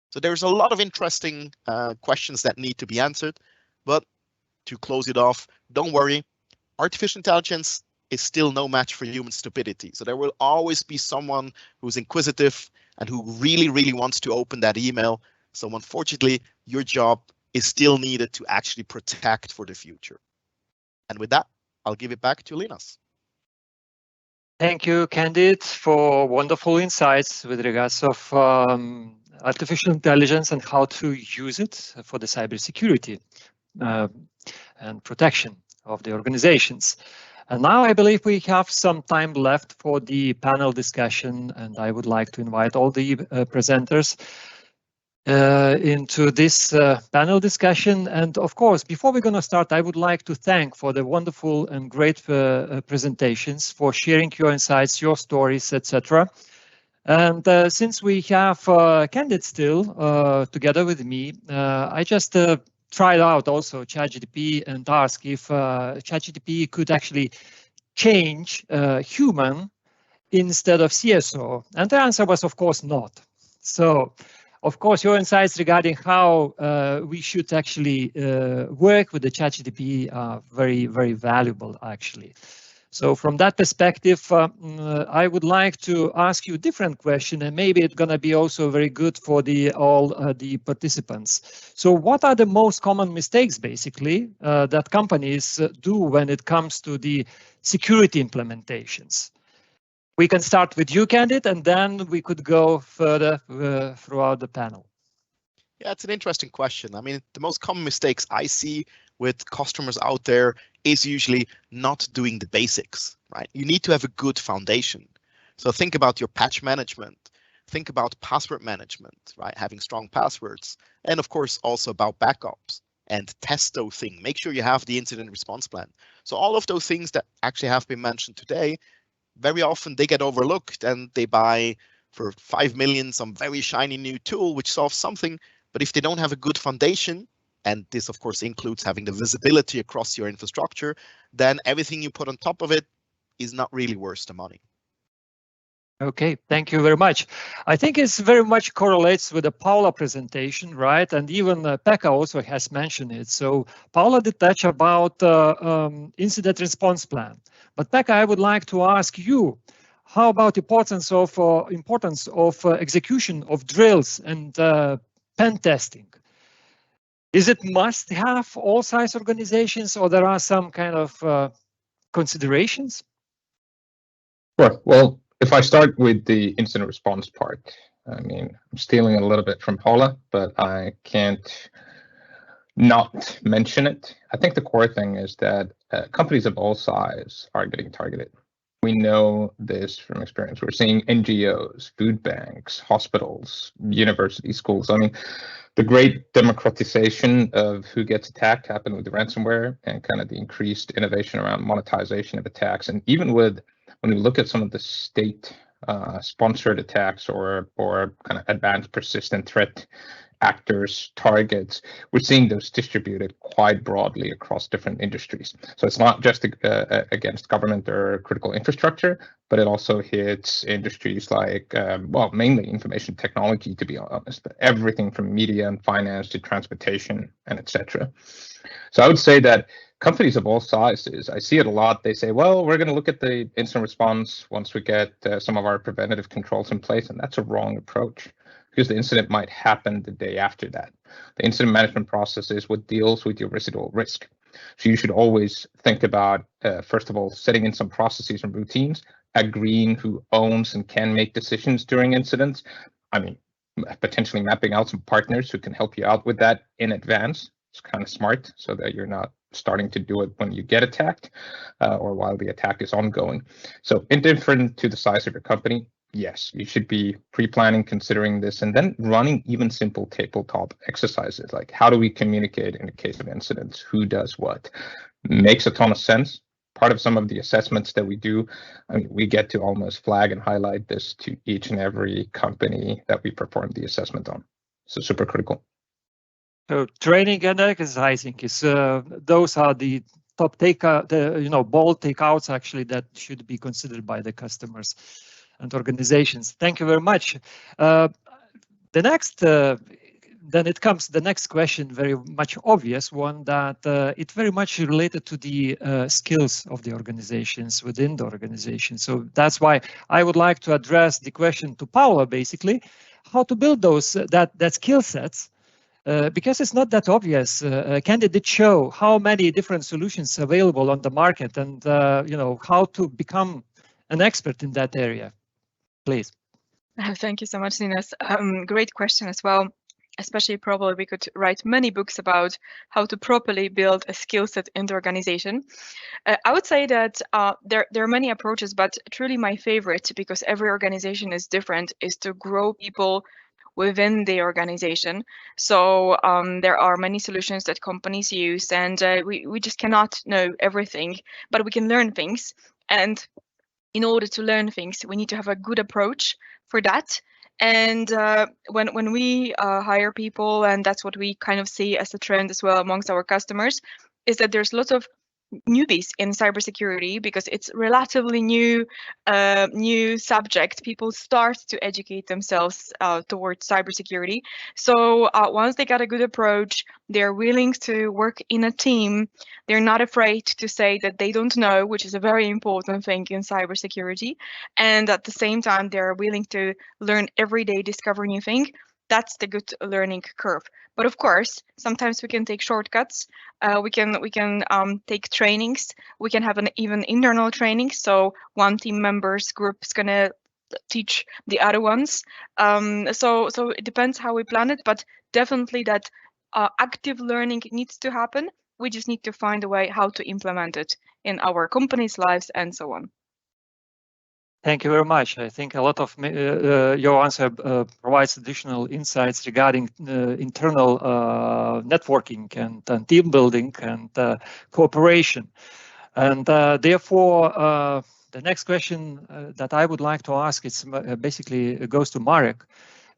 So there's a lot of interesting questions that need to be answered. But to close it off, don't worry. Artificial intelligence is still no match for human stupidity. So there will always be someone who's inquisitive and who really, really wants to open that email. So unfortunately, your job is still needed to actually protect for the future. And with that, I'll give it back to Linus.
Thank you, Candid, for wonderful insights with regards of artificial intelligence and how to use it for the cybersecurity and protection of the organizations. And now I believe we have some time left for the panel discussion, and I would like to invite all the presenters into this panel discussion. And of course, before we're going to start, I would like to thank for the wonderful and great presentations, for sharing your insights, your stories, etc. And since we have Candid still together with me, I just tried out also ChatGPT and asked if ChatGPT could actually change human instead of CSO. And the answer was, of course, not. So, of course, your insights regarding how we should actually work with the ChatGPT are very, very valuable, actually. So from that perspective, I would like to ask you a different question, and maybe it's going to be also very good for all the participants. So what are the most common mistakes, basically, that companies do when it comes to the security implementations? We can start with you, Candid, and then we could go further throughout the panel.
Yeah, it's an interesting question. I mean, the most common mistakes I see with customers out there is usually not doing the basics, right? You need to have a good foundation. So think about your patch management, think about password management, right? Having strong passwords, and of course also about backups, and test those things. Make sure you have the incident response plan. So all of those things that actually have been mentioned today, very often they get overlooked and they buy for 5 million some very shiny new tool which solves something. But if they don't have a good foundation, and this of course includes having the visibility across your infrastructure, then everything you put on top of it is not really worth the money.
Okay, thank you very much. I think it's very much correlates with the Paula presentation, right? And even Pekka also has mentioned it. So Paula did touch about incident response plan. But Pekka, I would like to ask you, how about importance of execution of drills and pen testing? Is it must have all size organizations, or there are some kind of considerations?
Sure. Well, if I start with the incident response part, I mean, I'm stealing a little bit from Paula, but I can't not mention it. I think the core thing is that companies of all size are getting targeted. We know this from experience. We're seeing NGOs, food banks, hospitals, university schools. I mean, the great democratization of who gets attacked happened with the ransomware and kind of the increased innovation around monetization of attacks. And even with, when we look at some of the state sponsored attacks or kind of advanced persistent threat actors, targets, we're seeing those distributed quite broadly across different industries. So it's not just against government or critical infrastructure, but it also hits industries like, well, mainly information technology, to be honest, but everything from media and finance to transportation and etc. So I would say that companies of all sizes, I see it a lot. They say, well, we're going to look at the incident response once we get some of our preventative controls in place. And that's a wrong approach, because the incident might happen the day after that. The incident management process is what deals with your residual risk. So you should always think about, first of all, setting in some processes and routines, agreeing who owns and can make decisions during incidents. I mean, potentially mapping out some partners who can help you out with that in advance. It's kind of smart so that you're not starting to do it when you get attacked or while the attack is ongoing. So indifferent to the size of your company, yes, you should be pre-planning, considering this, and then running even simple tabletop exercises like how do we communicate in the case of incidents, who does what. Makes a ton of sense. Part of some of the assessments that we do, I mean, we get to almost flag and highlight this to each and every company that we perform the assessment on. So super critical. So
training and exercising is those are the top bold takeouts actually that should be considered by the customers and organizations. Thank you very much. The next, then it comes the next question, very much obvious one, that it very much related to the skills of the organizations within the organization. So that's why I would like to address the question to Paula, basically, how to build those that skill sets. Because it's not that obvious. Can it show how many different solutions available on the market, and how to become an expert in that area? Please.
Thank you so much, Linus. Great question as well. Especially, probably we could write many books about how to properly build a skill set in the organization. I would say that there are many approaches, but truly my favorite, because every organization is different, is to grow people within the organization. So there are many solutions that companies use, and we just cannot know everything, but we can learn things. And in order to learn things, we need to have a good approach for that. And when we hire people, and that's what we kind of see as a trend as well amongst our customers, is that there's lots of newbies in cybersecurity, because it's relatively new subject. People start to educate themselves towards cybersecurity. So once they got a good approach, they're willing to work in a team. They're not afraid to say that they don't know, which is a very important thing in cybersecurity. And at the same time, they're willing to learn every day, discover new things. That's the good learning curve. But of course, sometimes we can take shortcuts. We can take trainings. We can have an even internal training. So one team members group is gonna teach the other ones. So it depends how we plan it, but definitely that active learning needs to happen. we just need to find a way how to implement it in our company's lives and so on.
Thank you very much. I think a lot of your answer provides additional insights regarding internal networking and team building and cooperation. And therefore, the next question that I would like to ask is basically goes to Marek,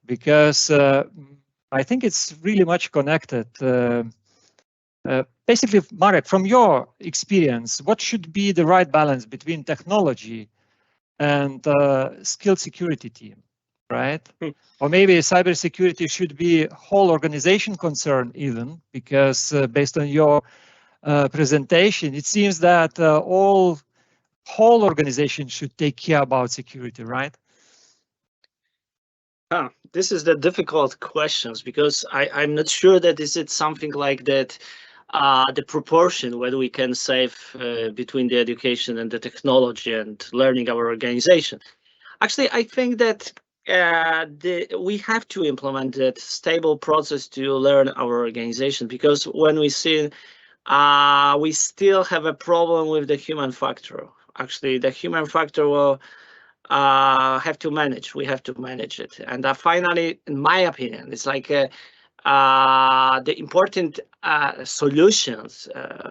because I think it's really much connected. Basically, Marek, from your experience, what should be the right balance between technology and skilled security team, right? Or maybe cybersecurity should be whole organization concern even, because based on your presentation, it seems that whole organization should take care about security, right?
This is the difficult questions, because I'm not sure that is it something like that. The proportion whether we can save between the education and the technology and learning our organization. Actually, I think that we have to implement that stable process to learn our organization, because when we see we still have a problem with the human factor. Actually, the human factor will have to manage. We have to manage it. And finally, in my opinion, it's like the important solutions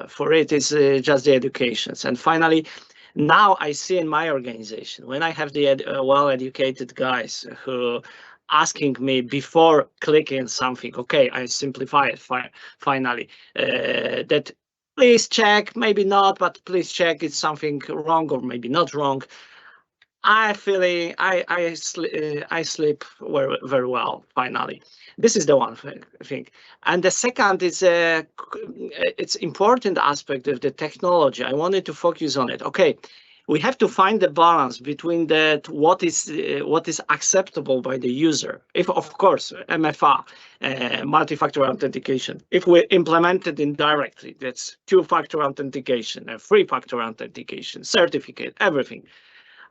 for it is just the educations. And finally, now I see in my organization, when I have the well-educated guys who asking me before clicking something, okay, I simplify it finally, that please check, maybe not, but please check it's something wrong or maybe not wrong. I sleep very well finally. This is the one thing. And the second is it's important aspect of the technology. I wanted to focus on it. Okay, we have to find the balance between that what is acceptable by the user. If of course MFA, multi-factor authentication, if we implement it indirectly, that's two-factor authentication, three-factor authentication, certificate, everything.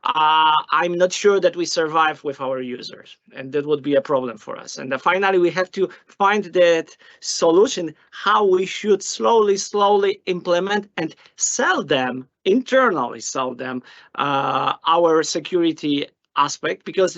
I'm not sure that we survive with our users, and that would be a problem for us. And finally, we have to find that solution, how we should slowly implement and sell them, internally sell them, our security aspect, because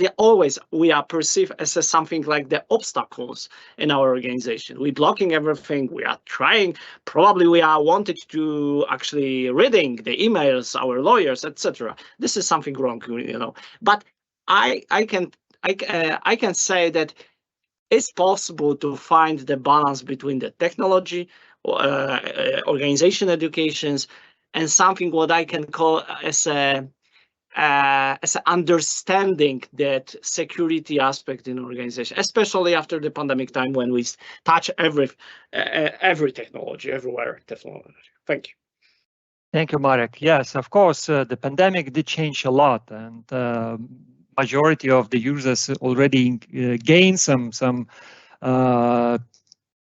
we are perceived as something like the obstacles in our organization. We're blocking everything. We are trying. Probably we are wanted to actually reading the emails, our lawyers, etc. This is something wrong, you know. But I can say that it's possible to find the balance between the technology, organization educations, and something what I can call as an understanding that security aspect in organization, especially after the pandemic time when we touch every technology, everywhere technology. Thank you.
Thank you, Marek. Yes, of course, the pandemic did change a lot, and majority of the users already gained some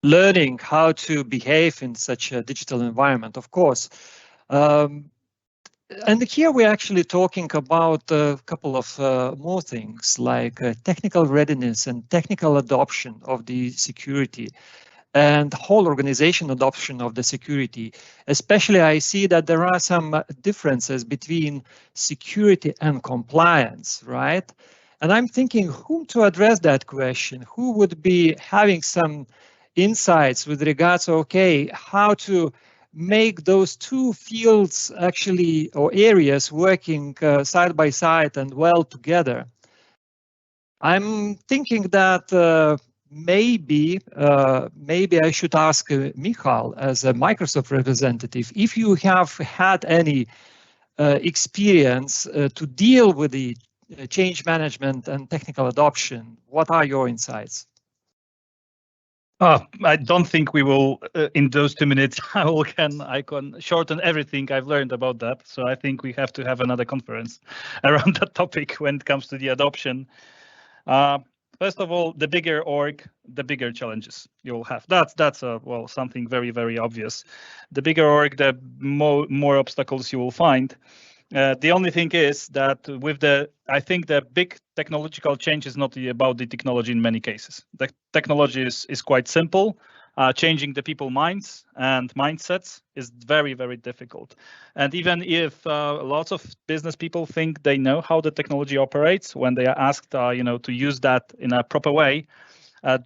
learning how to behave in such a digital environment, of course. And here we're actually talking about a couple of more things, like technical readiness and technical adoption of the security and whole organization adoption of the security. Especially, I see that there are some differences between security and compliance, right? And I'm thinking whom to address that question, who would be having some insights with regards to, okay, how to make those two fields actually, or areas, working side by side and well together. I'm thinking that maybe I should ask Michal as a Microsoft representative, if you have had any experience to deal with the change management and technical adoption. What are your insights?
I don't think we will, in those 2 minutes, I can shorten everything I've learned about that. So I think we have to have another conference around that topic when it comes to the adoption. First of all, the bigger org, the bigger challenges you'll have. That's well, something very, very obvious. The bigger org, the more obstacles you will find. The only thing is that I think the big technological change is not about the technology in many cases. The technology is quite simple, changing the people minds and mindsets is very, very difficult. And even if lots of business people think they know how the technology operates, when they are asked, to use that in a proper way,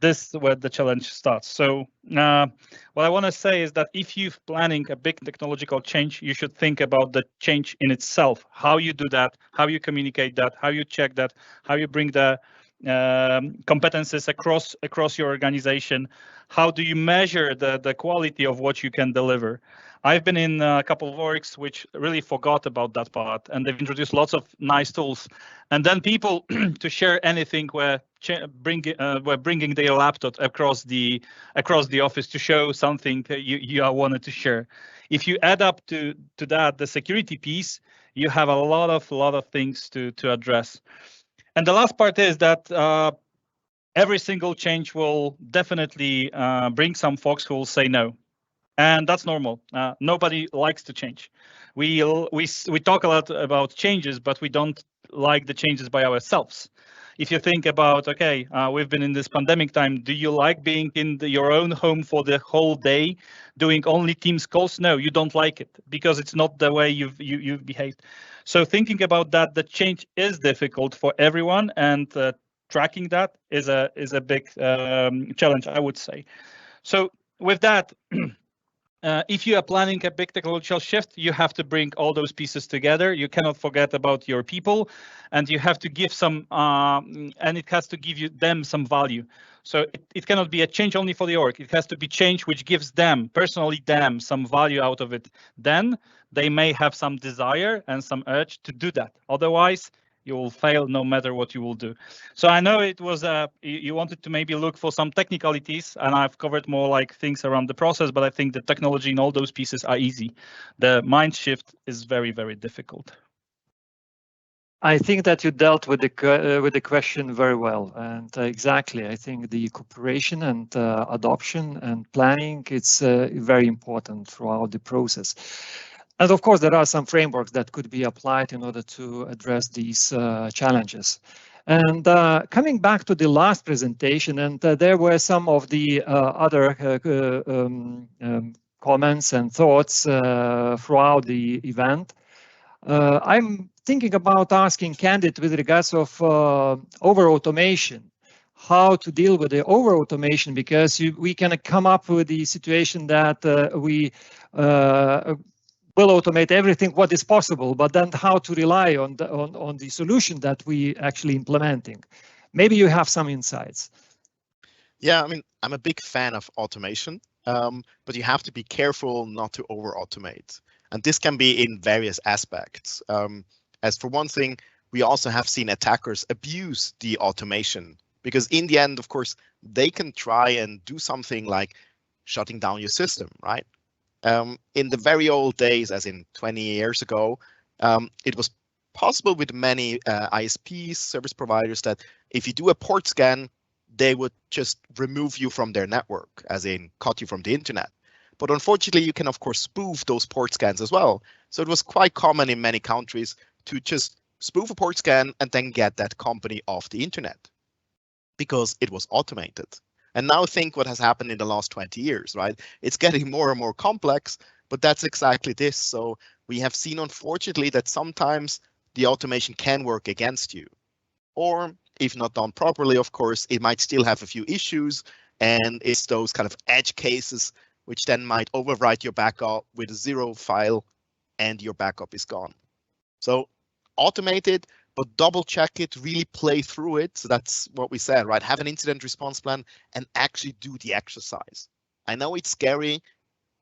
this is where the challenge starts. So what I want to say is that if you're planning a big technological change, you should think about the change in itself, how you do that, how you communicate that, how you check that, how you bring the competences across your organization. How do you measure the quality of what you can deliver? I've been in a couple of orgs which really forgot about that part, and they've introduced lots of nice tools. And then people to share anything were bringing their laptop across the office to show something you wanted to share. If you add up to that the security piece, you have a lot of things to address. And the last part is that every single change will definitely bring some folks who will say no. And that's normal. Nobody likes to change. We talk a lot about changes, but we don't like the changes by ourselves. If you think about, okay, we've been in this pandemic time. Do you like being in your own home for the whole day, doing only Teams calls? No, you don't like it because it's not the way you've behaved. So thinking about that, the change is difficult for everyone, and tracking that is a big challenge, I would say. So with that. If you are planning a big technological shift, you have to bring all those pieces together. You cannot forget about your people, and you have to give some, and it has to give them some value. So it cannot be a change only for the org. It has to be change which gives them, personally them, some value out of it. Then they may have some desire and some urge to do that. Otherwise, you will fail no matter what you will do. So I know it was you wanted to maybe look for some technicalities, and I've covered more like things around the process, but I think the technology in all those pieces are easy. The mind shift is very, very difficult.
I think that you dealt with the question very well, and exactly. I think the cooperation and adoption and planning, it's very important throughout the process. And of course, there are some frameworks that could be applied in order to address these challenges. And coming back to the last presentation, and there were some of the other comments and thoughts throughout the event. I'm thinking about asking Candid with regards of over-automation, how to deal with the over-automation, because we can come up with the situation that we will automate everything what is possible, but then how to rely on the solution that we actually implementing. Maybe you have some insights.
Yeah, I mean, I'm a big fan of automation, but you have to be careful not to over-automate. And this can be in various aspects. As for one thing, we also have seen attackers abuse the automation, because in the end, of course, they can try and do something like shutting down your system, right? In the very old days, as in 20 years ago, it was possible with many ISPs, service providers, that if you do a port scan, they would just remove you from their network, as in cut you from the internet. But unfortunately, you can, of course, spoof those port scans as well. So it was quite common in many countries to just spoof a port scan and then get that company off the internet because it was automated. And now think what has happened in the last 20 years, right? It's getting more and more complex, but that's exactly this. So we have seen, unfortunately, that sometimes the automation can work against you. Or if not done properly, of course, it might still have a few issues. And it's those kind of edge cases which then might overwrite your backup with a 0 file and your backup is gone. So automate it, but double check it, really play through it. So that's what we said, right? Have an incident response plan and actually do the exercise. I know it's scary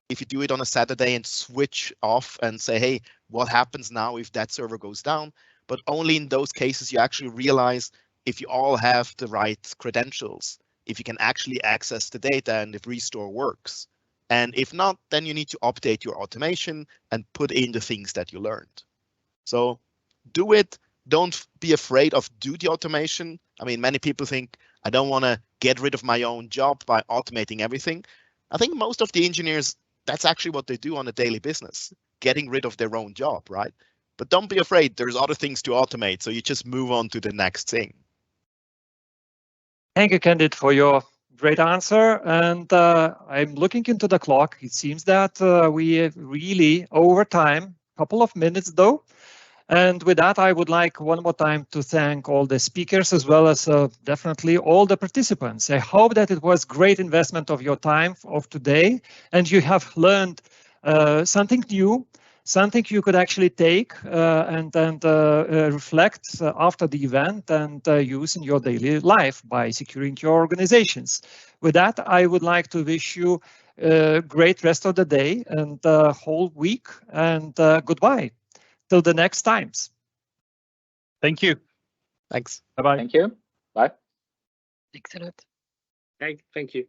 if you do it on a Saturday and switch off and say, hey, what happens now if that server goes down? But only in those cases you actually realize if you all have the right credentials, if you can actually access the data and if restore works. And if not, then you need to update your automation and put in the things that you learned. So do it. Don't be afraid of do the automation. I mean, many people think I don't want to get rid of my own job by automating everything. I think most of the engineers, that's actually what they do on a daily business, getting rid of their own job, right? But don't be afraid. There's other things to automate. So you just move on to the next thing.
Thank you, Candid, for your great answer. And I'm looking into the clock. It seems that we have really over time, couple of minutes though. And with that, I would like one more time to thank all the speakers as well as definitely all the participants. I hope that it was great investment of your time of today, and you have learned something new, something you could actually take and reflect after the event and use in your daily life by securing your organizations. With that, I would like to wish you a great rest of the day and whole week, and goodbye. Till the next times.
Thank you.
Thanks.
Bye-bye.
Thank you. Bye.
Excellent.
Thank you.